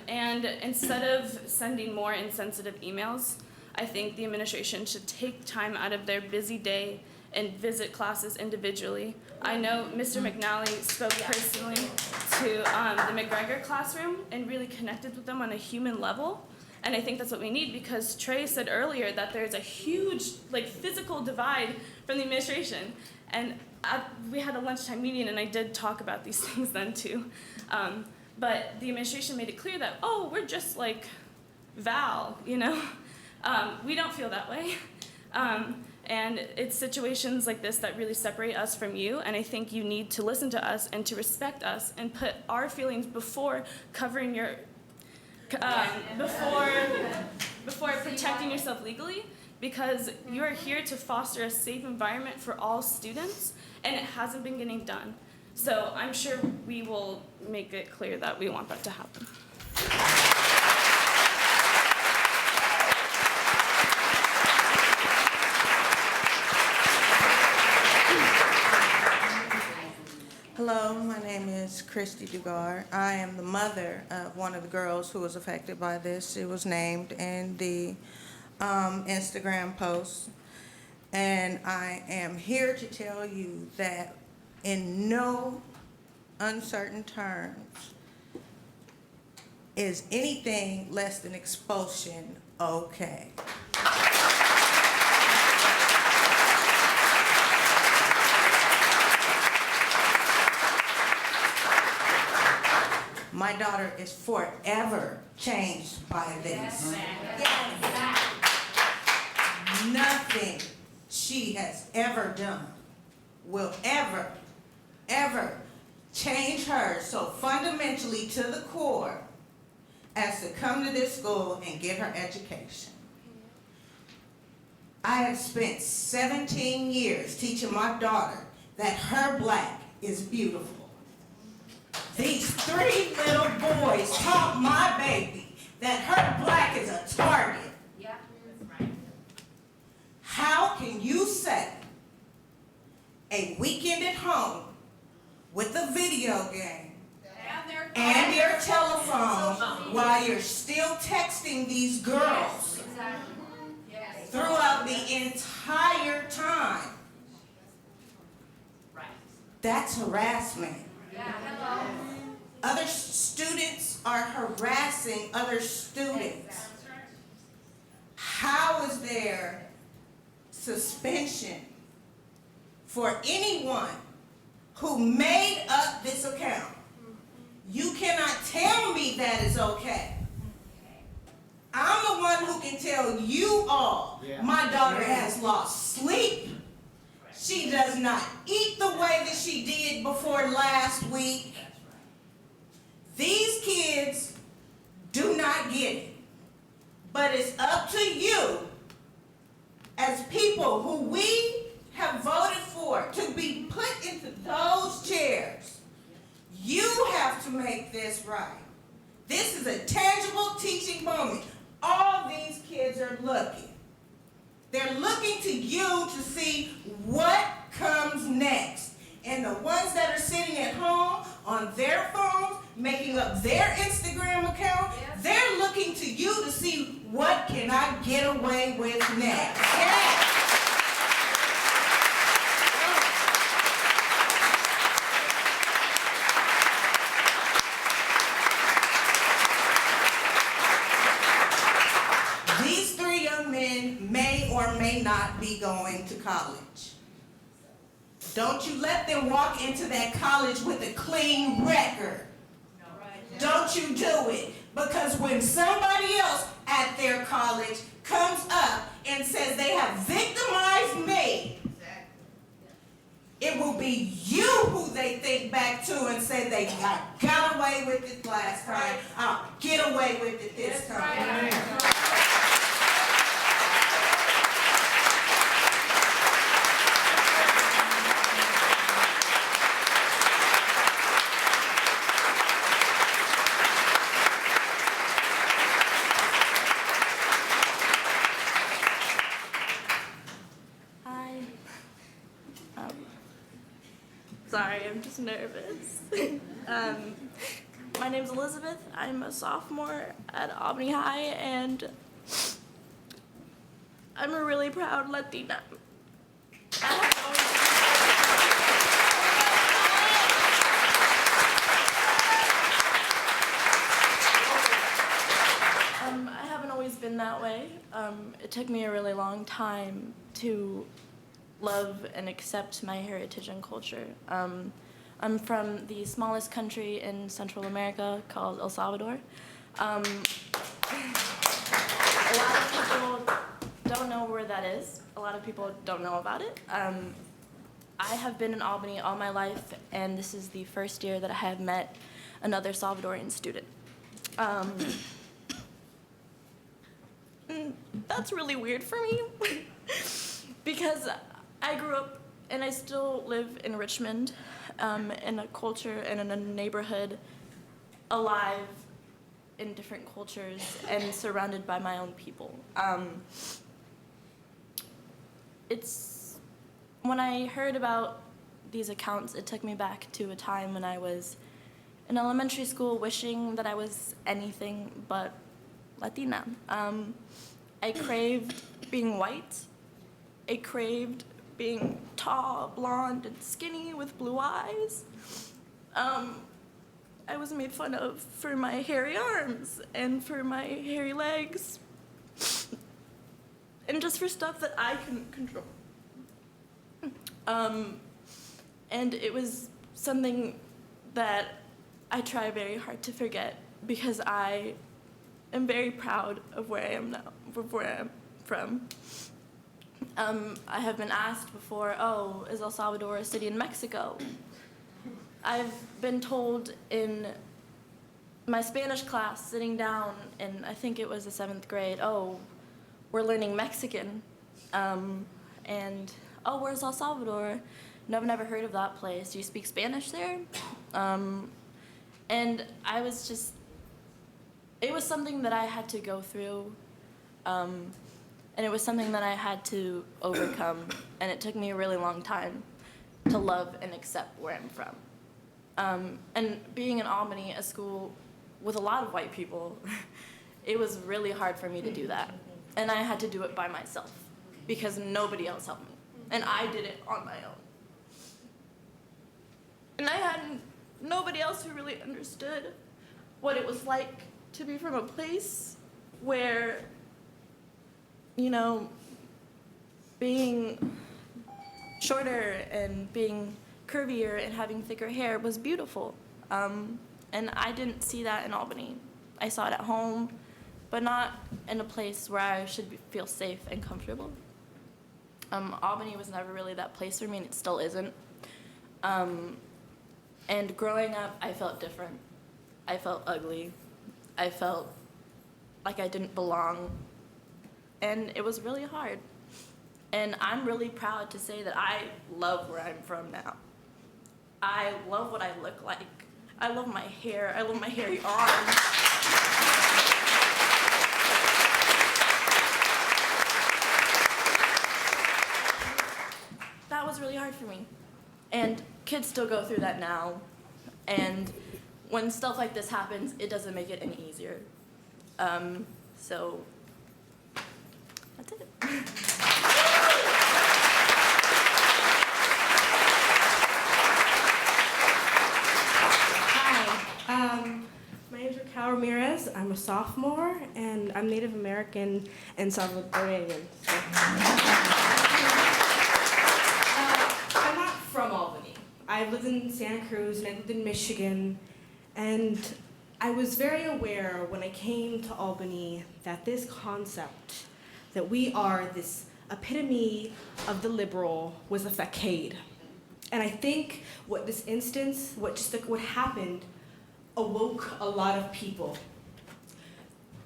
S23: And instead of sending more insensitive emails, I think the administration should take time out of their busy day and visit classes individually. I know Mr. McNally spoke personally to the McGregor classroom and really connected with them on a human level. And I think that's what we need, because Trey said earlier that there's a huge physical divide from the administration. And we had a lunchtime meeting and I did talk about these things then too. But the administration made it clear that, oh, we're just like Val, we don't feel that way. And it's situations like this that really separate us from you, and I think you need to listen to us and to respect us and put our feelings before covering your, before protecting yourself legally, because you're here to foster a safe environment for all students, and it hasn't been getting done. So I'm sure we will make it clear that we want that to happen.
S7: Hello, my Christy Dugar. I am the mother of one of the girls who was affected by this. She was named in the Instagram post. And I am here to tell you that in no uncertain terms is anything less than expulsion okay. My daughter is forever changed by this. Nothing she has ever done will ever change her so fundamentally to the core as to come to this school and get her education. I have spent 17 years teaching my daughter that her black is beautiful. These 3 little boys taught my baby that her black is a target. Yeah, that's right. How can you say a weekend at home with a video game and your telephone while you're still texting these girls throughout the entire time? That's harassment. Other students are harassing other students. How is there suspension for anyone who made up this account? You cannot tell me that is okay. I'm the one who can tell you all my daughter has lost sleep. She does not eat the way that she did before last week. These kids do not get it. But it's up to you as people who we have voted for to be put into those chairs. You have to make this right. This is a tangible teaching moment. All these kids are looking. They're looking to you to see what comes next. And the ones that are sitting at home on their phones, making up their Instagram account, they're looking to you to see what can I get away with next. Yeah. These 3 young men may or may not be going to college. Don't you let them walk into that college with a clean record. Don't you do it. Because when somebody else at their college comes up and says they have victimized me, it will be you who they think back to and say they got away with it last time. I'll get away with it this time.
S23: Sorry, I'm just nervous. My name's Elizabeth. I'm a sophomore at Albany High, and I'm a really proud Latina. I haven't always been that way. It took me a really long time to love and accept my heritage and culture. I'm from the smallest country in Central America called El Salvador. A lot of people don't know where that is. A lot of people don't know about it. I have been in Albany all my life, and this is the first year that I have met another Salvadorian student. That's really weird for me because I grew up and I still live in Richmond, in a culture and in a neighborhood alive in different cultures and surrounded by my own people. When I heard about these accounts, it took me back to a time when I was in elementary school wishing that I was anything but Latina. I craved being white. I craved being tall, blonde, and skinny with blue eyes. I was made fun of for my hairy arms and for my hairy legs. And just for stuff that I couldn't control. And it was something that I try very hard to forget because I am very proud of where I am now, of where I'm from. I have been asked before, oh, is El Salvador a city in Mexico? I've been told in my Spanish class, sitting down, and I think it was the 7th grade, oh, we're learning Mexican. And, oh, where's El Salvador? No, I've never heard of that place. Do you speak Spanish there? And I was just, it was something that I had to go through. And it was something that I had to overcome. And it took me a really long time to love and accept where I'm from. And being in Albany, a school with a lot of white people, it was really hard for me to do that. And I had to do it by myself because nobody else helped me. And I did it on my own. And I had nobody else who really understood what it was like to be from a place where, you know, being shorter and being curvier and having thicker hair was beautiful. And I didn't see that in Albany. I saw it at home, but not in a place where I should feel safe and comfortable. Albany was never really that place for me, and it still isn't. And growing up, I felt different. I felt ugly. I felt like I didn't belong. And it was really hard. And I'm really proud to say that I love where I'm from now. I love what I look like. I love my hair. I love my hairy arms. That was really hard for me. And kids still go through that now. And when stuff like this happens, it doesn't make it any easier. So that's it.
S13: My name is Raquel Ramirez. I'm a sophomore, and I'm Native American and Salvadorian. I'm not from Albany. I lived in Santa Cruz, and I lived in Michigan, and I was very aware when I came to Albany that this concept, that we are this epitome of the liberal, was a facade. And I think what this instance, what happened, awoke a lot of people.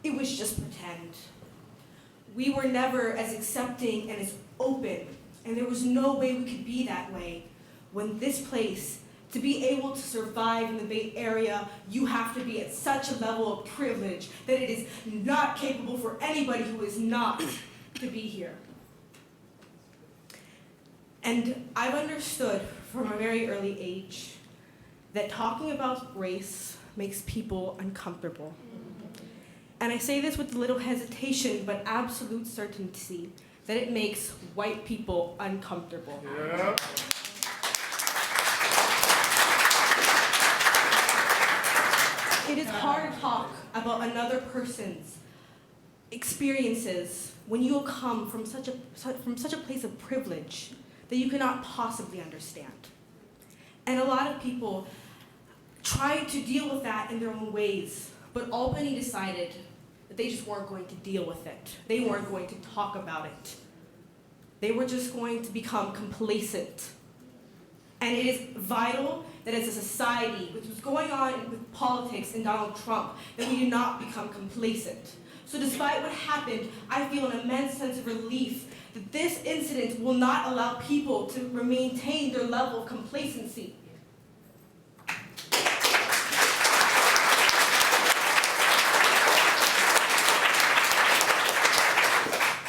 S13: It was just pretend. We were never as accepting and as open, and there was no way we could be that way when this place, to be able to survive in the Bay Area, you have to be at such a level of privilege that it is not capable for anybody who is not to be here. And I've understood from a very early age that talking about race makes people uncomfortable. And I say this with little hesitation, but absolute certainty, that it makes white people uncomfortable. Yeah. It is hard to talk about another person's experiences when you come from such a place of privilege that you cannot possibly understand. And a lot of people try to deal with that in their own ways, but Albany decided that they just weren't going to deal with it. They weren't going to talk about it. They were just going to become complacent. And it is vital that as a society, which was going on with politics and Donald Trump, that we do not become complacent. So despite what happened, I feel an immense sense of relief that this incident will not allow people to maintain their level of complacency.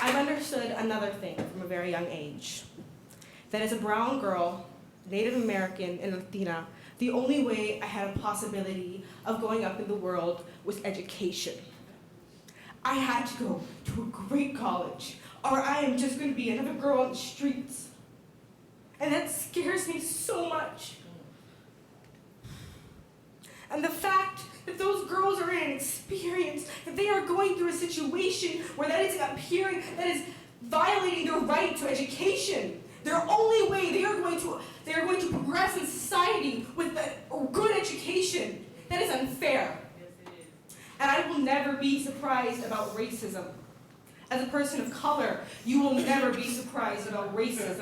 S13: I've understood another thing from a very young age, that as a brown girl, Native American and Latina, The only way I had a possibility of going up in the world was education. I had to go to a great college, or I am just going to be another girl on the streets. And that scares me so much. And the fact that those girls are in an experience, that they are going through a situation where that is appearing, that is violating their right to education. Their only way they are going to progress in society with a good education. That is unfair. And I will never be surprised about racism. As a person of color, you will never be surprised about racism.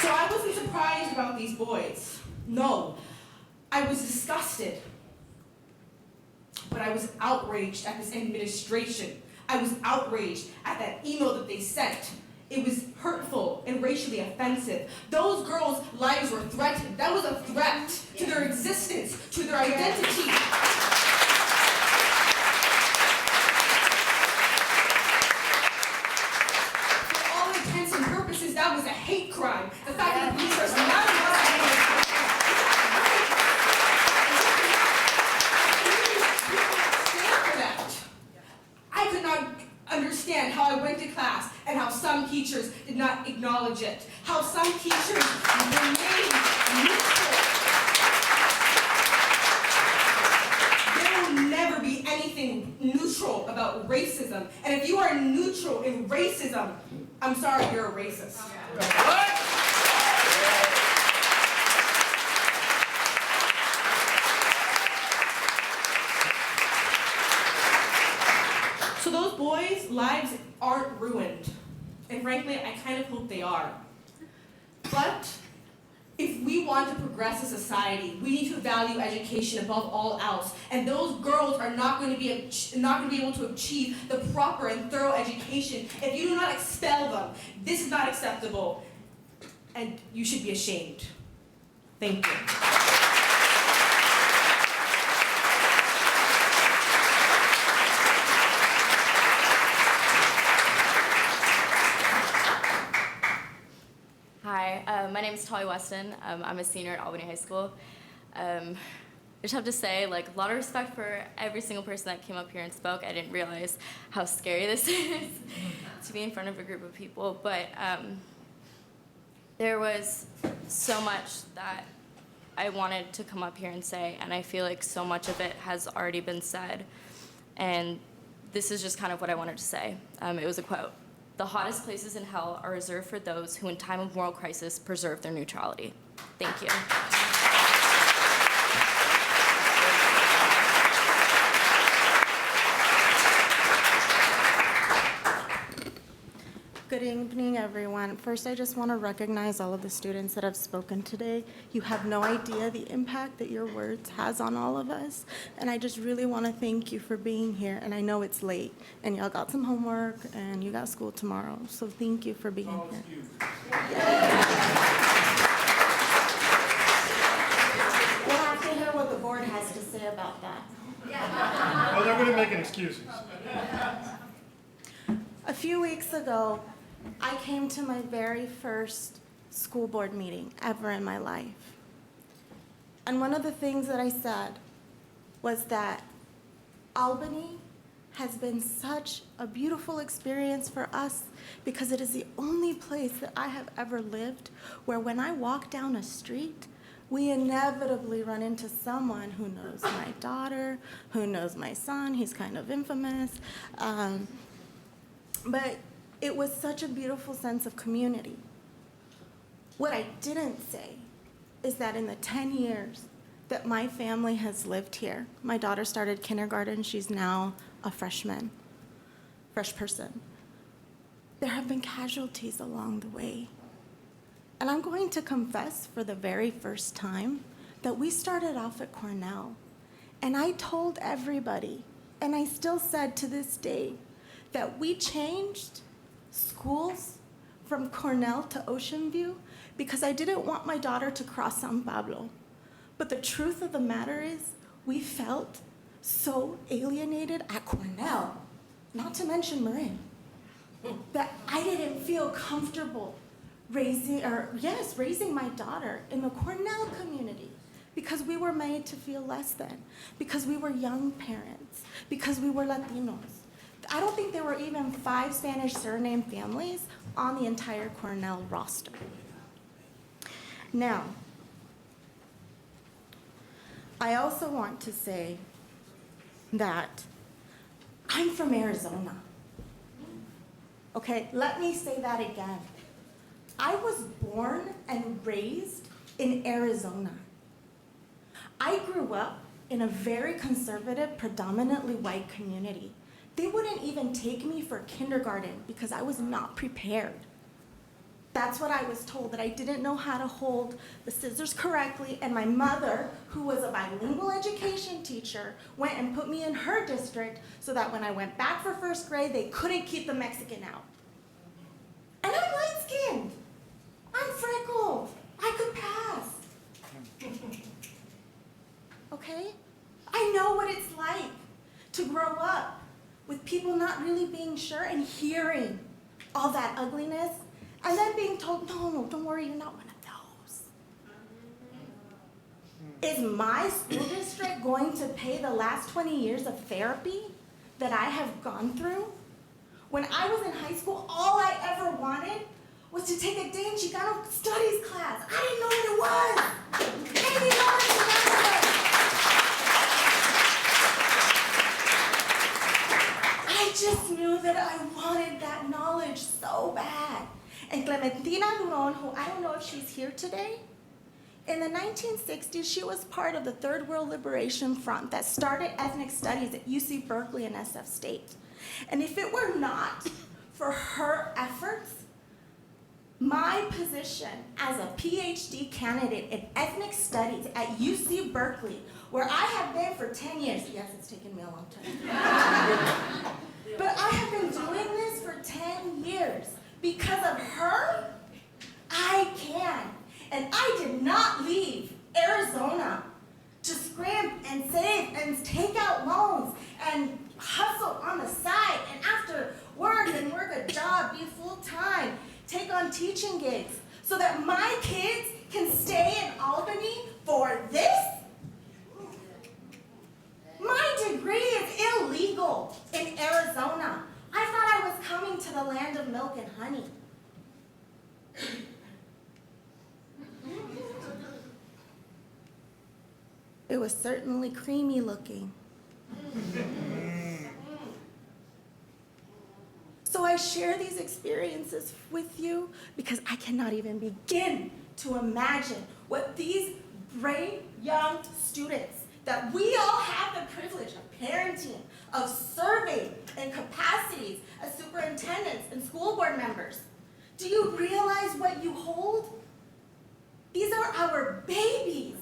S13: So I wasn't surprised about these boys. No, I was disgusted. But I was outraged at this administration. I was outraged at that email that they sent. It was hurtful and racially offensive. Those girls' lives were threatened. That was a threat to their existence, to their identity. For all intents and purposes, that was a hate crime. The fact that the police are surrounding us. I could not understand how I went to class and how some teachers did not acknowledge it. How some teachers remained neutral. There will never be anything neutral about racism. And if you are neutral in racism, I'm sorry, you're a racist. So those boys' lives aren't ruined. And frankly, I kind of hope they are. But if we want to progress as a society, we need to value education above all else. And those girls are not going to be able to achieve the proper and thorough education if you do not expel them. This is not acceptable. And you should be ashamed. Thank you.
S15: Hi, my name is Tolly Weston. I'm a senior at Albany High School. I just have to say, like, a lot of respect for every single person that came up here and spoke. I didn't realize how scary this is to be in front of a group of people, but there was so much that I wanted to come up here and say, and I feel like so much of it has already been said, and this is just kind of what I wanted to say. It was a quote. "The hottest places in hell are reserved for those who in time of moral crisis preserve their neutrality." Thank you.
S17: Good evening, everyone. First, I just want to recognize all of the students that have spoken today. You have no idea the impact that your words has on all of us. And I just really want to thank you for being here. And I know it's late, and y'all got some homework, and you got school tomorrow. So thank you for being here.
S5: We'll have to hear what the board has to say about that.
S18: Well, they're going to make excuses.
S17: A few weeks ago, I came to my very first school board meeting ever in my life. And one of the things that I said was that Albany has been such a beautiful experience for us because it is the only place that I have ever lived where when I walk down a street, we inevitably run into someone who knows my daughter, who knows my son. He's kind of infamous. But it was such a beautiful sense of community. What I didn't say is that in the 10 years that my family has lived here, my daughter started kindergarten, she's now a fresh person. There have been casualties along the way. And I'm going to confess for the very first time that we started off at Cornell. And I told everybody, and I still said to this day, that we changed schools from Cornell to Ocean View because I didn't want my daughter to cross San Pablo. But the truth of the matter is, we felt so alienated at Cornell. not to mention Marin, that I didn't feel comfortable raising my daughter in the Cornell community because we were made to feel less than, because we were young parents, because we were Latinos. I don't think there were even 5 Spanish surname families on the entire Cornell roster. Now, I also want to say that I'm from Arizona. Okay, let me say that again. I was born and raised in Arizona. I grew up in a very conservative, predominantly white community. They wouldn't even take me for kindergarten because I was not prepared. That's what I was told, that I didn't know how to hold the scissors correctly, and my mother, who was a bilingual education teacher, went and put me in her district so that when I went back for 1st grade, they couldn't keep the Mexican out. And I'm light-skinned. I'm freckled. I could pass. Okay? I know what it's like to grow up with people not really being sure and hearing all that ugliness and then being told, no, don't worry, you're not one of those. Is my school district going to pay the last 20 years of therapy that I have gone through? When I was in high school, all I ever wanted was to take a day in Chicano studies class. I didn't know what it was. Maybe I just knew that I wanted that knowledge so bad. And Clementina Duron, who I don't know if she's here today, in the 1960s, she was part of the Third World Liberation Front that started ethnic studies at UC Berkeley and SF State. And if it were not for her efforts, my position as a PhD candidate in ethnic studies at UC Berkeley, where I have been for 10 years, yes, it's taken me a long time, but I have been doing this for 10 years. Because of her, I can. And I did not leave Arizona to scrimp and save and take out loans and hustle on the side and after work and work a job, be full-time, take on teaching gigs so that my kids can stay in Albany for this? My degree is illegal in Arizona. I thought I was coming to the land of milk and honey. It was certainly creamy looking. So I share these experiences with you because I cannot even begin to imagine what these brave young students that we all have the privilege of parenting, of serving in capacities as superintendents and school board members. Do you realize what you hold? These are our babies.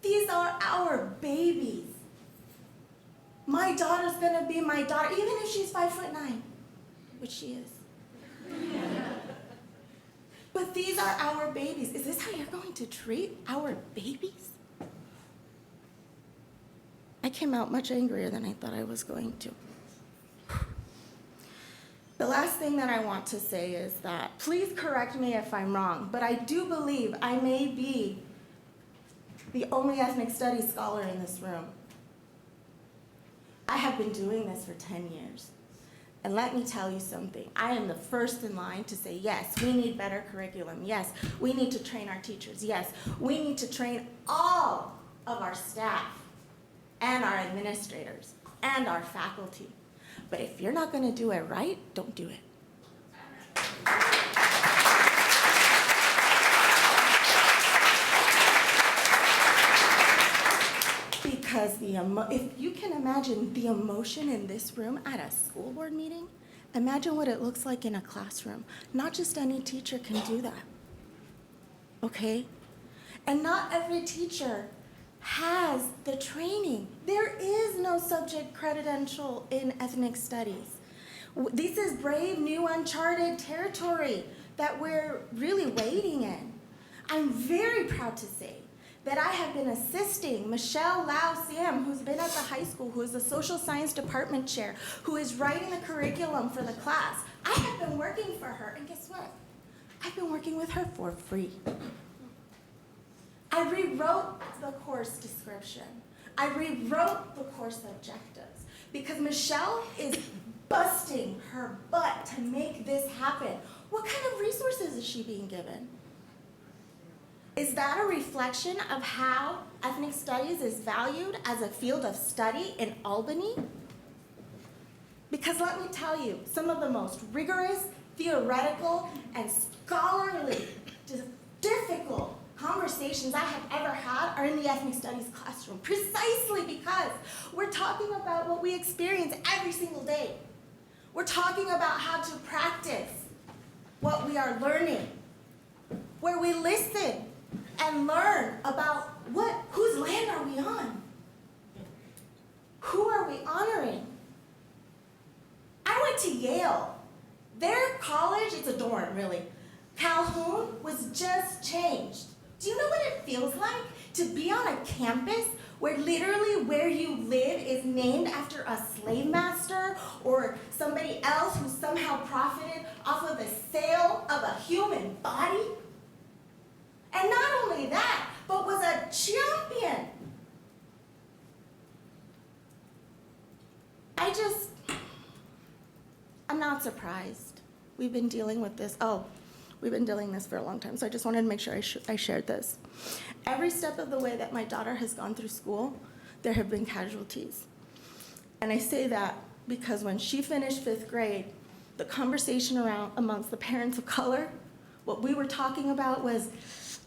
S17: These are our babies. My daughter's gonna be my daughter, even if she's 5'9", which she is. But these are our babies. Is this how you're going to treat our babies? I came out much angrier than I thought I was going to. The last thing that I want to say is that, please correct me if I'm wrong, but I do believe I may be the only ethnic studies scholar in this room. I have been doing this for 10 years. And let me tell you something. I am the first in line to say, yes, we need better curriculum. Yes, we need to train our teachers. Yes, we need to train all of our staff and our administrators and our faculty. But if you're not going to do it right, don't do it. Because if you can imagine the emotion in this room at a school board meeting, imagine what it looks like in a classroom. Not just any teacher can do that, okay? And not every teacher has the training. There is no subject credential in ethnic studies. This is brave, new, uncharted territory that we're really wading in. I'm very proud to say that I have been assisting Michelle Lau Sam, who's been at the high school, who is the social science department chair, who is writing the curriculum for the class. I have been working for her, and guess what? I've been working with her for free. I rewrote the course description. I rewrote the course objectives because Michelle is busting her butt to make this happen. What kind of resources is she being given? Is that a reflection of how ethnic studies is valued as a field of study in Albany? Because let me tell you, some of the most rigorous, theoretical, and scholarly, difficult conversations I have ever had are in the ethnic studies classroom, precisely because we're talking about what we experience every single day. We're talking about how to practice what we are learning, where we listen and learn about whose land are we on? Who are we honoring? I went to Yale. Their college, it's a dorm, really. Calhoun was just changed. Do you know what it feels like to be on a campus where literally where you live is named after a slave master or somebody else who somehow profited off of the sale of a human body? And not only that, but was a champion. I'm not surprised. We've been dealing with this. We've been dealing with this for a long time, so I just wanted to make sure I shared this. Every step of the way that my daughter has gone through school, there have been casualties. And I say that because when she finished 5th grade, the conversation amongst the parents of color, what we were talking about was,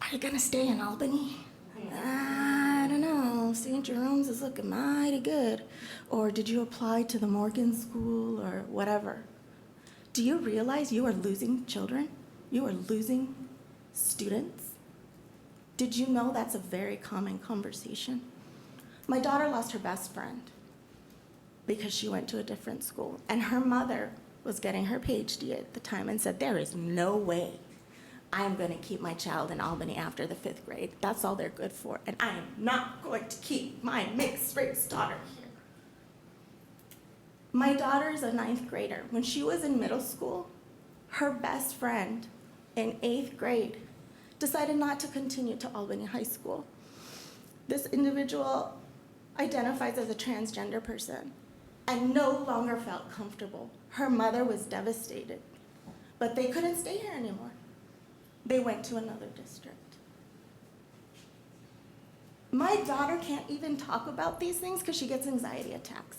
S17: are you gonna stay in Albany? I don't know, St. Jerome's is looking mighty good. Or did you apply to the Morgan School or whatever? Do you realize you are losing children? You are losing students? Did you know that's a very common conversation? My daughter lost her best friend because she went to a different school. And her mother was getting her PhD at the time and said, there is no way I'm going to keep my child in Albany after the 5th grade. That's all they're good for. And I am not going to keep my mixed-race daughter here. My daughter is a 9th grader. When she was in middle school, her best friend in 8th grade decided not to continue to Albany High School. This individual identifies as a transgender person and no longer felt comfortable. Her mother was devastated, but they couldn't stay here anymore. They went to another district. My daughter can't even talk about these things because she gets anxiety attacks.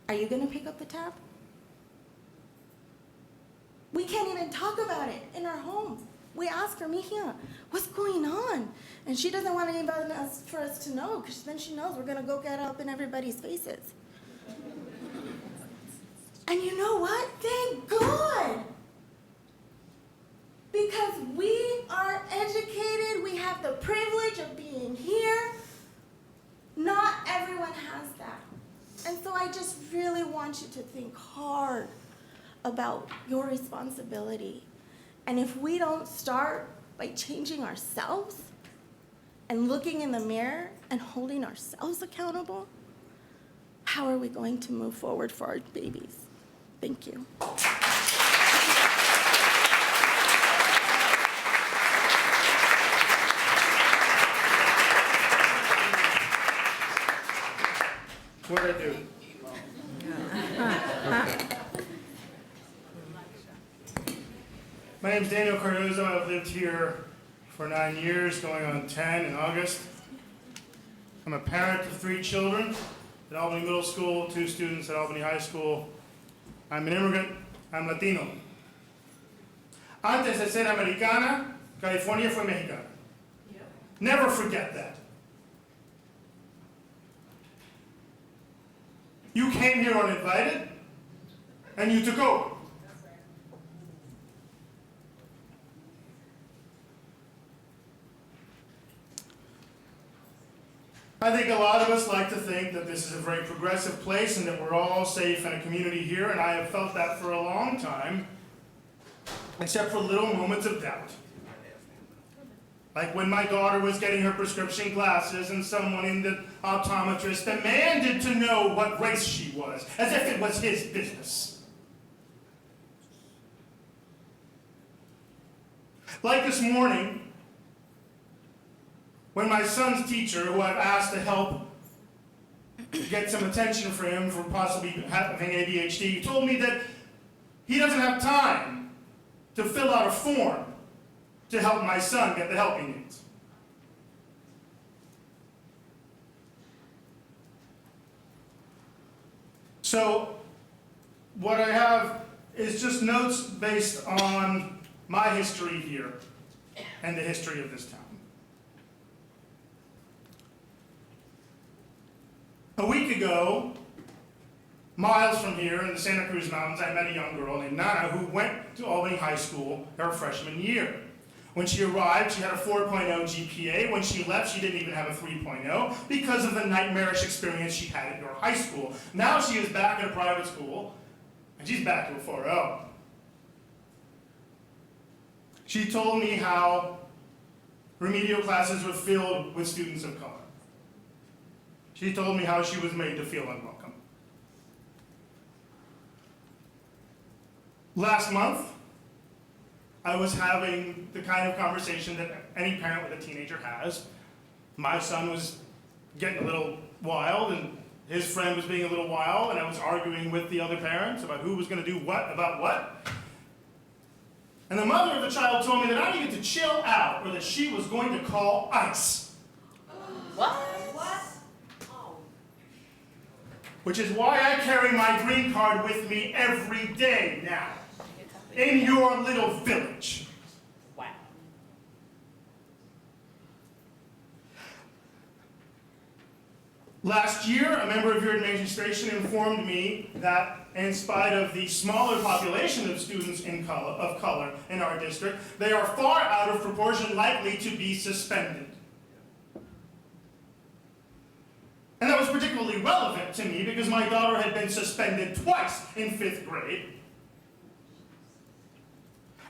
S17: Are you gonna pick up the tab? We can't even talk about it in our homes. We ask her, Mihia, what's going on? And she doesn't want anybody else for us to know because then she knows we're gonna go get up in everybody's faces. And you know what? Thank God! Because we are educated, we have the privilege of being here. Not everyone has that. And so I just really want you to think hard about your responsibility. And if we don't start by changing ourselves and looking in the mirror and holding ourselves accountable, how are we going to move forward for our babies? Thank you.
S18: What'd I do? My name's Daniel Cardozo. I've lived here for 9 years, going on 10 in August. I'm a parent of 3 children at Albany Middle School, 2 students at Albany High School. I'm an immigrant. I'm Latino. Antes de ser americana, California fue mexicana. Never forget that. You came here uninvited, and you took over. I think a lot of us like to think that this is a very progressive place and that we're all safe in a community here, and I have felt that for a long time, except for little moments of doubt. Like when my daughter was getting her prescription glasses and someone in the optometrist demanded to know what race she was, as if it was his business. Like this morning, when my son's teacher, who I've asked to help get some attention for him for possibly having ADHD, told me that he doesn't have time to fill out a form to help my son get the help he needs. So what I have is just notes based on my history here and the history of this town. A week ago, miles from here in the Santa Cruz Mountains, I met a young girl named Nana who went to Albany High School her freshman year. When she arrived, she had a 4.0 GPA. When she left, she didn't even have a 3.0 because of the nightmarish experience she had at your high school. Now she is back at a private school, and she's back to a 4.0. She told me how remedial classes were filled with students of color. She told me how she was made to feel unwelcome. Last month, I was having the kind of conversation that any parent with a teenager has. My son was getting a little wild, and his friend was being a little wild, and I was arguing with the other parents about who was going to do what about what. And the mother of the child told me that I needed to chill out, or that she was going to call ICE.
S7: What?
S18: Which is why I carry my green card with me every day now, in your little village.
S7: Wow.
S18: Last year, a member of your administration informed me that in spite of the smaller population of students of color in our district, they are far out of proportion likely to be suspended. And that was particularly relevant to me because my daughter had been suspended twice in 5th grade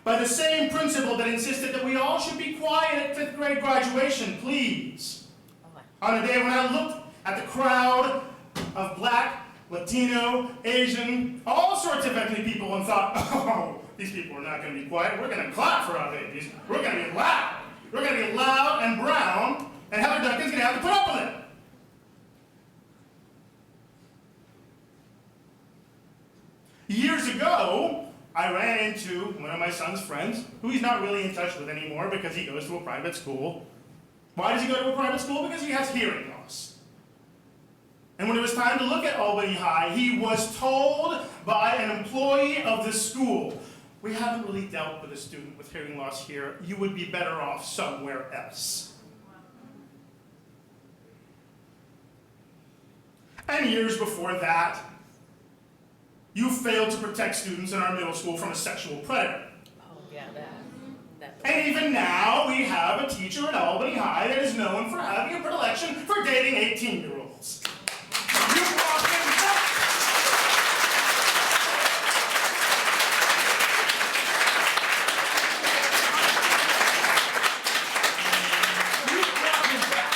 S18: by the same principal that insisted that we all should be quiet at 5th grade graduation, please. On a day when I looked at the crowd of Black, Latino, Asian, all sorts of ethnic people and thought, oh, these people are not going to be quiet. We're going to clap for our babies. We're going to be loud. We're going to be loud and brown, and Heather Duncan's going to have to put up with it. Years ago, I ran into one of my son's friends, who he's not really in touch with anymore because he goes to a private school. Why does he go to a private school? Because he has hearing loss. And when it was time to look at Albany High, he was told by an employee of the school, we haven't really dealt with a student with hearing loss here. You would be better off somewhere else. And years before that, you failed to protect students in our middle school from a sexual predator.
S7: Oh, yeah, that.
S18: And even now, we have a teacher at Albany High that is known for having a predilection for dating 18-year-olds. You brought him back. You brought him back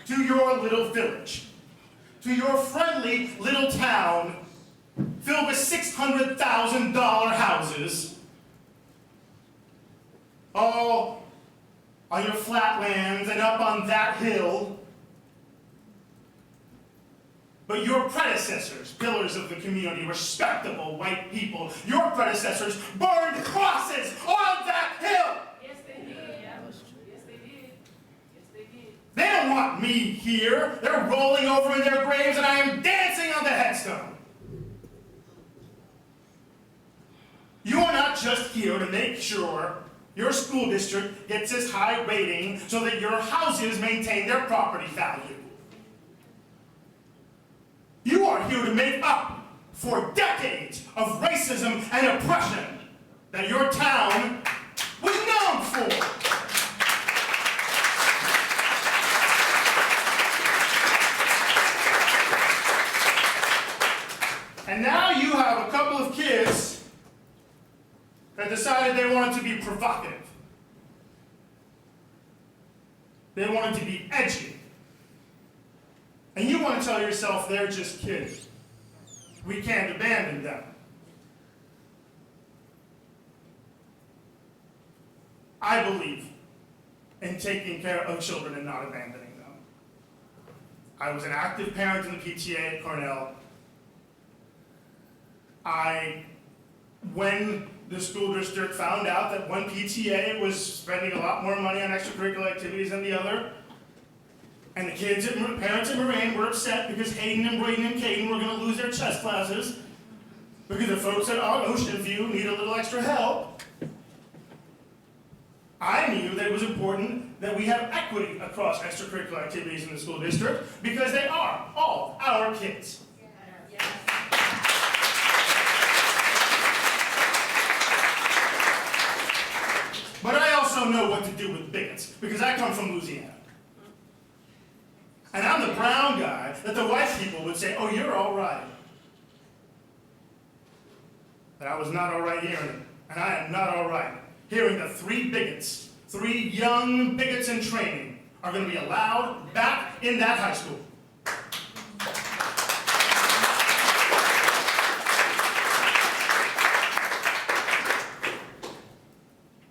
S18: to your little village, to your friendly little town filled with $600,000 houses, all on your flatlands and up on that hill. But your predecessors, pillars of the community, respectable white people, your predecessors burned crosses on that hill.
S7: Yes, they did. Yeah, that's true. Yes, they did. Yes, they did.
S18: They don't want me here. They're rolling over in their graves and I am dancing on the headstone. You are not just here to make sure your school district gets this high rating so that your houses maintain their property value. You are here to make up for decades of racism and oppression that your town was known for. And now you have a couple of kids that decided they wanted to be provocative. They wanted to be edgy. And you want to tell yourself they're just kids. We can't abandon them. I believe in taking care of children and not abandoning them. I was an active parent in the PTA at Cornell. When the school district found out that one PTA was spending a lot more money on extracurricular activities than the other, and the kids and parents at Moraine were upset because Hayden and Braden and Caden were going to lose their chess classes because the folks at Ocean View need a little extra help, I knew that it was important that we have equity across extracurricular activities in the school district because they are all our kids. But I also know what to do with bigots because I come from Louisiana. And I'm the brown guy that the white people would say, oh, you're all right. But I was not all right hearing it. And I am not all right hearing that 3 bigots, 3 young bigots in training, are going to be allowed back in that high school.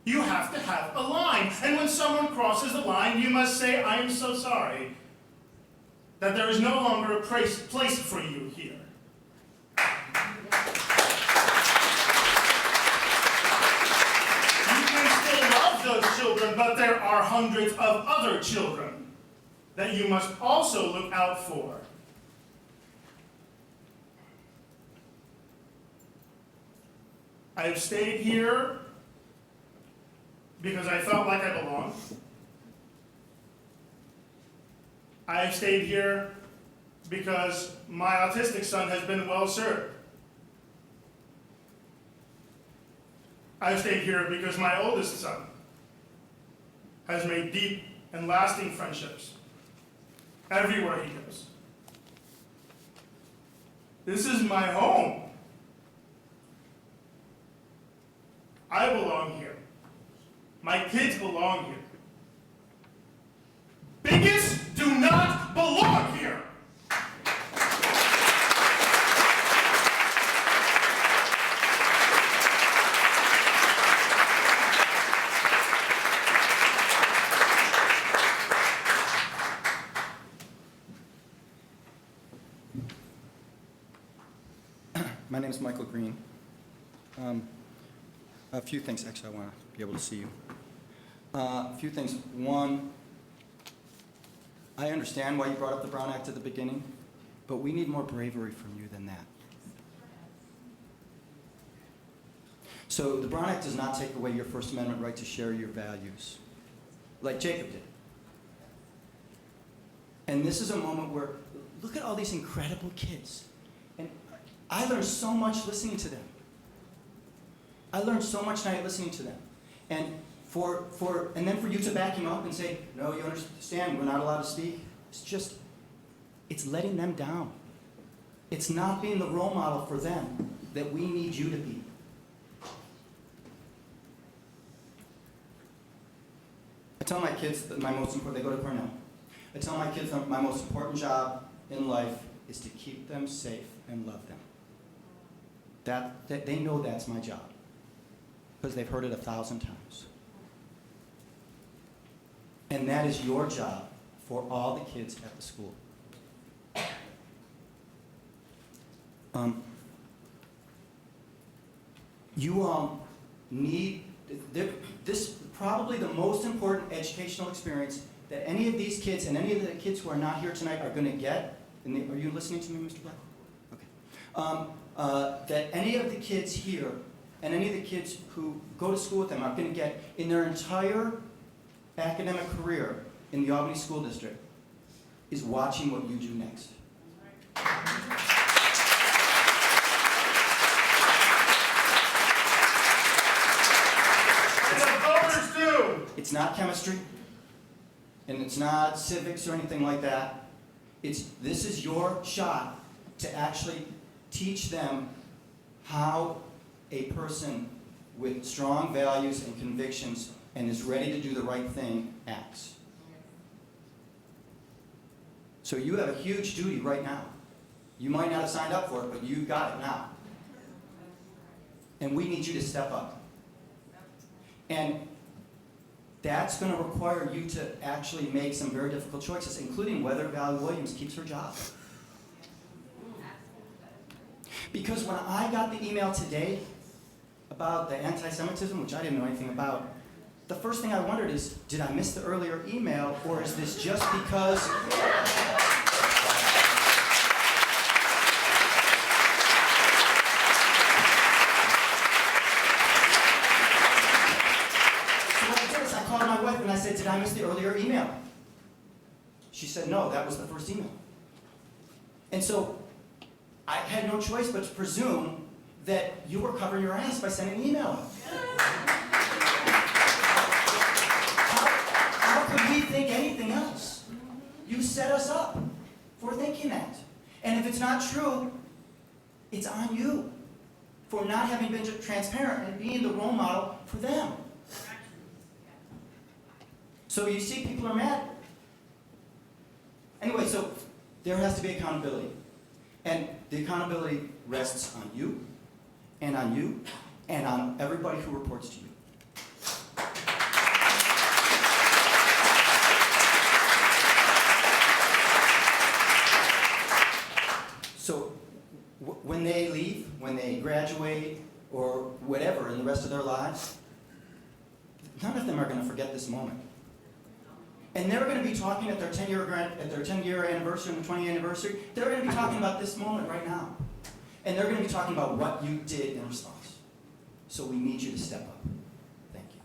S18: You have to have a line. And when someone crosses the line, you must say, I am so sorry that there is no longer a place for you here. You can still love those children, but there are hundreds of other children that you must also look out for. I have stayed here because I felt like I belonged. I have stayed here because my autistic son has been well served. I have stayed here because my oldest son has made deep and lasting friendships everywhere he goes. This is my home. I belong here. My kids belong here. Bigots do not belong here.
S16: My name is Michael Green. A few things, actually, I want to be able to see you. A few things. One, I understand why you brought up the Brown Act at the beginning, but we need more bravery from you than that. So the Brown Act does not take away your First Amendment right to share your values, like Jacob did. And this is a moment where, look at all these incredible kids. And I learned so much listening to them. I learned so much tonight listening to them. And then for you to back him up and say, no, you understand, we're not allowed to speak. It's letting them down. It's not being the role model for them that we need you to be. I tell my kids that they go to Cornell. I tell my kids that my most important job in life is to keep them safe and love them. That they know that's my job because they've heard it 1,000 times. And that is your job for all the kids at the school. You all need this probably the most important educational experience that any of these kids and any of the kids who are not here tonight are going to get. Are you listening to me, Mr. Black? Okay. That any of the kids here and any of the kids who go to school with them are going to get in their entire academic career in the Albany School District is watching what you do next.
S18: It's what voters do.
S16: It's not chemistry, and it's not civics or anything like that. This is your shot to actually teach them how a person with strong values and convictions and is ready to do the right thing acts. So you have a huge duty right now. You might not have signed up for it, but you've got it now. And we need you to step up. And that's going to require you to actually make some very difficult choices, including whether Valerie Williams keeps her job. Because when I got the email today about the anti-Semitism, which I didn't know anything about, the first thing I wondered is, did I miss the earlier email, or is this just because... So what I did is I called my wife and I said, did I miss the earlier email? She said, no, that was the first email. And so I had no choice but to presume that you were covering your ass by sending an email. How could we think anything else? You set us up for thinking that. And if it's not true, it's on you for not having been transparent and being the role model for them. So you see people are mad. Anyway, so there has to be accountability. And the accountability rests on you, and on you, and on everybody who reports to you. So when they leave, when they graduate, or whatever in the rest of their lives, none of them are going to forget this moment. And they're going to be talking at their 10-year anniversary and the 20th anniversary. They're going to be talking about this moment right now. And they're going to be talking about what you did in response. So we need you to step up. Thank you.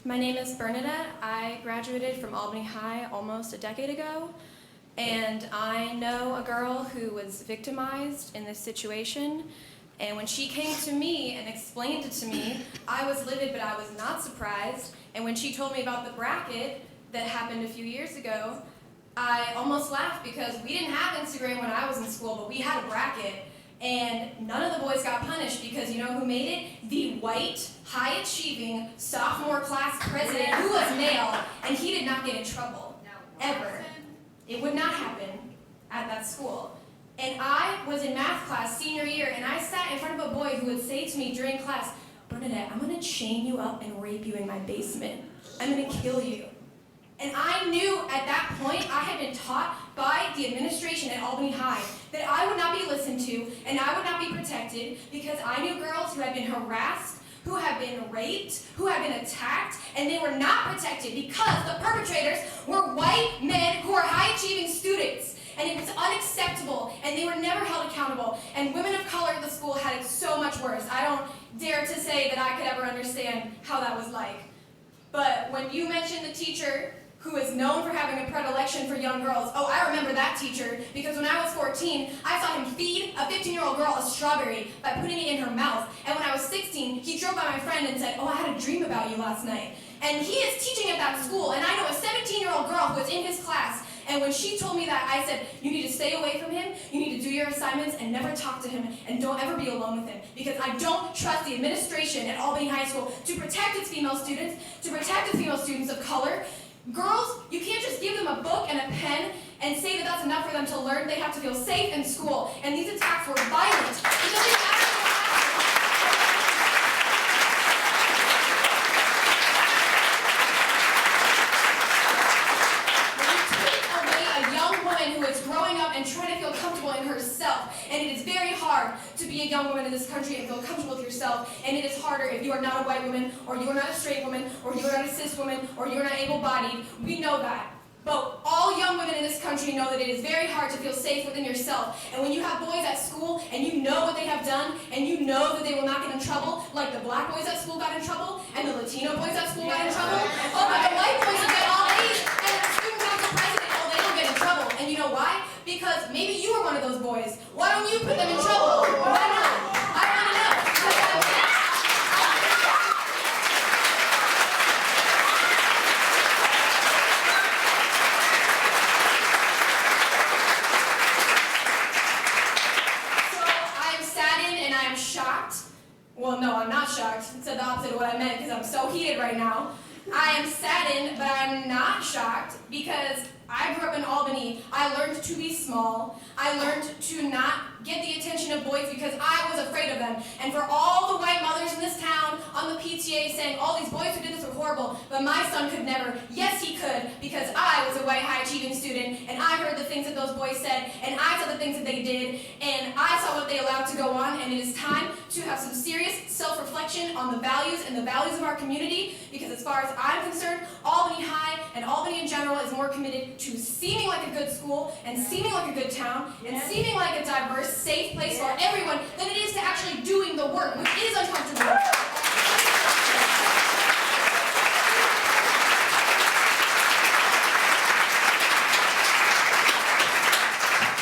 S19: My name is Bernadette. I graduated from Albany High almost a decade ago. And I know a girl who was victimized in this situation. And when she came to me and explained it to me, I was livid, but I was not surprised. And when she told me about the bracket that happened a few years ago, I almost laughed because we didn't have Instagram when I was in school, but we had a bracket. And none of the boys got punished because you know who made it? The white, high-achieving sophomore class president who was male, and he did not get in trouble, ever. It would not happen at that school. And I was in math class senior year, and I sat in front of a boy who would say to me during class, Bernadette, I'm gonna chain you up and rape you in my basement. I'm gonna kill you. And I knew at that point, I had been taught by the administration at Albany High that I would not be listened to and I would not be protected because I knew girls who had been harassed, who had been raped, who had been attacked, and they were not protected because the perpetrators were white men who were high-achieving students. And it was unacceptable, and they were never held accountable. And women of color at the school had it so much worse. I don't dare to say that I could ever understand how that was like. But when you mentioned the teacher who is known for having a predilection for young girls, oh, I remember that teacher, because when I was 14, I saw him feed a 15-year-old girl a strawberry by putting it in her mouth. And when I was 16, he drove by my friend and said, oh, I had a dream about you last night. And he is teaching at that school, and I know a 17-year-old girl who was in his class. And when she told me that, I said, you need to stay away from him, you need to do your assignments, and never talk to him, and don't ever be alone with him. Because I don't trust the administration at Albany High School to protect its female students, to protect the female students of color. Girls, you can't just give them a book and a pen and say that that's enough for them to learn. They have to feel safe in school. And these attacks were violent. It doesn't matter. Who is growing up and trying to feel comfortable in herself. And it is very hard to be a young woman in this country and feel comfortable with yourself. And it is harder if you are not a white woman, or you are not a straight woman, or you are not a cis woman, or you are not able-bodied. We know that. But all young women in this country know that it is very hard to feel safe within yourself. And when you have boys at school and you know what they have done and you know that they will not get in trouble, like the black boys at school got in trouble and the Latino boys at school got in trouble, oh, but the white boys will get all A's and the student council president, oh, they don't get in trouble. And you know why? Because maybe you were one of those boys. Why don't you put them in trouble? Why not? I want to know. So I
S2: said the opposite of what I meant because I'm so heated right now. I am saddened, but I'm not shocked because I grew up in Albany. I learned to be small. I learned to not get the attention of boys because I was afraid of them. And for all the white mothers in this town on the PTA saying, all these boys who did this were horrible, but my son could never. Yes, he could, because I was a white high-achieving student, and I heard the things that those boys said, and I saw the things that they did, and I saw what they allowed to go on, and it is time to have some serious self-reflection on the values and the values of our community, because as far as I'm concerned, Albany High and Albany in general is more committed to seeming like a good school and seeming like a good town and seeming like a diverse, safe place for everyone than it is to actually doing the work, which is uncomfortable.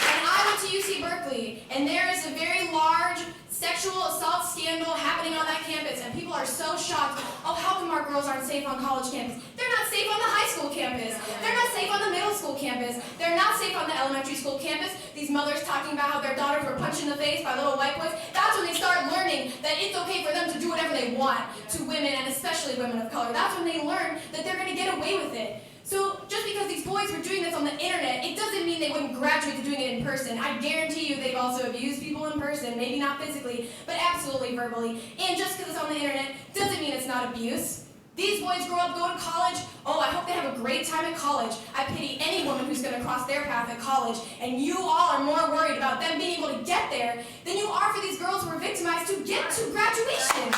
S2: And I went to UC Berkeley, and there is a very large sexual assault scandal happening on that campus, and people are so shocked. Oh, how come our girls aren't safe on college campus? They're not safe on the high school campus. They're not safe on the middle school campus. They're not safe on the elementary school campus. These mothers talking about how their daughters were punched in the face by little white boys, that's when they start learning that it's okay for them to do whatever they want to women, and especially women of color. That's when they learn that they're going to get away with it. So just because these boys were doing this on the internet, it doesn't mean they wouldn't graduate to doing it in person. I guarantee you they've also abused people in person, maybe not physically, but absolutely verbally. And just because it's on the internet doesn't mean it's not abuse. These boys grow up, go to college. Oh, I hope they have a great time at college. I pity any woman who's going to cross their path at college. And you all are more worried about them being able to get there than you are for these girls who were victimized to get to graduation.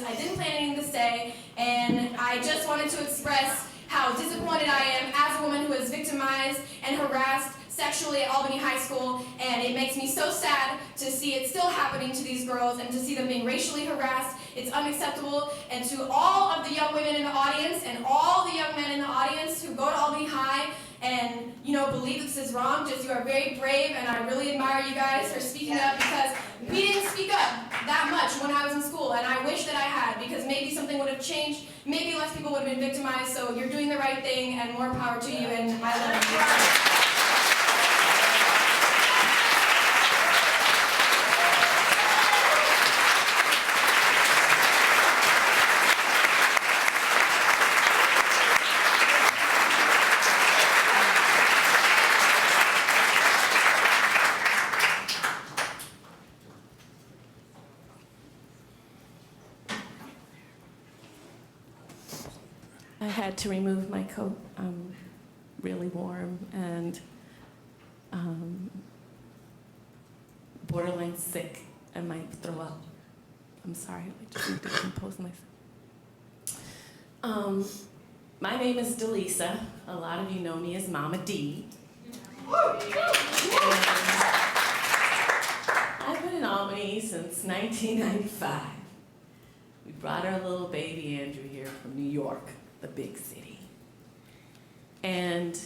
S2: I didn't plan anything to say, and I just wanted to express how disappointed I am as a woman who is victimized and harassed sexually at Albany High School, and it makes me so sad to see it still happening to these girls and to see them being racially harassed. It's unacceptable. And to all of the young women in the audience and all the young men in the audience who go to Albany High and, believe this is wrong, you are very brave, and I really admire you guys for speaking up, because we didn't speak up that much when I was in school, and I wish that I had, because maybe something would have changed, maybe less people would have been victimized. So you're doing the right thing, and more power to you, and I love you.
S20: I had to remove my coat. I'm really warm and borderline sick. I might throw up. I'm sorry, I just need to compose myself. My name is Delisa. A lot of you know me as Mama D. I've been in Albany since 1995. We brought our little baby Andrew here from New York, the big city. And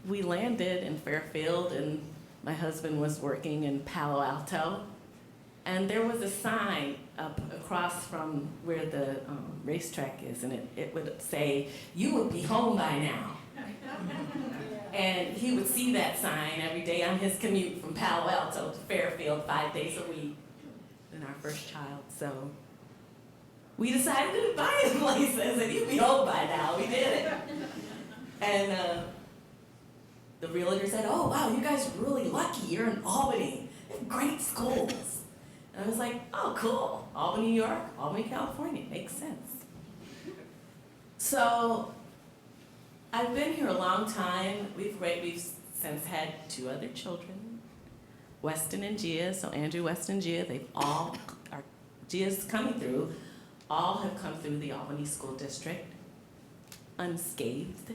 S20: we landed in Fairfield, and my husband was working in Palo Alto. And there was a sign up across from where the racetrack is, and it would say, "You would be home by now." And he would see that sign every day on his commute from Palo Alto to Fairfield 5 days a week. And our first child, so we decided to buy the place. I said, "You'd be home by now." We did it. And the realtor said, "Oh, wow, you guys are really lucky. You're in Albany. They have great schools." And I was like, "Oh, cool. Albany, New York, Albany, California. Makes sense." So I've been here a long time. We've since had 2 other children, Weston and Gia. So Andrew, Weston, Gia, Gia's coming through. All have come through the Albany School District unscathed.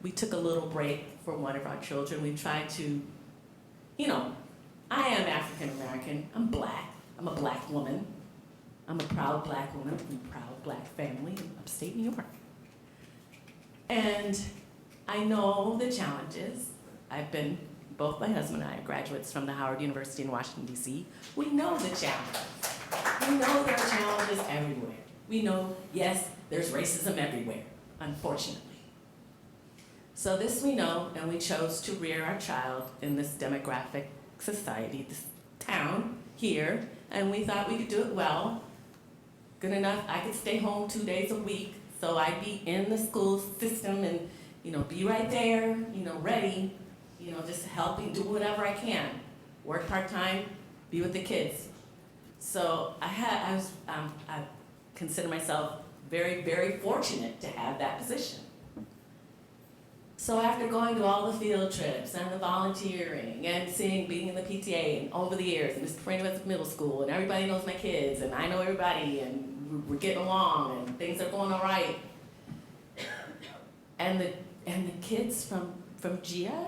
S20: We took a little break for one of our children. We tried to, I am African American. I'm black. I'm a black woman. I'm a proud black woman from a proud black family in upstate New York. And I know the challenges. Both my husband and I are graduates from the Howard University in Washington, D.C. We know the challenges. We know there are challenges everywhere. We know, yes, there's racism everywhere, unfortunately. So this we know, and we chose to rear our child in this demographic society, this town here, and we thought we could do it well. Good enough, I could stay home 2 days a week, so I'd be in the school system and, be right there, ready, just helping do whatever I can. Work part-time, be with the kids. So I consider myself very, very fortunate to have that position. So after going to all the field trips and the volunteering and being in the PTA and over the years, and Mr. Franny was at middle school, and everybody knows my kids, and I know everybody, and we're getting along, and things are going all right. And the kids from Gia,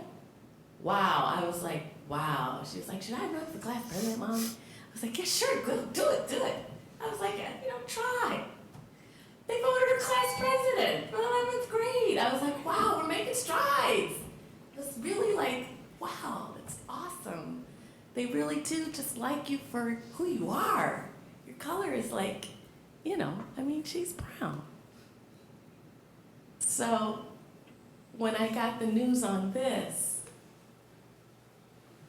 S20: wow, I was like, wow. She was like, should I run for class president, Mom? I was like, yeah, sure, good, do it. I was like, try. They voted her class president for the 11th grade. I was like, wow, we're making strides. It was really like, wow, that's awesome. They really do just like you for who you are. Your color is like, she's brown. So when I got the news on this,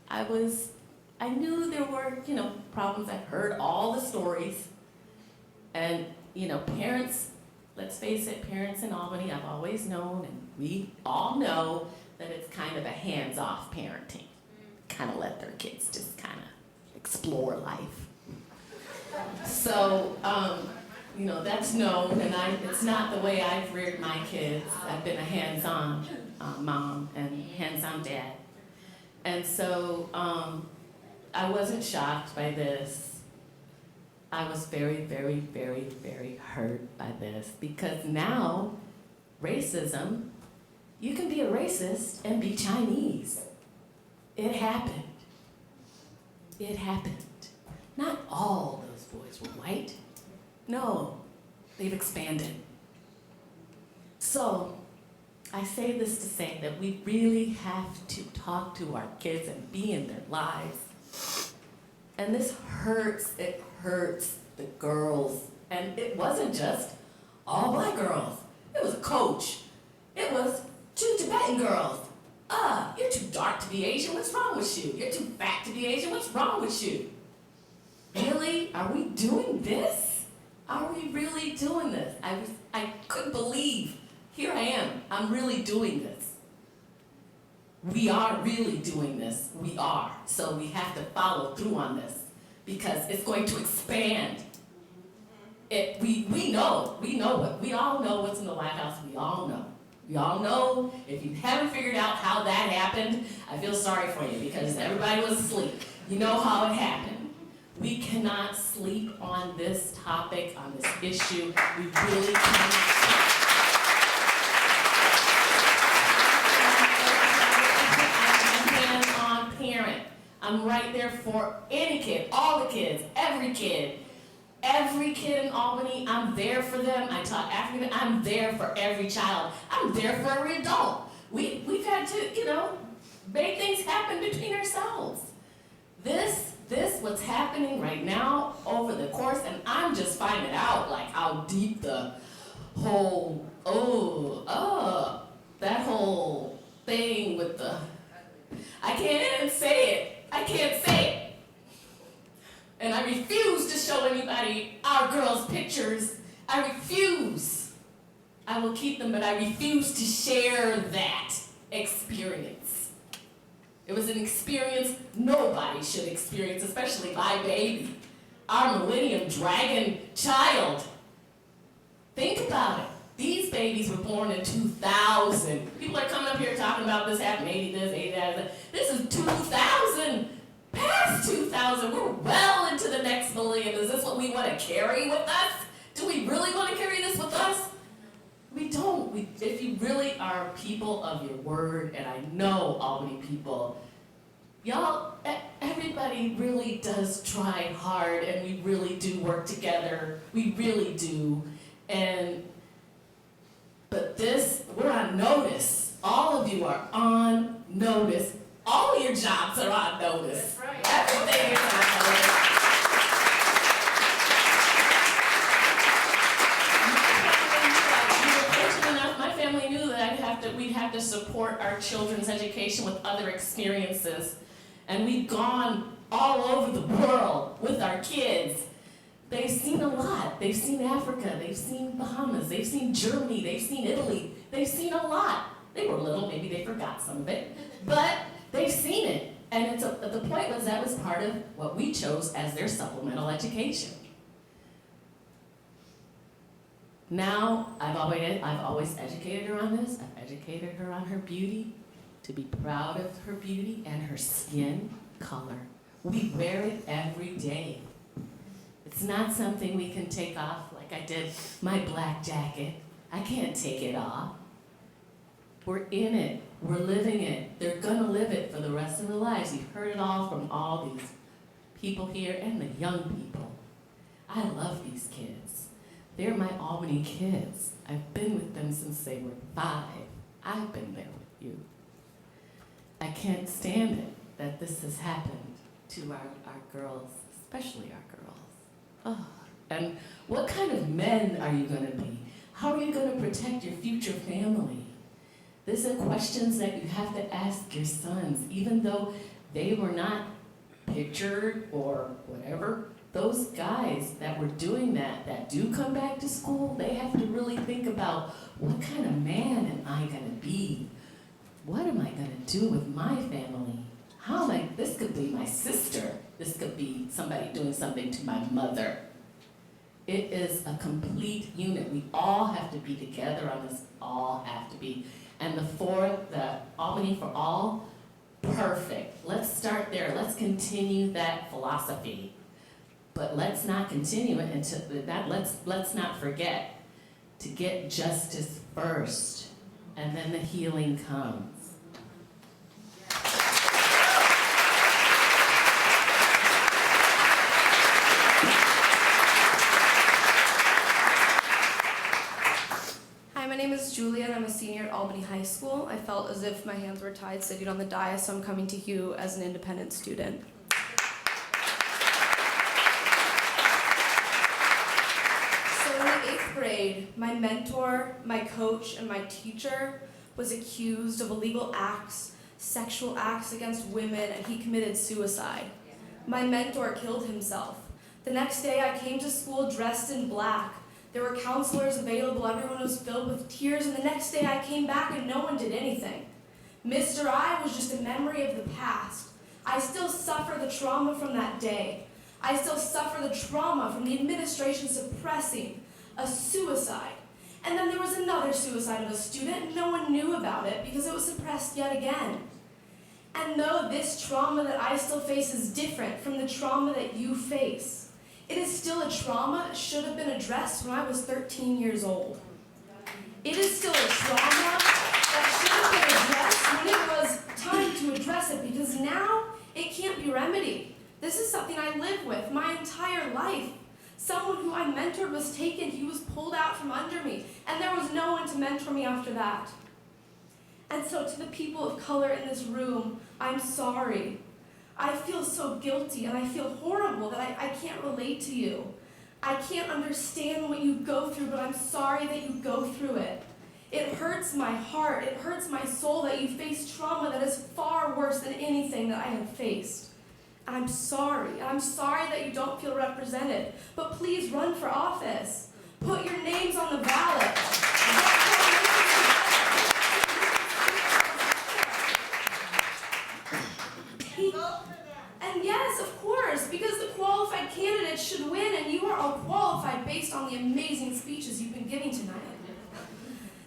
S20: I knew there were, problems. I heard all the stories. And, parents, let's face it, parents in Albany, I've always known, and we all know that it's kind of a hands-off parenting. Kind of let their kids just kind of explore life. So, that's known, and it's not the way I've reared my kids. I've been a hands-on mom and hands-on dad. And so I wasn't shocked by this. I was very, very, very, very hurt by this, because now racism, you can be a racist and be Chinese. It happened. It happened. Not all those boys were white. No, they've expanded. So I say this to say that we really have to talk to our kids and be in their lives. And this hurts, it hurts the girls. And it wasn't just all black girls. It was a coach. It was 2 Tibetan girls. You're too dark to be Asian, what's wrong with you? You're too fat to be Asian, what's wrong with you? Really? Are we doing this? Are we really doing this? I couldn't believe, here I am, I'm really doing this. We are really doing this, we are. So we have to follow through on this, because it's going to expand. We know what, we all know what's in the White House, we all know. We all know, if you haven't figured out how that happened, I feel sorry for you, because everybody was asleep. You know how it happened. We cannot sleep on this topic, on this issue. We really cannot. I'm a hands-on parent. I'm right there for any kid, all the kids, every kid. Every kid in Albany, I'm there for them. I taught African, I'm there for every child. I'm there for every adult. We've had to, make things happen between ourselves. This what's happening right now over the course, and I'm just finding out like how deep the whole, that whole thing with the, I can't even say it. I can't say it. And I refuse to show anybody our girls' pictures. I refuse. I will keep them, but I refuse to share that experience. It was an experience nobody should experience, especially my baby, our Millennium Dragon child. Think about it. These babies were born in 2000. People are coming up here talking about this happened, 80 this, 80 that. This is 2000. Past 2000, we're well into the next millennium. Is this what we want to carry with us? Do we really want to carry this with us? We don't. If you really are people of your word, and I know Albany people, y'all, everybody really does try hard, and we really do work together. We really do. But this, we're on notice. All of you are on notice. All your jobs are on notice. That's right. Everything is on notice. children's education with other experiences. And we've gone all over the world with our kids. They've seen a lot. They've seen Africa, they've seen Bahamas, they've seen Germany, they've seen Italy. They've seen a lot. They were little, maybe they forgot some of it, but they've seen it. And the point was that was part of what we chose as their supplemental education. Now, I've always educated her on this. I've educated her on her beauty, to be proud of her beauty and her skin color. We wear it every day. It's not something we can take off like I did my black jacket. I can't take it off. We're in it. We're living it. They're gonna live it for the rest of their lives. You've heard it all from all these people here and the young people. I love these kids. They're my Albany kids. I've been with them since they were 5. I've been there with you. I can't stand it that this has happened to our girls, especially our girls. Oh, and what kind of men are you gonna be? How are you gonna protect your future family? These are questions that you have to ask your sons, even though they were not pictured or whatever. Those guys that were doing that do come back to school, they have to really think about, what kind of man am I gonna be? What am I gonna do with my family? How am I, this could be my sister. This could be somebody doing something to my mother. It is a complete unit. We all have to be together on this, all have to be. And the Albany for All, perfect. Let's start there. Let's continue that philosophy. But let's not continue it until that, let's not forget to get justice first, and then the healing comes.
S19: Hi, my name is Julia and I'm a senior at Albany High School. I felt as if my hands were tied sitting on the dais, so I'm coming to you as an independent student. So in the 8th grade, my mentor, my coach, and my teacher was accused of illegal acts, sexual acts against women, and he committed suicide. My mentor killed himself. The next day I came to school dressed in black. There were counselors available, everyone was filled with tears, and the next day I came back and no one did anything. Mr. I was just a memory of the past. I still suffer the trauma from that day. I still suffer the trauma from the administration suppressing a suicide. And then there was another suicide of a student, and no one knew about it because it was suppressed yet again. And though this trauma that I still face is different from the trauma that you face, it is still a trauma that should have been addressed when I was 13 years old. It is still a trauma that should have been addressed when it was time to address it, because now it can't be remedied. This is something I live with my entire life. Someone who I mentored was taken, he was pulled out from under me, and there was no one to mentor me after that. And so to the people of color in this room, I'm sorry. I feel so guilty and I feel horrible that I can't relate to you. I can't understand what you go through, but I'm sorry that you go through it. It hurts my heart, it hurts my soul that you face trauma that is far worse than anything that I have faced. And I'm sorry that you don't feel represented, but please run for office. Put your names on the ballot. And yes, of course, because the qualified candidates should win, and you are all qualified based on the amazing speeches you've been giving tonight.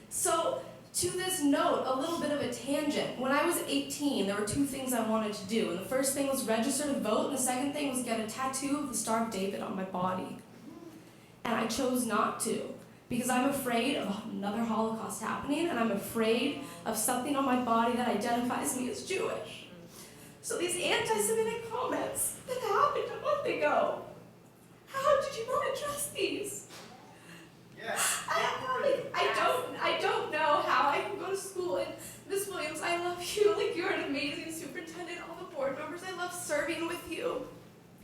S19: So, to this note, a little bit of a tangent. When I was 18, there were 2 things I wanted to do. And the first thing was register to vote, and the second thing was get a tattoo of the Star of David on my body. And I chose not to, because I'm afraid of another Holocaust happening, and I'm afraid of something on my body that identifies me as Jewish. So these anti-Semitic comments that happened a month ago, how did you not address these?
S6: Yes.
S19: I don't know how I can go to school. And Ms. Williams, I love you. Like, you're an amazing superintendent. All the board members, I love serving with you.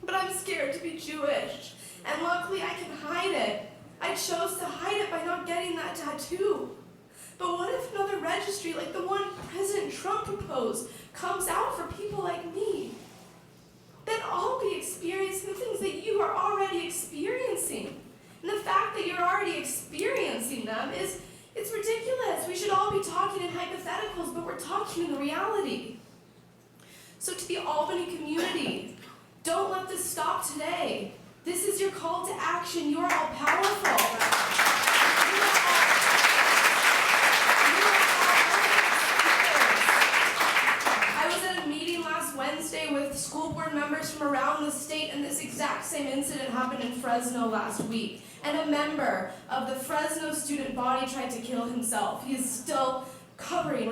S19: But I'm scared to be Jewish. And luckily I can hide it. I chose to hide it by not getting that tattoo.
S4: But what if another registry, like the one President Trump proposed, comes out for people like me? Then I'll be experiencing the things that you are already experiencing. And the fact that you're already experiencing them it's ridiculous. We should all be talking in hypotheticals, but we're talking in reality. So to the Albany community, don't let this stop today. This is your call to action. You are all powerful. Wednesday with school board members from around the state, and this exact same incident happened in Fresno last week. And a member of the Fresno student body tried to kill himself. He is still recovering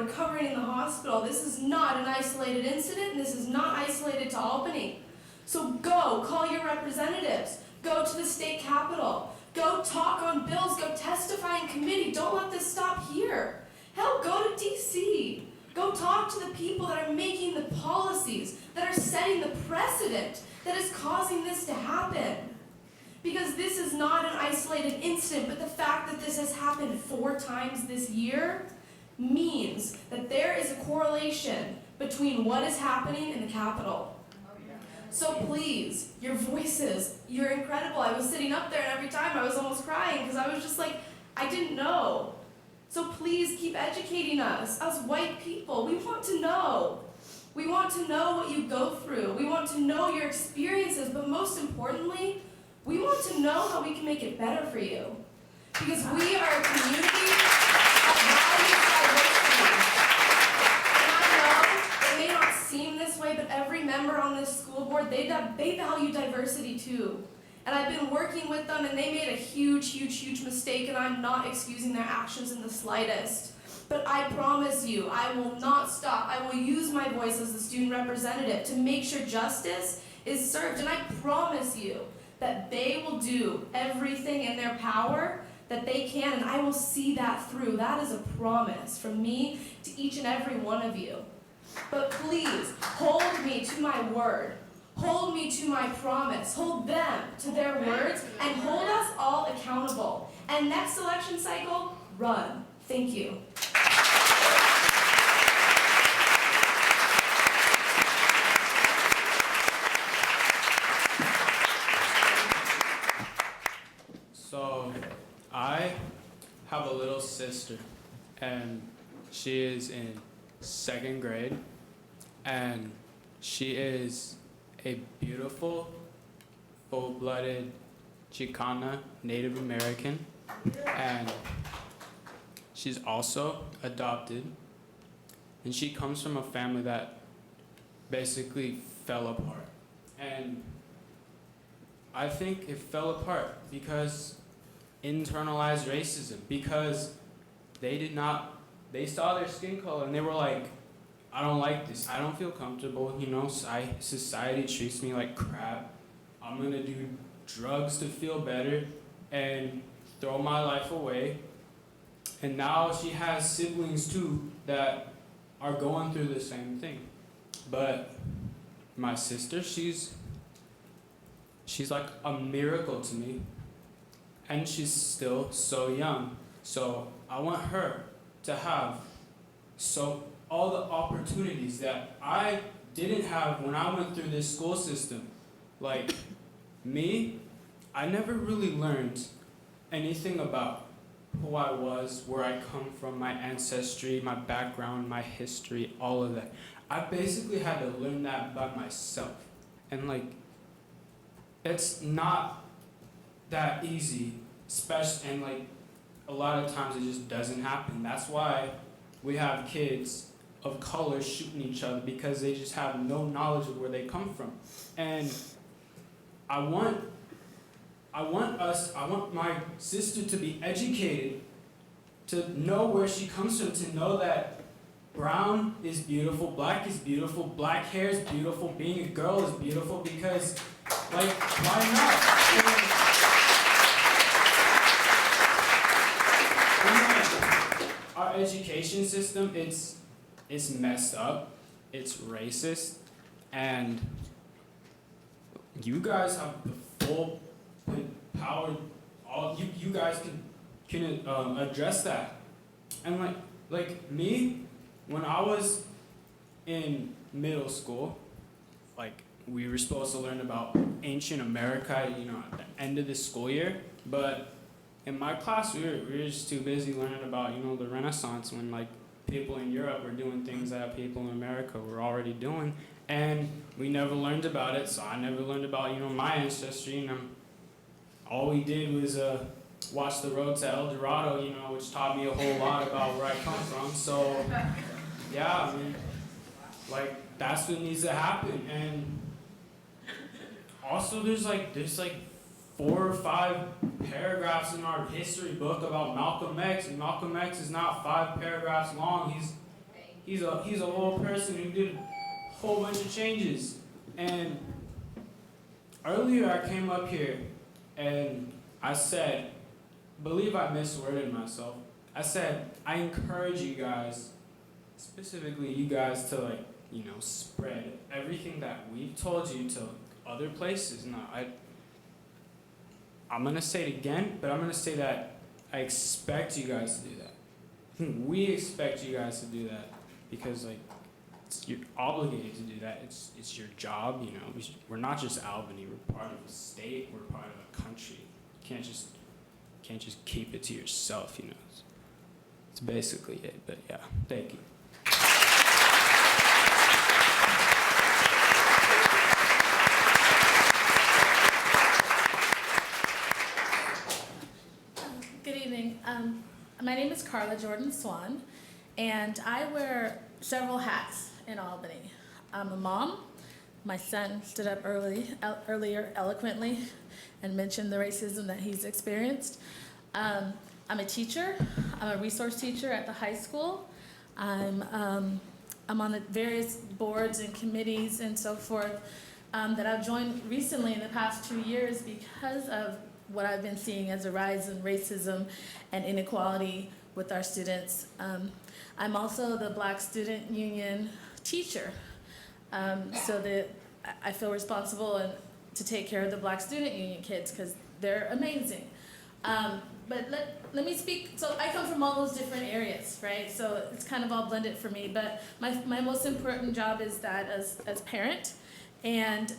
S4: in the hospital. This is not an isolated incident, and this is not isolated to Albany. So go, call your representatives, go to the state capitol, go talk on bills, go testify in committee. Don't let this stop here. Hell, go to DC. Go talk to the people that are making the policies, that are setting the precedent that is causing this to happen. Because this is not an isolated incident, but the fact that this has happened 4 times this year means that there is a correlation between what is happening in the Capitol. So please, your voices, you're incredible. I was sitting up there and every time I was almost crying because I was just like, I didn't know. So please keep educating us as white people. We want to know. We want to know what you go through. We want to know your experiences, but most importantly, we want to know how we can make it better for you. Because we are a community that values diversity. And I know it may not seem this way, but every member on this school board, they value diversity too. And I've been working with them, and they made a huge, huge, huge mistake, and I'm not excusing their actions in the slightest. But I promise you, I will not stop. I will use my voice as the student representative to make sure justice is served. And I promise you that they will do everything in their power that they can, and I will see that through. That is a promise from me to each and every one of you. But please, hold me to my word. Hold me to my promise. Hold them to their words, and hold us all accountable. And next election cycle, run. Thank you.
S9: So, I have a little sister, and she is in 2nd grade, and she is a beautiful, full-blooded Chicana Native American, and she's also adopted, and she comes from a family that basically fell apart. And I think it fell apart because internalized racism, because they saw their skin color and they were like, I don't like this. I don't feel comfortable. You know, society treats me like crap. I'm going to do drugs to feel better and throw my life away. And now she has siblings too that are going through the same thing. But my sister, she's like a miracle to me. And she's still so young. So I want her to have all the opportunities that I didn't have when I went through this school system. Like me, I never really learned anything about who I was, where I come from, my ancestry, my background, my history, all of that. I basically had to learn that by myself. And like, it's not that easy, especially, and like, a lot of times it just doesn't happen. That's why we have kids of color shooting each other, because they just have no knowledge of where they come from. And I want my sister to be educated, to know where she comes from, to know that brown is beautiful, black is beautiful, black hair is beautiful, being a girl is beautiful, because, like, why not? Our education system, it's messed up, it's racist, and you guys have the full power. You guys can address that.
S8: And like me, when I was in middle school, like we were supposed to learn about ancient America, you know, at the end of the school year. But in my class, we were just too busy learning about, you know, the Renaissance, when like people in Europe were doing things that people in America were already doing. And we never learned about it, so I never learned about, you know, my ancestry. And all we did was watch The Road to El Dorado, you know, which taught me a whole lot about where I come from. So, yeah, I mean, like, that's what needs to happen. And also, there's like 4 or 5 paragraphs in our history book about Malcolm X, and Malcolm X is not 5 paragraphs long. He's a whole person who did a whole bunch of changes. And earlier I came up here and I said, believe I misworded myself. I said, I encourage you guys, specifically you guys, to like, you know, spread everything that we've told you to other places. No, I'm gonna say it again, but I'm gonna say that I expect you guys to do that. We expect you guys to do that because like you're obligated to do that. It's your job, you know. We're not just Albany. We're part of a state. We're part of a country. You can't just keep it to yourself, you know. It's basically it. But yeah, thank you.
S21: Good evening. My name is Carla Jordan Swan, and I wear several hats in Albany. I'm a mom. My son stood up earlier eloquently and mentioned the racism that he's experienced. I'm a teacher. I'm a resource teacher at the high school. I'm on the various boards and committees and so forth that I've joined recently in the past 2 years because of what I've been seeing as a rise in racism and inequality with our students. I'm also the Black Student Union teacher, so that I feel responsible to take care of the Black Student Union kids because they're amazing. But let me speak. So I come from all those different areas, right? So it's kind of all blended for me. But my most important job is that as parent, and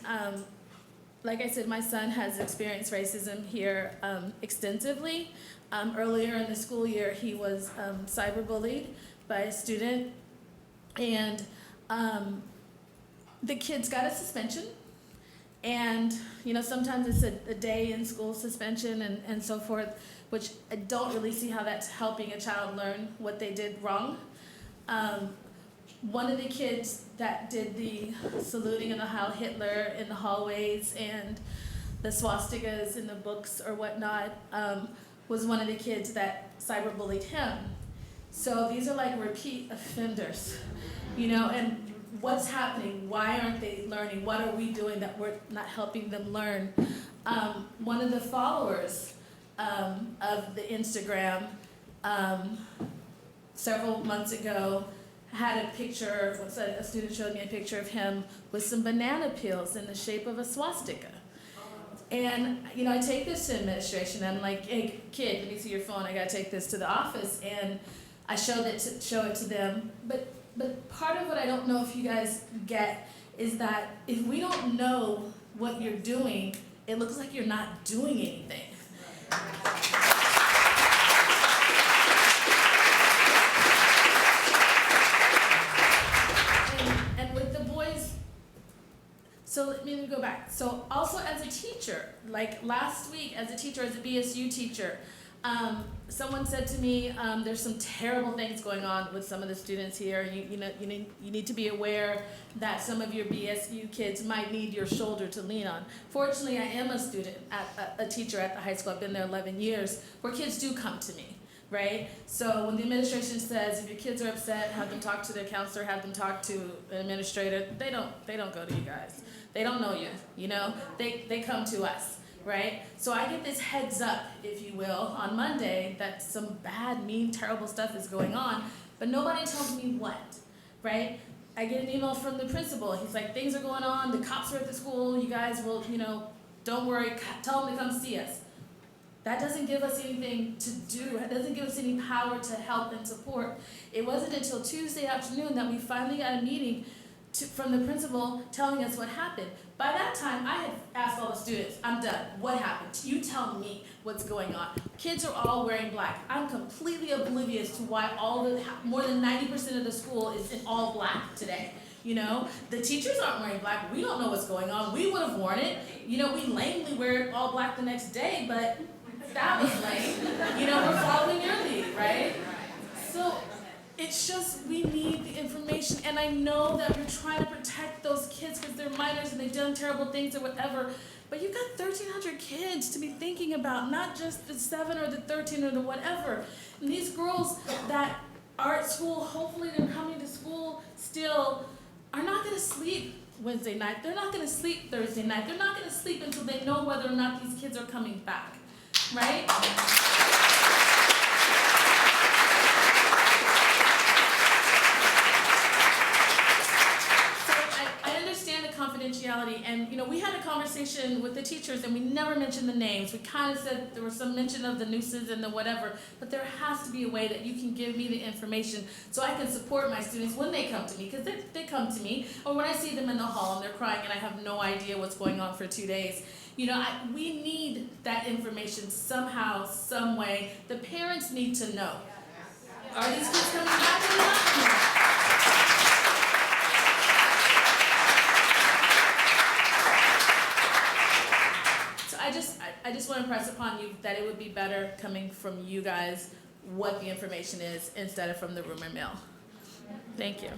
S21: like I said, my son has experienced racism here extensively. Earlier in the school year, he was cyberbullied by a student, and the kids got a suspension. And you know, sometimes it's a day in school suspension and so forth, which I don't really see how that's helping a child learn what they did wrong. One of the kids that did the saluting of the Heil Hitler in the hallways and the swastikas in the books or whatnot was one of the kids that cyberbullied him. So these are like repeat offenders, you know, and what's happening? Why aren't they learning? What are we doing that we're not helping them learn? One of the followers of the Instagram several months ago had a picture, a student showed me a picture of him with some banana peels in the shape of a swastika. And, you know, I take this to administration. I'm like, hey, kid, let me see your phone. I got to take this to the office. And I show it to them. But part of what I don't know if you guys get is that if we don't know what you're doing, it looks like you're not doing anything. And with the boys, so let me go back. So also as a teacher, like last week as a teacher, as a BSU teacher, someone said to me, there's some terrible things going on with some of the students here. You need to be aware that some of your BSU kids might need your shoulder to lean on. Fortunately, I am a student, a teacher at the high school. I've been there 11 years, where kids do come to me, right? So when the administration says, if your kids are upset, have them talk to their counselor, have them talk to an administrator, they don't go to you guys. They don't know you, you know? They come to us. Right? So I get this heads up, if you will, on Monday that some bad, mean, terrible stuff is going on, but nobody tells me what, right? I get an email from the principal. He's like, things are going on, the cops are at the school, you guys will, you know, don't worry, tell them to come see us. That doesn't give us anything to do. It doesn't give us any power to help and support. It wasn't until Tuesday afternoon that we finally got a meeting from the principal telling us what happened. By that time, I had asked all the students, I'm done. What happened? You tell me what's going on. Kids are all wearing black. I'm completely oblivious to why more than 90% of the school is in all black today. You know, the teachers aren't wearing black. We don't know what's going on. We would have worn it. You know, we lamely wear it all black the next day, but that was lame. You know, we're following your lead, right? So it's just, we need the information, and I know that we're trying to protect those kids because they're minors and they've done terrible things or whatever, but you've got 1,300 kids to be thinking about, not just the 7 or the 13 or the whatever. And these girls that are at school, hopefully they're coming to school still, are not gonna sleep Wednesday night. They're not gonna sleep Thursday night. They're not gonna sleep until they know whether or not these kids are coming back, right? Confidentiality, and you know, we had a conversation with the teachers and we never mentioned the names. We kind of said there was some mention of the nooses and the whatever, but there has to be a way that you can give me the information so I can support my students when they come to me, because they come to me, or when I see them in the hall and they're crying and I have no idea what's going on for 2 days. You know, we need that information somehow, some way. The parents need to know. Are these kids coming back or not? I just want to impress upon you that it would be better coming from you guys what the information is instead of from the rumor mill. Thank you.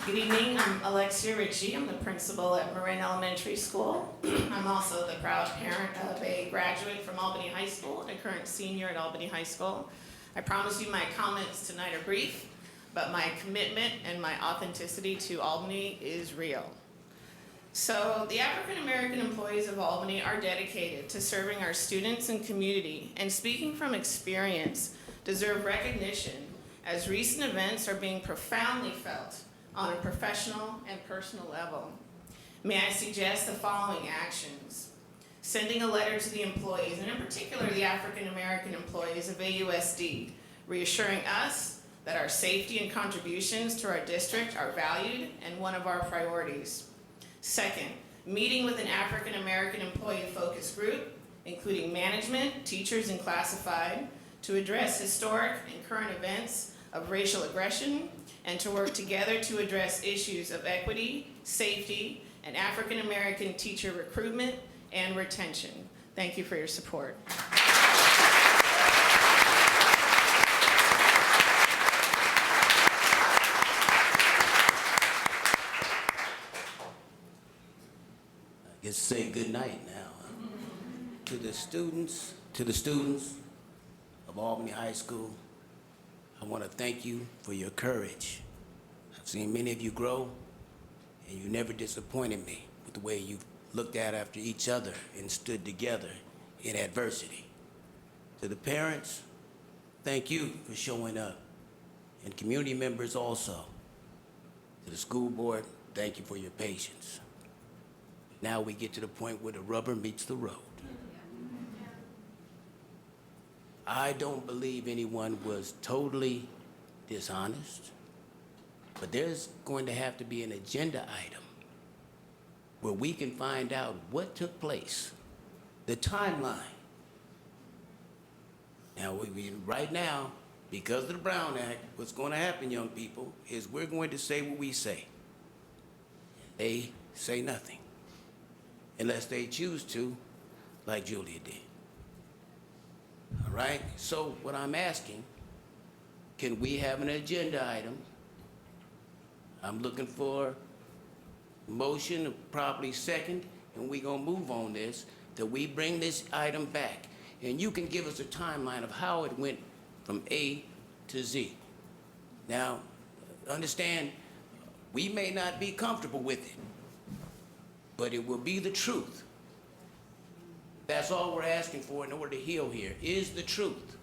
S3: Good evening, I'm Alexia Ritchie. I'm the principal at Marin Elementary School. I'm also the proud parent of a graduate from Albany High School and a current senior at Albany High School. I promise you my comments tonight are brief, but my commitment and my authenticity to Albany is real. So the African American employees of Albany are dedicated to serving our students and community, and speaking from experience, deserve recognition as recent events are being profoundly felt on a professional and personal level. May I suggest the following actions? Sending a letter to the employees, and in particular the African American employees of AUSD, reassuring us that our safety and contributions to our district are valued and one of our priorities. Second, meeting with an African American employee focus group, including management, teachers, and classified, to address historic and current events of racial aggression and to work together to address issues of equity, safety, and African American teacher recruitment and retention. Thank you for your support.
S10: Let's say good night now. To the students of Albany High School, I want to thank you for your courage. I've seen many of you grow, and you never disappointed me with the way you looked at after each other and stood together in adversity. To the parents, thank you for showing up, and community members also. To the school board, thank you for your patience. Now we get to the point where the rubber meets the road. I don't believe anyone was totally dishonest, but there's going to have to be an agenda item where we can find out what took place, the timeline. Now, right now, because of the Brown Act, what's going to happen, young people, is we're going to say what we say. They say nothing. Unless they choose to, like Julia did. All right? So what I'm asking, can we have an agenda item? I'm looking for a motion, probably second, and we're gonna move on this, that we bring this item back. And you can give us a timeline of how it went from A to Z. Now, understand, we may not be comfortable with it, but it will be the truth. That's all we're asking for in order to heal here, is the truth.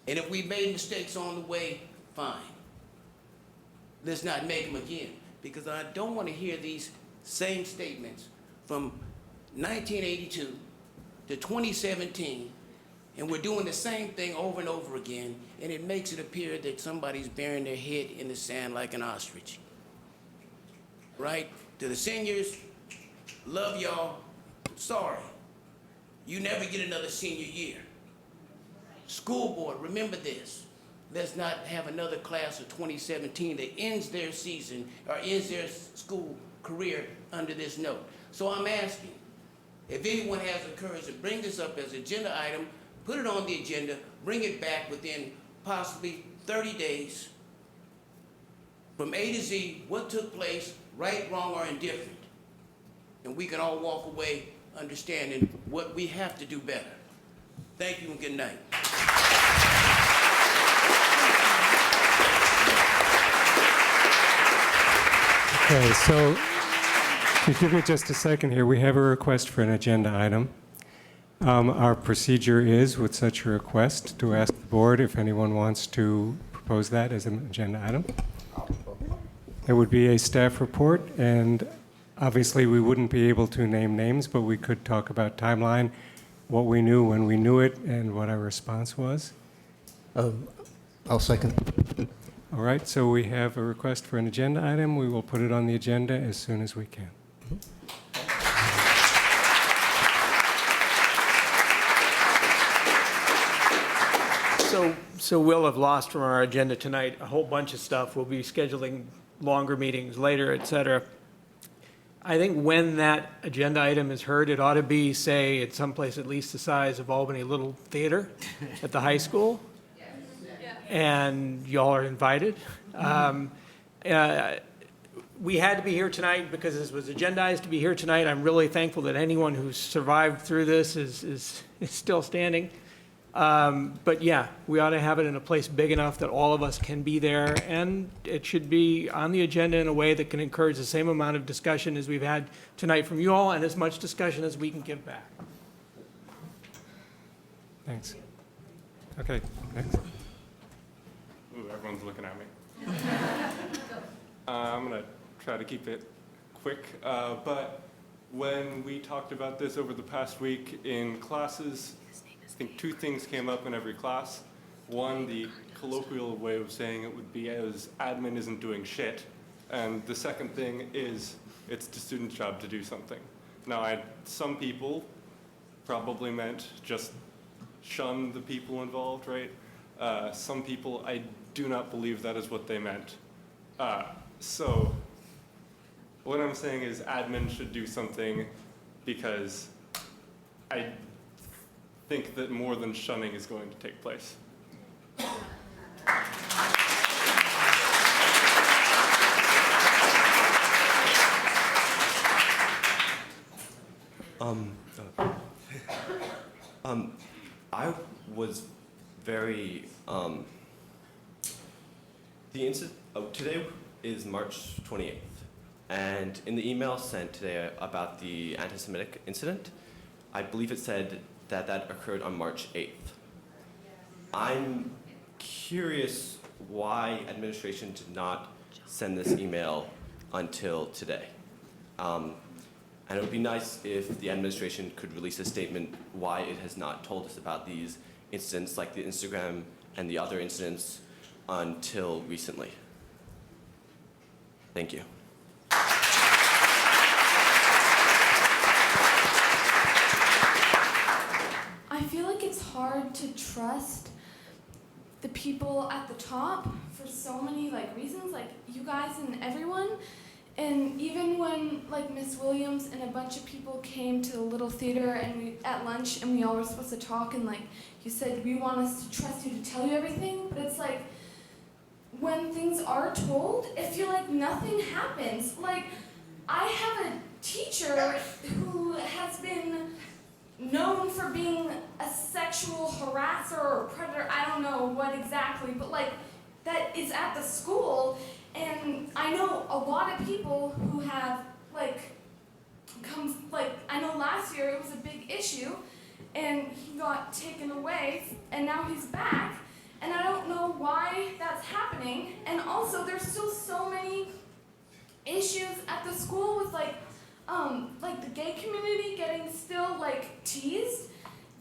S10: And if we made mistakes on the way, fine. Let's not make them again. because I don't want to hear these same statements from 1982 to 2017, and we're doing the same thing over and over again, and it makes it appear that somebody's burying their head in the sand like an ostrich. Right? To the seniors, love y'all, sorry. You never get another senior year. School board, remember this. Let's not have another class of 2017 that ends their season or ends their school career under this note. So I'm asking, if anyone has the courage to bring this up as an agenda item, put it on the agenda, bring it back within possibly 30 days. From A to Z, what took place, right, wrong, or indifferent. And we can all walk away understanding what we have to do better. Thank you and good night.
S1: Okay, so to give you just a second here, we have a request for an agenda item. Our procedure is, with such a request, to ask the board if anyone wants to propose that as an agenda item. It would be a staff report, and obviously we wouldn't be able to name names, but we could talk about timeline, what we knew when we knew it, and what our response was.
S11: I'll second.
S1: All right, so we have a request for an agenda item. We will put it on the agenda as soon as we can.
S22: So we'll have lost from our agenda tonight a whole bunch of stuff. We'll be scheduling longer meetings later, et cetera. I think when that agenda item is heard, it ought to be, say, at some place at least the size of Albany Little Theater at the high school. And y'all are invited. We had to be here tonight because this was agendized to be here tonight. I'm really thankful that anyone who's survived through this is still standing. But yeah, we ought to have it in a place big enough that all of us can be there, and it should be on the agenda in a way that can encourage the same amount of discussion as we've had tonight from you all, and as much discussion as we can give back.
S1: Thanks. Okay, next.
S24: Ooh, everyone's looking at me. I'm going to try to keep it quick, but when we talked about this over the past week in classes, I think two things came up in every class. One, the colloquial way of saying it would be as admin isn't doing shit. And the second thing is it's the student's job to do something. Now, some people probably meant just shun the people involved, right? Some people, I do not believe that is what they meant. So what I'm saying is admin should do something because I think that more than shunning is going to take place.
S25: I was very, today is March 28th, and in the email sent today about the anti-Semitic incident, I believe it said that occurred on March 8th. I'm curious why administration did not send this email until today. And it would be nice if the administration could release a statement why it has not told us about these incidents like the Instagram and the other incidents until recently. Thank you.
S2: I feel like it's hard to trust the people at the top for so many reasons, you guys and everyone. And even when Miss Williams and a bunch of people came to the Little Theater and at lunch and we all were supposed to talk and you said we want us to trust you to tell you everything, but it's when things are told, I feel like nothing happens. I have a teacher who has been known for being a sexual harasser or predator, I don't know what exactly, but that is at the school, and I know a lot of people who have I know last year it was a big issue, and he got taken away, and now he's back, and I don't know why that's happening, and also there's still so many
S4: issues at the school with like the gay community getting still like teased,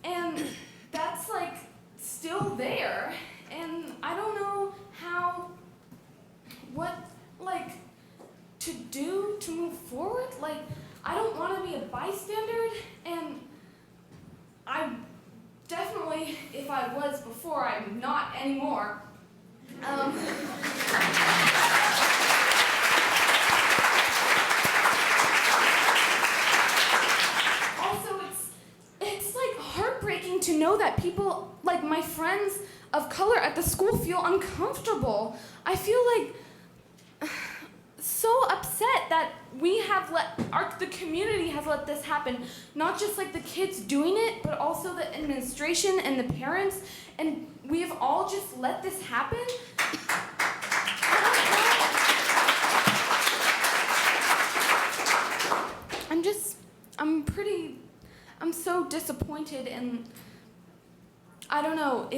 S4: and that's like still there, and I don't know what like to do to move forward. Like, I don't want to be a bystander, and I definitely, if I was before, I'm not anymore. Also, it's like heartbreaking to know that people, like my friends of color at the school, feel uncomfortable. I feel like so upset that we have the community has let this happen. Not just like the kids doing it, but also the administration and the parents, and we have all just let this happen. I'm so disappointed, and I don't know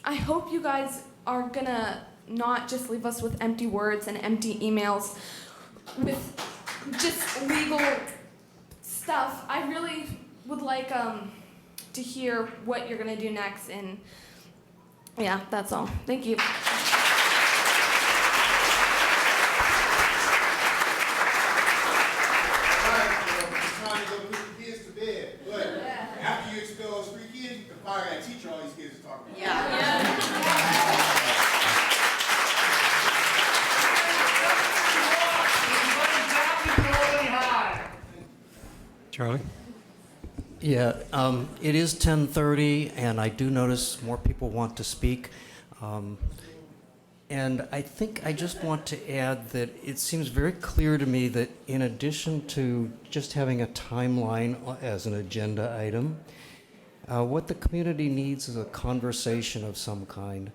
S4: I hope you guys are gonna not just leave us with empty words and empty emails with just legal stuff. I really would like to hear what you're gonna do next, and yeah, that's all. Thank you.
S12: Trying to go put the kids to bed, but after you expel those 3 kids, you can fire that teacher all these kids are talking about.
S1: Charlie?
S11: Yeah, it is 10:30, and I do notice more people want to speak. And I think I just want to add that it seems very clear to me that in addition to just having a timeline as an agenda item, what the community needs is a conversation of some kind.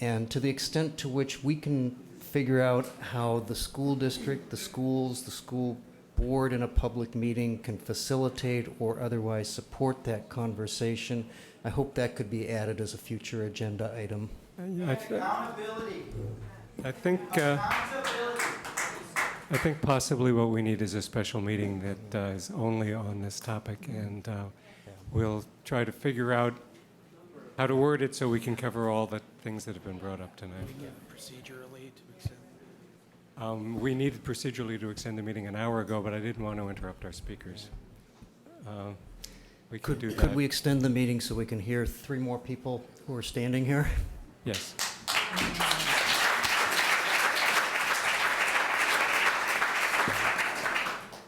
S11: And to the extent to which we can figure out how the school district, the schools, the school board in a public meeting can facilitate or otherwise support that conversation, I hope that could be added as a future agenda item.
S16: Accountability.
S1: I think possibly what we need is a special meeting that is only on this topic, and we'll try to figure out how to word it so we can cover all the things that have been brought up tonight.
S22: Procedurally to extend.
S1: We needed procedurally to extend the meeting an hour ago, but I didn't want to interrupt our speakers. We could do that.
S11: Could we extend the meeting so we can hear 3 more people who are standing here?
S1: Yes.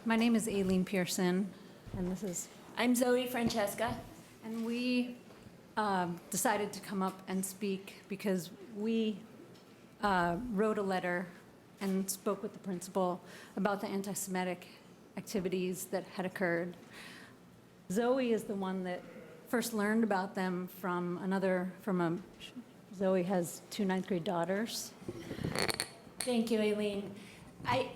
S13: My name is Aileen Pearson, and
S14: I'm Zoe Francesca.
S13: And we decided to come up and speak because we wrote a letter and spoke with the principal about the anti-Semitic activities that had occurred. Zoe is the one that first learned about them Zoe has 2 ninth grade daughters.
S14: Thank you, Aileen.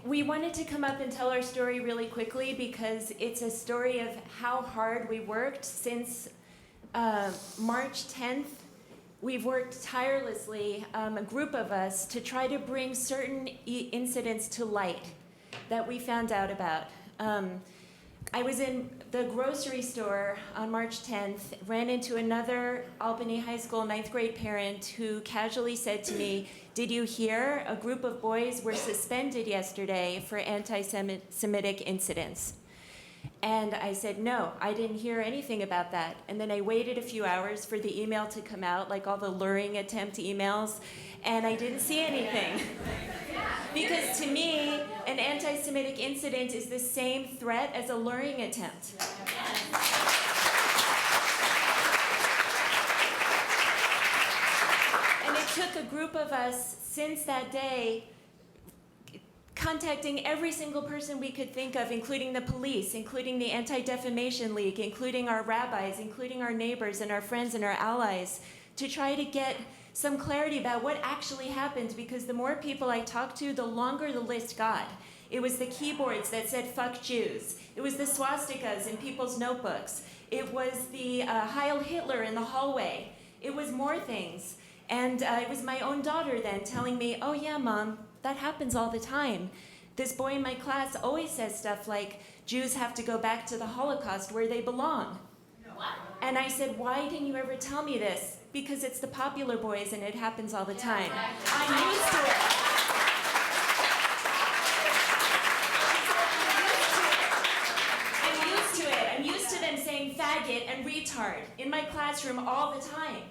S14: We wanted to come up and tell our story really quickly because it's a story of how hard we worked since March 10th. We've worked tirelessly, a group of us, to try to bring certain incidents to light that we found out about. I was in the grocery store on March 10th, ran into another Albany High School 9th grade parent who casually said to me, "Did you hear? A group of boys were suspended yesterday for anti-Semitic incidents." And I said, "No, I didn't hear anything about that." And then I waited a few hours for the email to come out, like all the luring attempt emails, and I didn't see anything. Because to me, an anti-Semitic incident is the same threat as a luring attempt. And it took a group of us since that day contacting every single person we could think of, including the police, including the Anti-Defamation League, including our rabbis, including our neighbors and our friends and our allies, to try to get some clarity about what actually happened, because the more people I talked to, the longer the list got. It was the keyboards that said "fuck Jews." It was the swastikas in people's notebooks. It was the Heil Hitler in the hallway. It was more things. And it was my own daughter then telling me, "Oh yeah, Mom, that happens all the time." This boy in my class always says stuff like, Jews have to go back to the Holocaust where they belong. And I said, why didn't you ever tell me this? Because it's the popular boys and it happens all the time. I'm used to it. I'm used to them saying faggot and retard in my classroom all the time.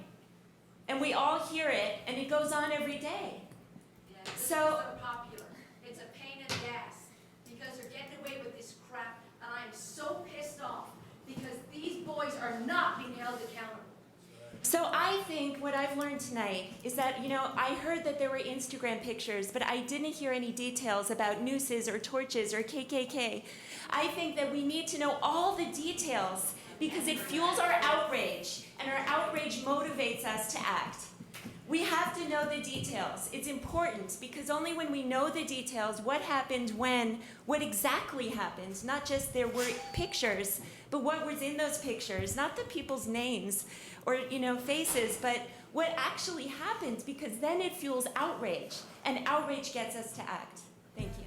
S14: And we all hear it, and it goes on every day. So
S5: Are popular. It's a pain in the ass because they're getting away with this crap, and I'm so pissed off because these boys are not being held accountable.
S14: So I think what I've learned tonight is that, I heard that there were Instagram pictures, but I didn't hear any details about nooses or torches or KKK. I think that we need to know all the details because it fuels our outrage, and our outrage motivates us to act. We have to know the details. It's important because only when we know the details, what happened when, what exactly happened, not just there were pictures, but what was in those pictures, not the people's names or faces, but what actually happened, because then it fuels outrage, and outrage gets us to act. Thank you.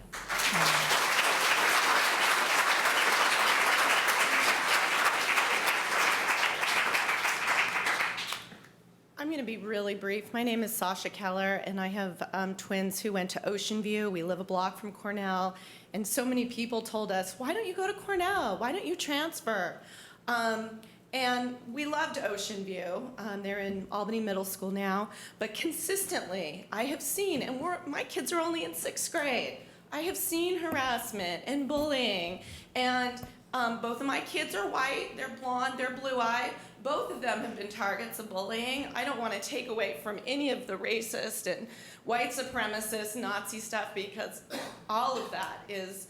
S7: I'm going to be really brief. My name is Sasha Keller, and I have twins who went to Ocean View. We live a block from Cornell, and so many people told us, why don't you go to Cornell? Why don't you transfer? And we loved Ocean View. They're in Albany Middle School now, but consistently I have seen, and my kids are only in 6th grade, I have seen harassment and bullying, and both of my kids are white, they're blonde, they're blue-eyed. Both of them have been targets of bullying. I don't want to take away from any of the racist and white supremacist Nazi stuff because all of that is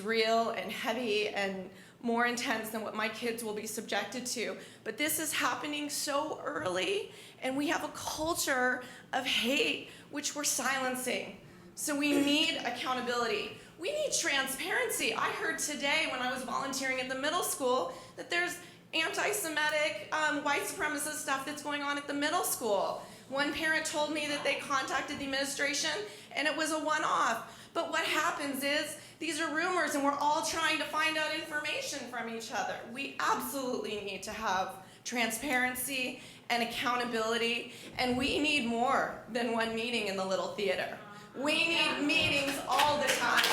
S7: real and heavy and more intense than what my kids will be subjected to. But this is happening so early, and we have a culture of hate which we're silencing. So we need accountability. We need transparency. I heard today when I was volunteering at the middle school that there's anti-Semitic, white supremacist stuff that's going on at the middle school. One parent told me that they contacted the administration and it was a one-off. But what happens is these are rumors and we're all trying to find out information from each other. We absolutely need to have transparency and accountability, and we need more than one meeting in the little theater. We need meetings all the time.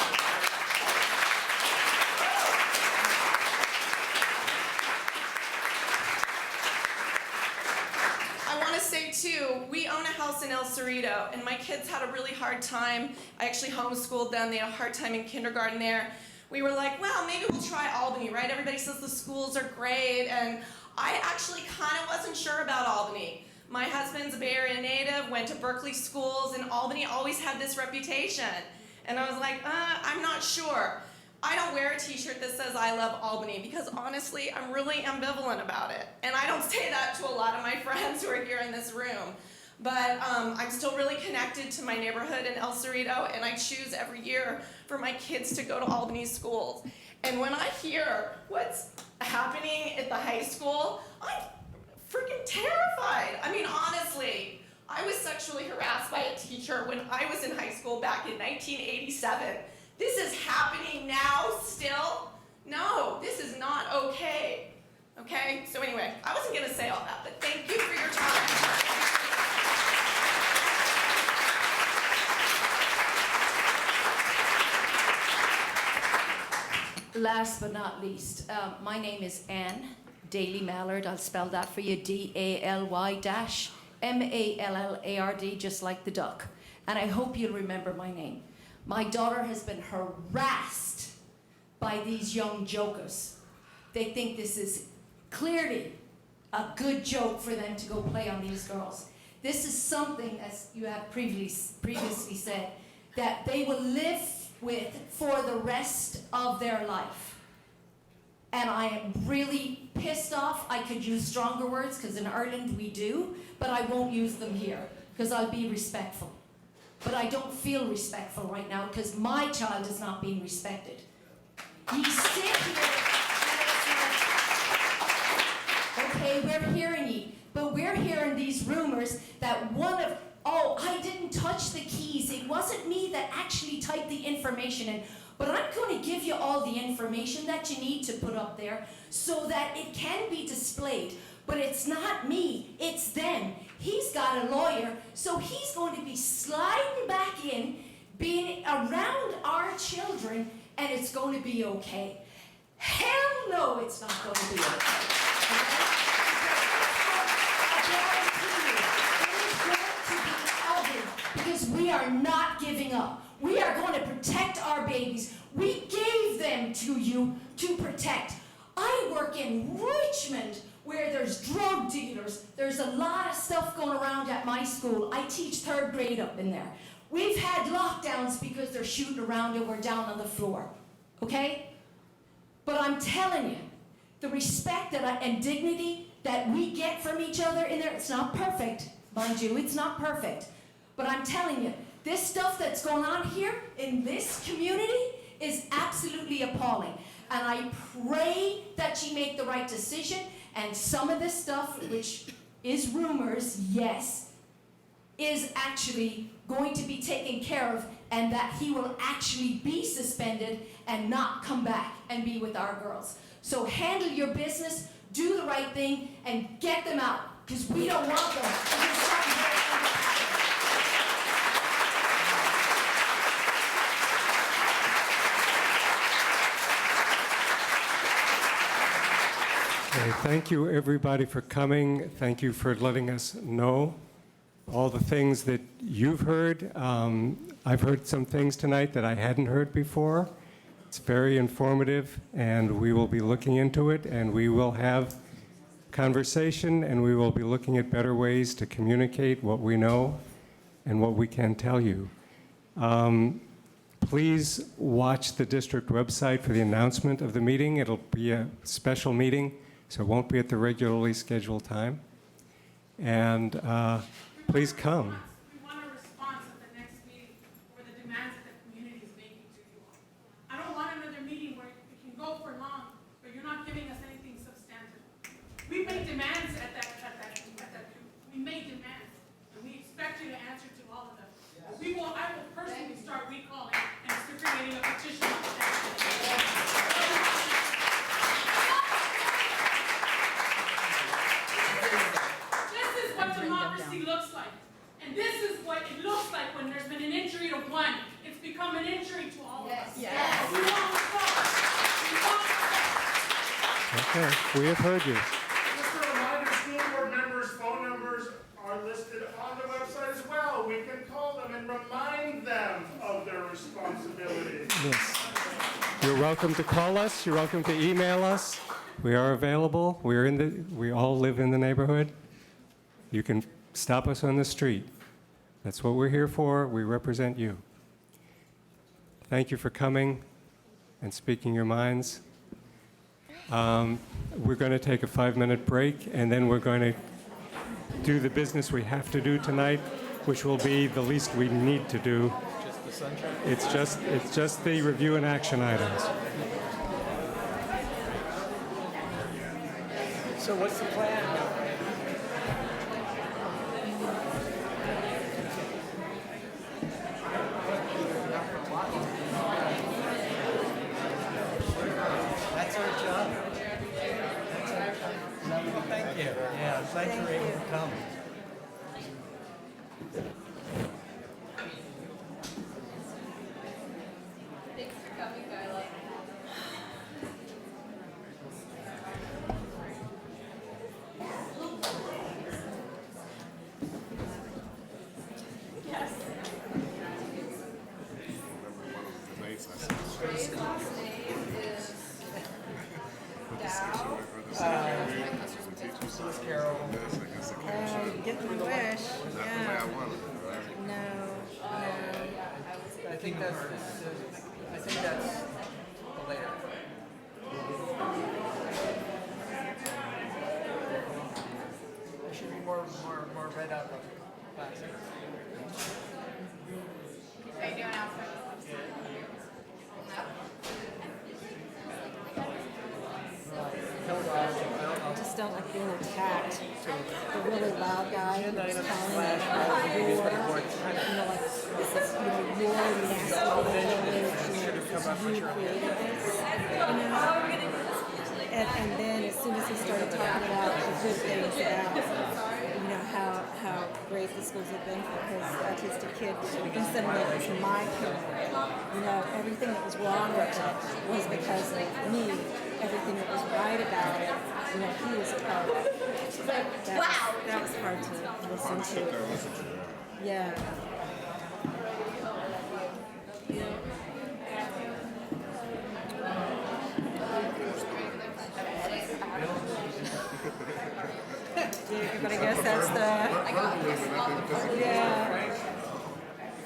S7: I want to say too, we own a house in El Cerrito, and my kids had a really hard time. I actually homeschooled them. They had a hard time in kindergarten there. We were like, well, maybe we'll try Albany, right? Everybody says the schools are great, and I actually kind of wasn't sure about Albany. My husband's a Bay Area native, went to Berkeley schools, and Albany always had this reputation. And I was like, I'm not sure. I don't wear a t-shirt that says I love Albany because honestly, I'm really ambivalent about it. And I don't say that to a lot of my friends who are here in this room. But I'm still really connected to my neighborhood in El Cerrito, and I choose every year for my kids to go to Albany schools. And when I hear what's happening at the high school, I'm freaking terrified. I mean, honestly, I was sexually harassed by a teacher when I was in high school back in 1987. This is happening now still? No, this is not okay. Okay? So anyway, I wasn't going to say all that, but thank you for your time.
S5: Last but not least, my name is Anne Daly Mallard. I'll spell that for you, D-A-L-Y-M-A-L-L-A-R-D, just like the duck. And I hope you'll remember my name. My daughter has been harassed by these young jokers. They think this is clearly a good joke for them to go play on these girls. This is something, as you have previously said, that they will live with for the rest of their life. And I am really pissed off. I could use stronger words, because in Ireland we do, but I won't use them here, because I'll be respectful. But I don't feel respectful right now, because my child is not being respected. You sit here and okay, we're hearing ye, but we're hearing these rumors that one of, oh, I didn't touch touch the keys. It wasn't me that actually typed the information in. But I'm going to give you all the information that you need to put up there so that it can be displayed. But it's not me, it's them. He's got a lawyer, so he's going to be sliding back in, being around our children, and it's going to be okay. Hell no, it's not going to be okay. Because we are not giving up. We are going to protect our babies. We gave them to you to protect. I work in Richmond where there's drug dealers. There's a lot of stuff going around at my school. I teach 3rd grade up in there. We've had lockdowns because they're shooting around and we're down on the floor. Okay? But I'm telling you, the respect and dignity that we get from each other in there, it's not perfect, mind you, it's not perfect. But I'm telling you, this stuff that's going on here in this community is absolutely appalling. And I pray that you make the right decision. And some of this stuff, which is rumors, yes, is actually going to be taken care of, and that he will actually be suspended and not come back and be with our girls. So handle your business, do the right thing, and get them out, because we don't want them.
S1: Okay, thank you everybody for coming. Thank you for letting us know all the things that you've heard. I've heard some things tonight that I hadn't heard before. It's very informative, and we will be looking into it, and we will have conversation, and we will be looking at better ways to communicate what we know and what we can tell you. Please watch the district website for the announcement of the meeting. It'll be a special meeting, so it won't be at the regularly scheduled time. And please come.
S15: We want a response at the next meeting for the demands that the community is making to you all. I don't want another meeting where it can go for long, but you're not giving us anything substantive. We made demands at that we made demands, and we expect you to answer to all of them. I will personally start recalling and creating a petition on that. This is what democracy looks like. And this is what it looks like when there's been an injury to one. It's become an injury to all of us.
S5: Yes.
S15: We want results. We want results.
S1: Okay, we have heard you.
S17: Just a reminder, school board members' phone numbers are listed on the website as well. We can call them and remind them of their responsibilities.
S1: Yes. You're welcome to call us. You're welcome to email us. We are available. We all live in the neighborhood. You can stop us on the street. That's what we're here for. We represent you. Thank you for coming and speaking your minds. We're going to take a 5-minute break, and then we're going to do the business we have to do tonight, which will be the least we need to do.
S22: Just the sunshine?
S1: It's just the review and action items.
S22: So what's the plan? That's our job. Thank you. Yeah, I'm glad you were able to come.
S4: Thanks for coming, Darla.
S15: Yes.
S4: Trey's last name is Dow.
S22: Carol.
S18: Get my wish. Yeah. No.
S22: I think that's the later. There should be more red out of plastic.
S2: How you doing, Alfred?
S18: I just don't like being attacked. The really loud guy who's calling at the door. You know, like And then as soon as he started talking about the good things about, how great the schools have been for his autistic kid, instead of making it to my kid, everything that was wrong with it was because of me. Everything that was right about it, he was a part of it. That was hard to listen to. Yeah. But I guess that's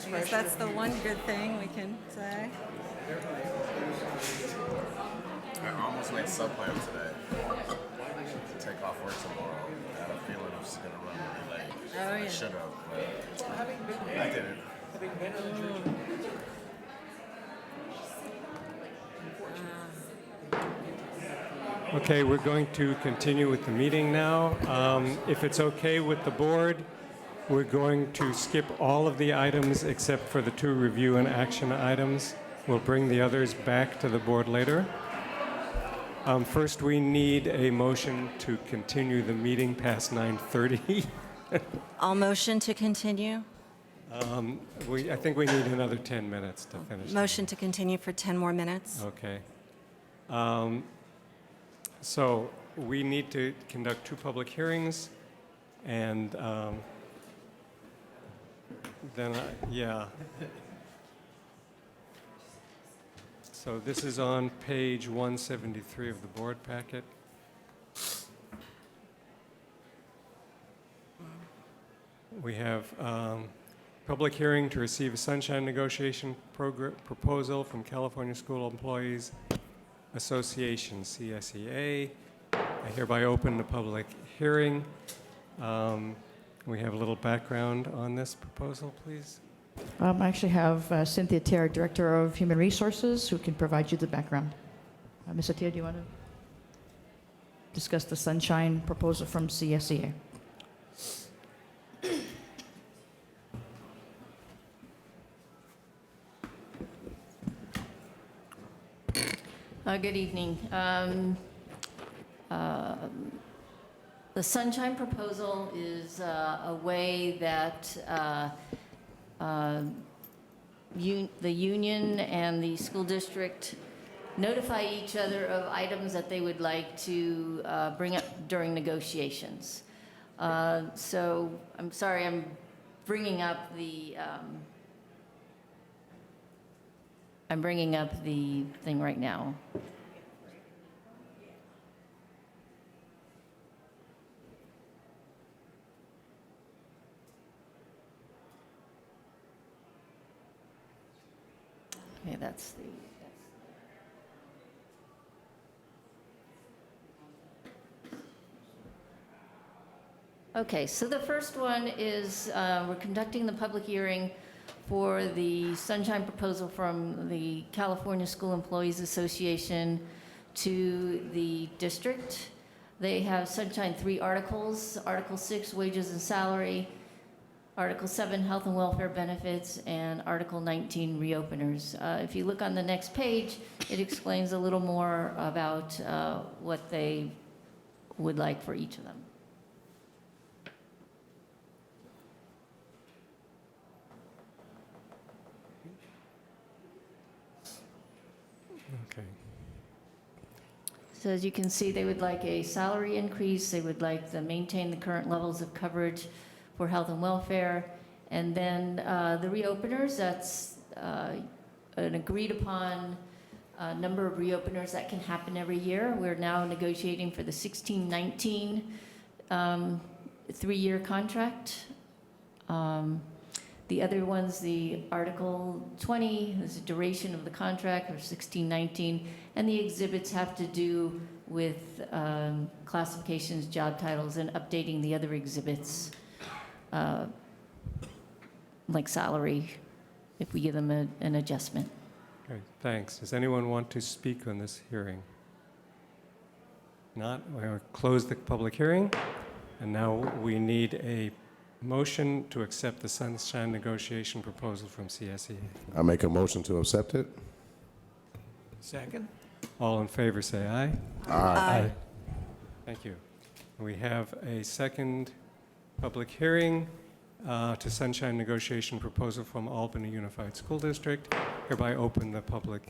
S18: I guess that's the one good thing we can say.
S6: I almost made sub plan today to take off work tomorrow. I had a feeling I was going to run really late.
S18: Oh, yeah.
S6: I should have, but I didn't.
S1: Okay, we're going to continue with the meeting now. If it's okay with the board, we're going to skip all of the items except for the 2 review and action items. We'll bring the others back to the board later. First, we need a motion to continue the meeting past 9:30.
S18: I'll motion to continue.
S1: I think we need another 10 minutes to finish.
S18: Motion to continue for 10 more minutes.
S1: Okay. So we need to conduct 2 public hearings, and then, So this is on page 173 of the board packet. We have public hearing to receive a sunshine negotiation proposal from California School Employees Association, CSEA. I hereby open the public hearing. We have a little background on this proposal, please.
S9: I actually have Cynthia Terry, Director of Human Resources, who can provide you the background. Ms. Atia, do you want to discuss the sunshine proposal from CSEA?
S5: Good evening. The sunshine proposal is a way that the union and the school district notify each other of items that they would like to bring up during negotiations. So I'm sorry, I'm bringing up the thing right now. Okay, that's the. Okay, so the first one is we're conducting the public hearing for the sunshine proposal from the California School Employees Association to the district. They have sunshine 3 articles: Article 6, wages and salary; Article 7, health and welfare benefits; and Article 19, reopeners. If you look on the next page, it explains a little more about what they would like for each of them.
S1: Okay.
S5: So as you can see, they would like a salary increase. They would like to maintain the current levels of coverage for health and welfare. And then the reopeners, that's an agreed upon number of reopeners that can happen every year. We're now negotiating for the 16-19 3-year contract. The other ones, the Article 20 is the duration of the contract, or 16-19, and the exhibits have to do with classifications, job titles, and updating the other exhibits, like salary, if we give them an adjustment.
S1: Okay, thanks. Does anyone want to speak on this hearing? Not? We'll close the public hearing, and now we need a motion to accept the sunshine negotiation proposal from CSEA?
S6: I make a motion to accept it.
S22: Second?
S1: All in favor, say aye.
S6: Aye.
S1: Thank you. We have a second public hearing to sunshine negotiation proposal from Albany Unified School District. Hereby open the public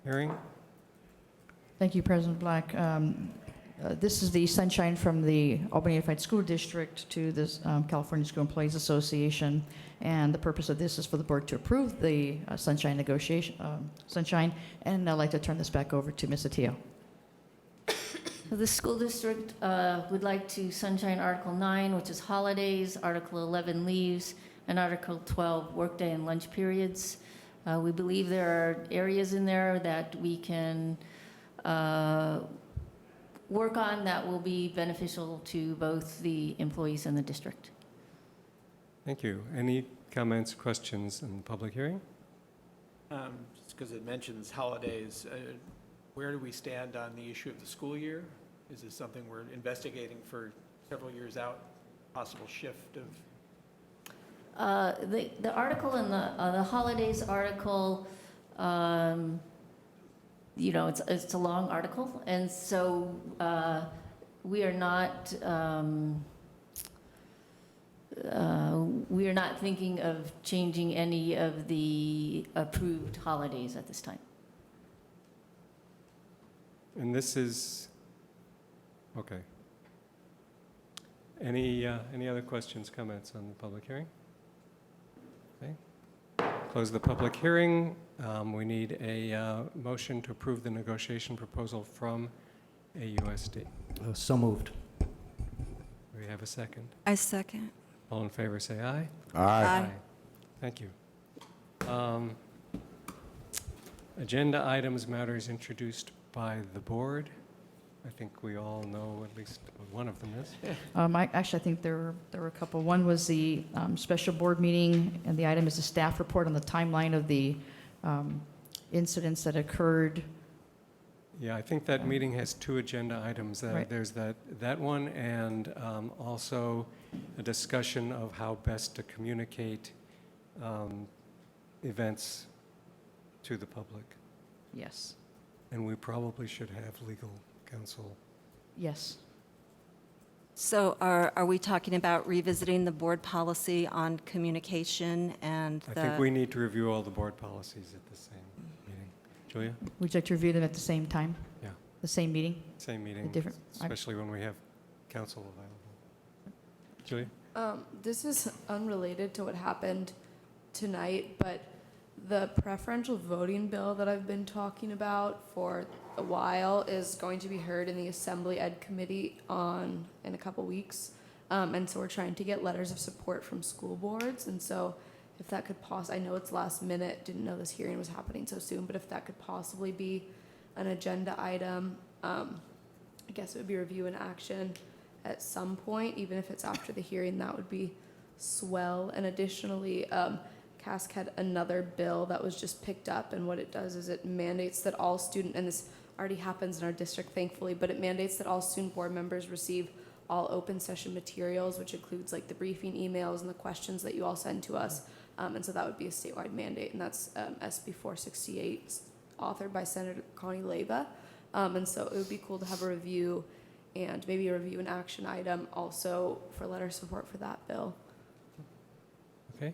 S1: hearing.
S9: Thank you, President Black. This is the sunshine from the Albany Unified School District to the California School Employees Association, and the purpose of this is for the board to approve the sunshine negotiation, and I'd like to turn this back over to Ms. Atillo.
S8: So the school district would like to sunshine Article 9, which is holidays, Article 11, leaves, and Article 12, workday and lunch periods. We believe there are areas in there that we can work on that will be beneficial to both the employees and the district.
S1: Thank you. Any comments, questions in the public hearing?
S22: Just because it mentions holidays, where do we stand on the issue of the school year? Is this something we're investigating for several years out? Possible shift of?
S8: The article in the holidays article, you know, it's a long article, and so we are not thinking of changing any of the approved holidays at this time.
S1: And this is, okay. Any other questions, comments on the public hearing? Okay. Close the public hearing. We need a motion to approve the negotiation proposal from AUSD.
S11: So moved.
S1: Do we have a second?
S19: I second.
S1: All in favor, say aye.
S6: Aye.
S1: Thank you. Agenda items, matters introduced by the board. I think we all know at least what one of them is.
S9: Actually, I think there were a couple. One was the special board meeting, and the item is a staff report on the timeline of the incidents that occurred.
S1: Yeah, I think that meeting has two agenda items.
S9: Right.
S1: There's that one, and also a discussion of how best to communicate events to the public.
S9: Yes.
S1: And we probably should have legal counsel.
S9: Yes.
S19: So are we talking about revisiting the board policy on communication and
S1: I think we need to review all the board policies at the same meeting. Julia?
S9: Would you like to review them at the same time?
S1: Yeah.
S9: The same meeting?
S1: Same meeting,
S9: different-
S1: especially when we have counsel available. Julia?
S4: This is unrelated to what happened tonight, but the preferential voting bill that I've been talking about for a while is going to be heard in the Assembly Ed Committee in a couple weeks. And so we're trying to get letters of support from school boards. And so if that could I know it's last minute, didn't know this hearing was happening so soon, but if that could possibly be an agenda item, I guess it would be review and action at some point, even if it's after the hearing, that would be swell. And additionally, CASC had another bill that was just picked up, and what it does is it mandates that all student, and this already happens in our district thankfully, but it mandates that all student board members receive all open session materials, which includes like the briefing emails and the questions that you all send to us. And so that would be a statewide mandate, and that's SB 468, authored by Senator Connie Leyva. And so it would be cool to have a review and maybe a review and action item also for letter of support for that bill.
S1: Okay,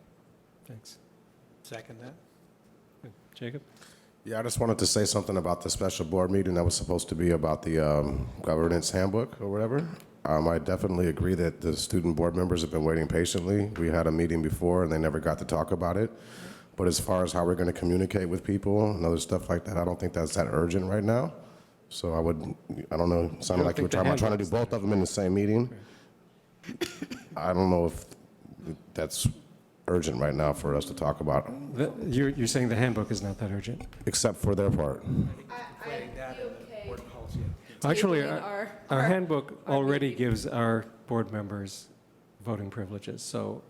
S1: thanks.
S22: Second that.
S1: Good. Jacob?
S6: Yeah, I just wanted to say something about the special board meeting that was supposed to be about the governance handbook or whatever. I definitely agree that the student board members have been waiting patiently. We had a meeting before and they never got to talk about it. But as far as how we're going to communicate with people and other stuff like that, I don't think that's that urgent right now. So I don't know, it sounded like you were talking about trying to do both of them in the same meeting. I don't know if that's urgent right now for us to talk about.
S1: You're saying the handbook is not that urgent?
S6: Except for their part.
S1: Actually, our handbook already gives our board members voting privileges, so.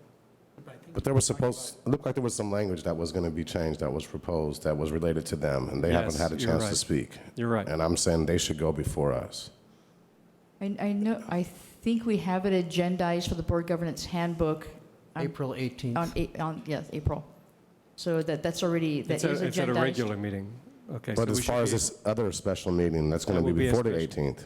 S6: But there was it looked like there was some language that was going to be changed, that was proposed, that was related to them, and they haven't had a chance to speak.
S1: You're right.
S6: And I'm saying they should go before us.
S9: I know, think we have it agendized for the board governance handbook.
S11: April 18th.
S9: Yes, April. So that's already, that is agendized.
S1: It's at a regular meeting. Okay.
S6: But
S1: so
S6: as
S1: we
S6: far
S1: should
S6: as
S1: be-
S6: this other special meeting, that's going
S1: That
S6: to
S1: will
S6: be
S1: be a
S6: before the
S1: special-
S6: 18th.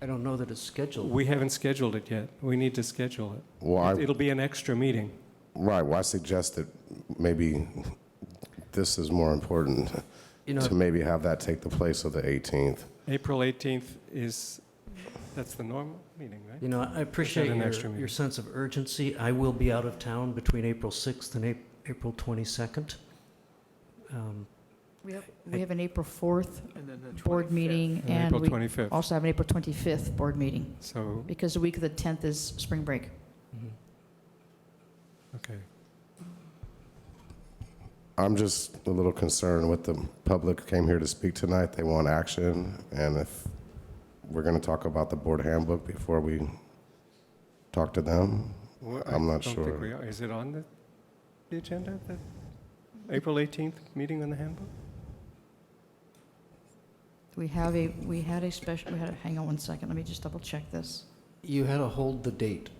S11: I don't know that it's scheduled.
S1: We haven't scheduled it yet. We need to schedule it.
S6: Well,
S1: It'll be an extra meeting.
S6: Right, well, I suggest that maybe this is more important,
S11: You know-
S6: to maybe have that take the place of the 18th.
S1: April 18th that's the normal meeting, right?
S11: You know, I appreciate
S1: an extra
S11: your
S1: meeting?
S11: sense of urgency. I will be out of town between April 6th and April 22nd.
S9: We have an April 4th
S22: And then the
S9: board
S22: 25th.
S9: meeting,
S1: And
S9: and
S1: April
S9: we
S1: 25th.
S9: also have an April 25th board meeting,
S1: So,
S9: because the week of the 10th is spring break.
S1: okay.
S6: I'm just a little concerned with the public came here to speak tonight. They want action, and if we're going to talk about the board handbook before we talk to them,
S1: Well,
S6: I'm not
S1: I don't
S6: sure.
S1: think we are. Is it on the agenda, the April 18th meeting on the handbook?
S9: Hang on one second, let me just double check this.
S11: You had to hold the date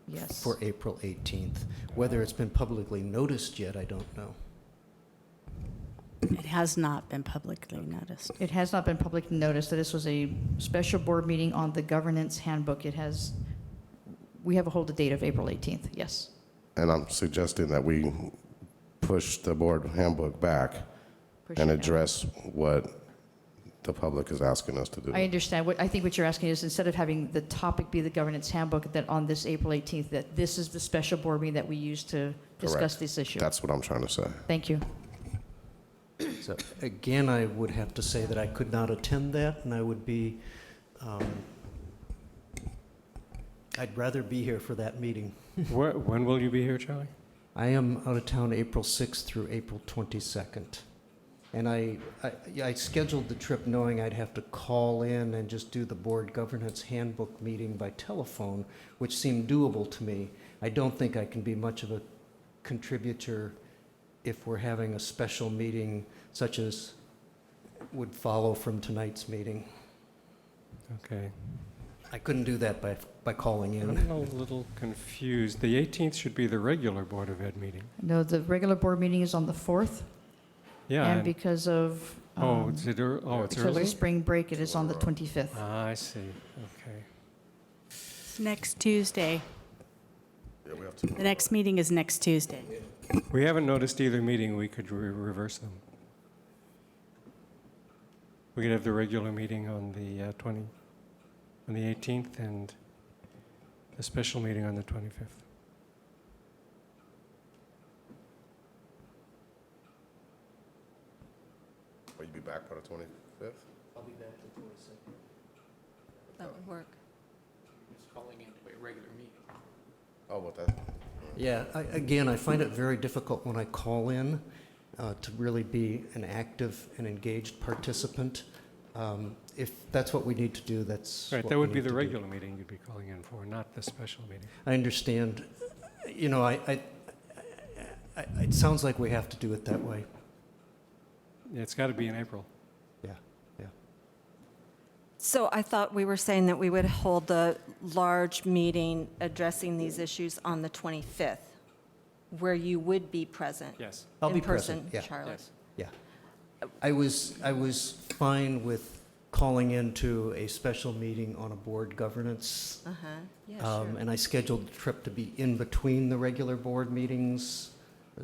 S9: Yes.
S11: for April 18th. Whether it's been publicly noticed yet, I don't know.
S3: It has not been publicly noticed.
S9: It has not been publicly noticed that this was a special board meeting on the governance handbook. We have a hold the date of April 18th, yes.
S6: And I'm suggesting that we push the board handbook back
S9: Push
S6: and
S9: it back.
S6: address what the public is asking us to do.
S9: I understand. I think what you're asking is, instead of having the topic be the governance handbook, that on this April 18th, that this is the special board meeting that we use to discuss
S6: Correct.
S9: this issue.
S6: That's what I'm trying to say.
S9: Thank you.
S11: So again, I would have to say that I could not attend that, and I would be, I'd rather be here for that meeting.
S1: When will you be here, Charlie?
S11: I am out of town April 6th through April 22nd. And I scheduled the trip knowing I'd have to call in and just do the board governance handbook meeting by telephone, which seemed doable to me. I don't think I can be much of a contributor if we're having a special meeting such as would follow from tonight's meeting.
S1: Okay.
S11: I couldn't do that by calling in.
S1: I'm a little confused. The 18th should be the regular Board of Ed meeting.
S9: No, the regular board meeting is on the 4th.
S1: Yeah.
S9: And because of,
S1: it's
S9: because of
S1: early?
S9: spring break, it is on the 25th.
S1: Ah, I see. Okay.
S3: Next Tuesday.
S6: Yeah, we have to.
S3: The next meeting is next Tuesday.
S1: We haven't noticed either meeting. We could reverse them. We could have the regular meeting on the on the 18th, and a special meeting on the 25th.
S6: Will you be back by the 25th?
S11: I'll be back the 22nd.
S19: That would work.
S22: Just calling into a regular meeting.
S6: Oh, what that?
S11: Yeah, again, I find it very difficult when I call in to really be an active and engaged participant. If that's what we need to do, that's
S1: Right,
S11: what
S1: that
S11: we
S1: would be
S11: need
S1: the
S11: to do.
S1: regular meeting you'd be calling in for, not the special meeting.
S11: I understand. You know, it sounds like we have to do it that way.
S1: Yeah, it's got to be in April.
S11: Yeah, yeah.
S19: So I thought we were saying that we would hold a large meeting addressing these issues on the 25th, where you would be present.
S1: Yes.
S11: I'll
S19: in
S11: be
S19: person,
S11: present, yeah.
S19: Charlie.
S11: Yeah. I was fine with calling into a special meeting on a board governance.
S19: Uh-huh, yeah, sure.
S11: And I scheduled the trip to be in between the regular board meetings.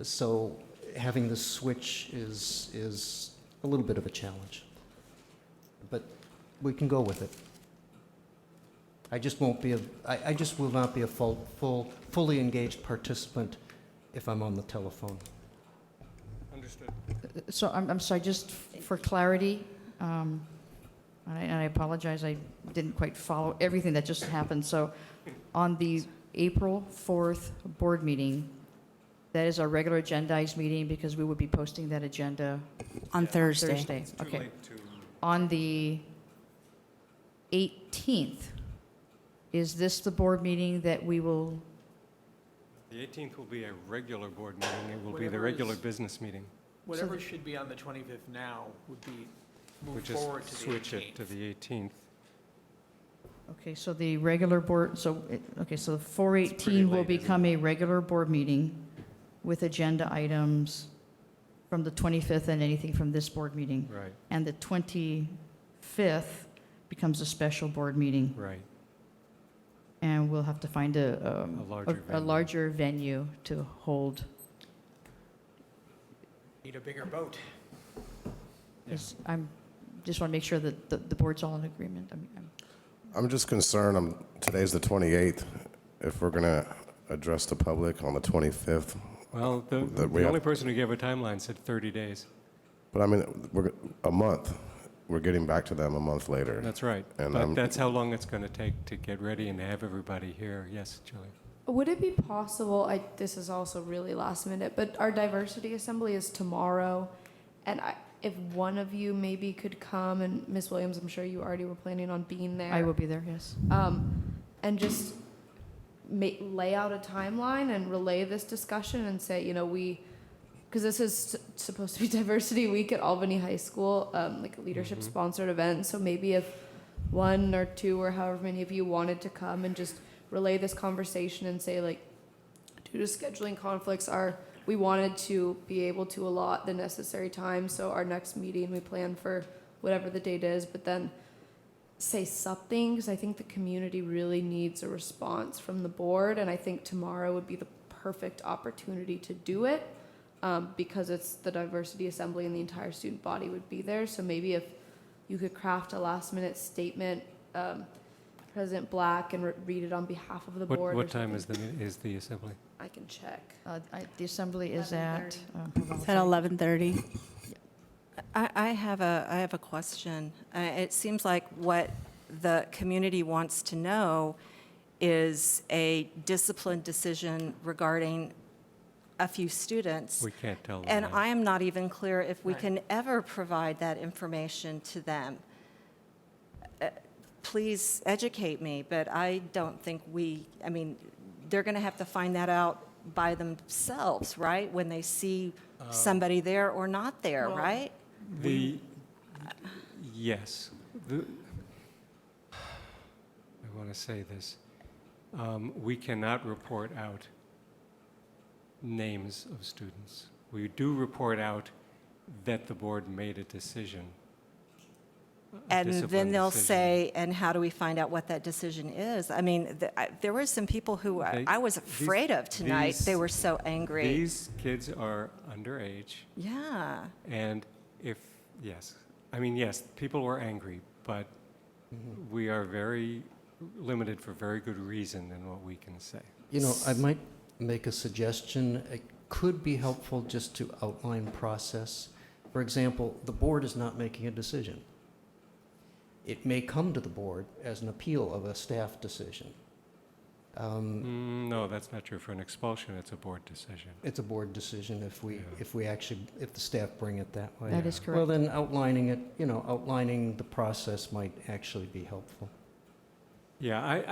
S11: So having the switch is a little bit of a challenge. But we can go with it. I just won't be I just will not be a fully engaged participant if I'm on the telephone.
S1: Understood.
S9: So I'm sorry, just for clarity, and I apologize, I didn't quite follow everything that just happened. So on the April 4th board meeting, that is our regular agendized meeting because we would be posting that agenda
S3: On Thursday.
S1: It's too
S9: Okay.
S1: late to.
S9: On the 18th, is this the board meeting that we will,
S1: The 18th will be a regular board meeting. It will be the
S22: Whatever
S1: regular
S22: is-
S1: business meeting.
S22: Whatever should be on the 25th now would be
S1: We
S22: moved
S1: just
S22: forward to the 18th.
S1: switch it to the 18th.
S9: Okay, so the regular board, so 418 will become a regular board meeting with agenda items from the 25th and anything from this board meeting.
S1: Right.
S9: And the 25th becomes a special board meeting.
S1: Right.
S9: And we'll have to find a larger venue to hold.
S22: Need a bigger boat.
S9: I'm just want to make sure that the board's all in agreement.
S6: I'm just concerned, today's the 28th, if we're going to address the public on the 25th.
S1: Well, the only person who gave a timeline said 30 days.
S6: But I mean, a month. We're getting back to them a month later.
S1: That's right.
S6: And
S1: but that's how long it's going to take to get ready and have everybody here. Yes, Julie.
S4: Would it be possible, this is also really last minute, but our diversity assembly is tomorrow, and if one of you maybe could come, and Ms. Williams, I'm sure you already were planning on being there.
S9: I will be there, yes.
S4: And just lay out a timeline and relay this discussion and say, because this is supposed to be Diversity Week at Albany High School, like a leadership-sponsored event, so maybe if one or two or however many of you wanted to come and just relay this conversation and say, due to scheduling conflicts, we wanted to be able to allot the necessary time, so our next meeting we plan for whatever the date is, but then say something, because I think the community really needs a response from the board, and I think tomorrow would be the perfect opportunity to do it, because it's the diversity assembly and the entire student body would be there. So maybe if you could craft a last minute statement, President Black, and read it on behalf of the board.
S1: What time is the assembly?
S4: I can check.
S9: The assembly is at...
S3: It's at 11:30.
S19: I have a question. It seems like what the community wants to know is a discipline decision regarding a few students.
S1: We can't tell them
S19: And
S1: that.
S19: I am not even clear if we can ever provide that information to them. Please educate me, but I don't think they're going to have to find that out by themselves, right? When they see somebody there or not there, right?
S1: Yes. I want to say this. We cannot report out names of students. We do report out that the board made a decision.
S19: And then they'll say, and how do we find out what that decision is? I mean, there were some people who I was afraid of tonight. They were so angry.
S1: These kids are underage.
S19: Yeah.
S1: And yes, people were angry, but we are very limited for very good reason in what we can say.
S11: I might make a suggestion. It could be helpful just to outline process. For example, the board is not making a decision. It may come to the board as an appeal of a staff decision.
S1: No, that's not true. For an expulsion, it's a board decision.
S11: It's a board decision if the staff bring it that way.
S9: That is correct.
S11: Well, then outlining the process might actually be helpful.
S1: Yeah,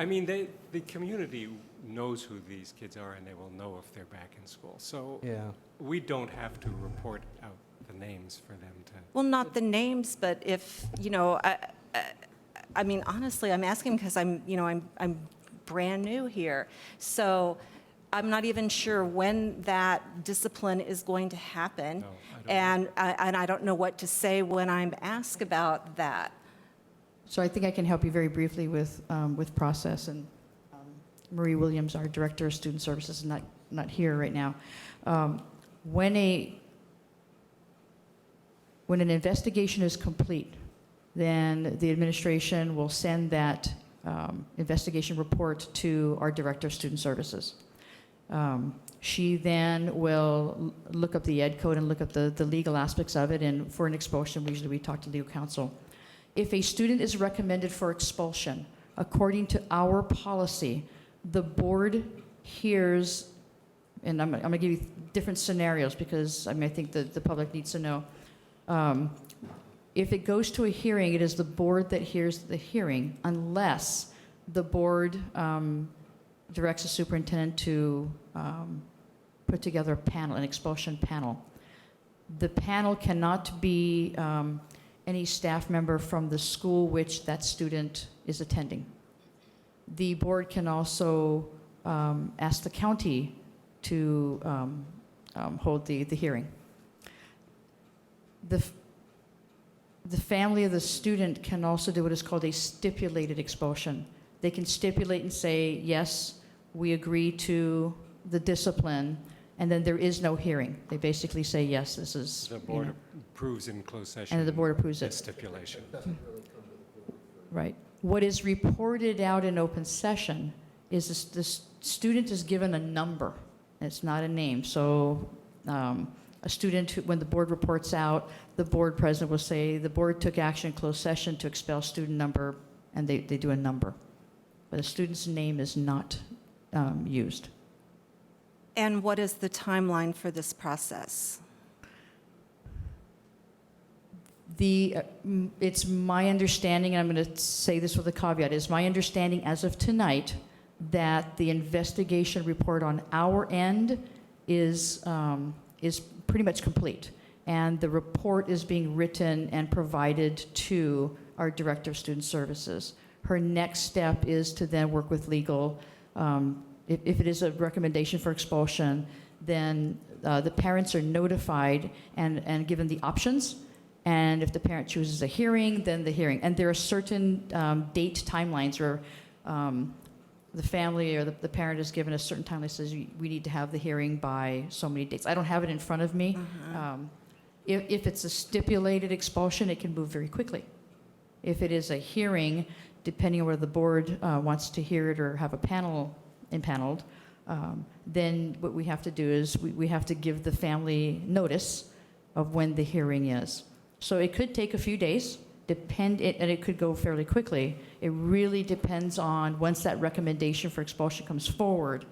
S1: the community knows who these kids are, and they will know if they're back in school. So we don't have to report out the names for them to.
S19: Well, not the names, but if honestly, I'm asking because I'm brand new here, so I'm not even sure when that discipline is going to happen, and I don't know what to say when I'm asked about that.
S9: So I think I can help you very briefly with process, and Marie Williams, our Director of Student Services, is not here right now. When an investigation is complete, then the administration will send that investigation report to our Director of Student Services. She then will look up the ed code and look up the legal aspects of it, and for an expulsion, usually we talk to legal counsel. If a student is recommended for expulsion, according to our policy, the board hears, and I'm going to give you different scenarios because I think the public needs to know. If it goes to a hearing, it is the board that hears the hearing, unless the board directs the superintendent to put together a panel, an expulsion panel. The panel cannot be any staff member from the school which that student is attending. The board can also ask the county to hold the hearing. The family of the student can also do what is called a stipulated expulsion. They can stipulate and say, yes, we agree to the discipline, and then there is no hearing. They basically say, yes, this is.
S1: The board approves in closed session.
S9: And the board approves it.
S1: that stipulation.
S9: Right. What is reported out in open session is the student is given a number. It's not a name. So a student, when the board reports out, the board president will say, the board took action in closed session to expel student number, and they do a number. But a student's name is not used.
S19: And what is the timeline for this process?
S9: It's my understanding, and I'm going to say this with a caveat, it's my understanding as of tonight that the investigation report on our end is pretty much complete. And the report is being written and provided to our Director of Student Services. Her next step is to then work with legal. If it is a recommendation for expulsion, then the parents are notified and given the options. And if the parent chooses a hearing, then the hearing. And there are certain date timelines where the family or the parent is given a certain timeline that says we need to have the hearing by so many dates. I don't have it in front of me. If it's a stipulated expulsion, it can move very quickly. If it is a hearing, depending on whether the board wants to hear it or have a panel impaneled, then what we have to do is we have to give the family notice of when the hearing is. So it could take a few days, and it could go fairly quickly. It really depends on, once that recommendation for expulsion comes forward,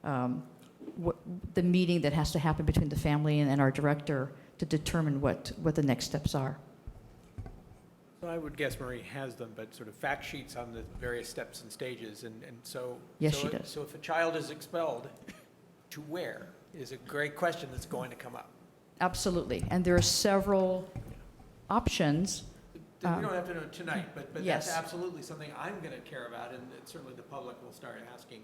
S9: the meeting that has to happen between the family and our director to determine what the next steps are.
S22: So I would guess Marie has them, but sort of fact sheets on the various steps and stages, and so.
S9: Yes,
S22: so
S9: she
S22: it-
S9: does.
S22: So if a child is expelled, to where is a great question that's going to come up.
S9: Absolutely, and there are several options.
S22: We don't have to know tonight, but
S9: yes.
S22: that's absolutely something I'm going to care about, and certainly the public will start asking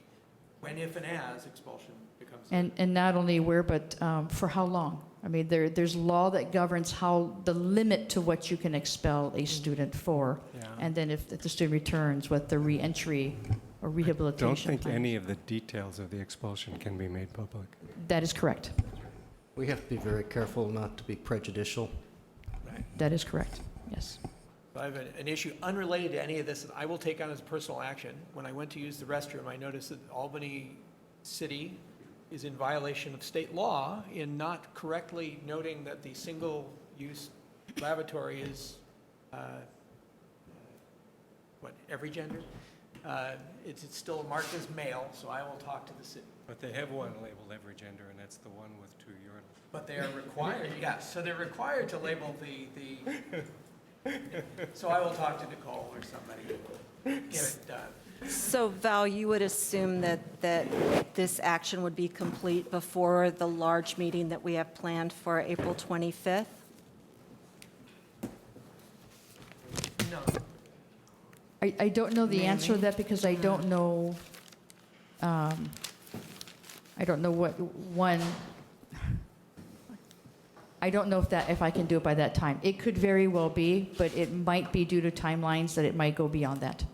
S22: when, if, and as expulsion becomes.
S9: And not only where, but for how long. I mean, there's law that governs how the limit to what you can expel a student for.
S1: Yeah.
S9: And then if the student returns, what the reentry or rehabilitation
S1: I don't think
S9: plan.
S1: any of the details of the expulsion can be made public.
S9: That is correct.
S11: We have to be very careful not to be prejudicial.
S9: That is correct, yes.
S22: I have an issue unrelated to any of this that I will take on as personal action. When I went to use the restroom, I noticed that Albany City is in violation of state law in not correctly noting that the single-use lavatory is, every gender? It's still marked as male, so I will talk to the city.
S1: But they have one labeled every gender, and that's the one with 2 urinals.
S22: But they are required, yes, so they're required to label the so I will talk to Nicole or somebody, get it done.
S19: So Val, you would assume that this action would be complete before the large meeting that we have planned for April 25th?
S22: No.
S9: I don't know the answer to that because I don't know, I don't know I don't know if I can do it by that time. It could very well be, but it might be due to timelines that it might go beyond that.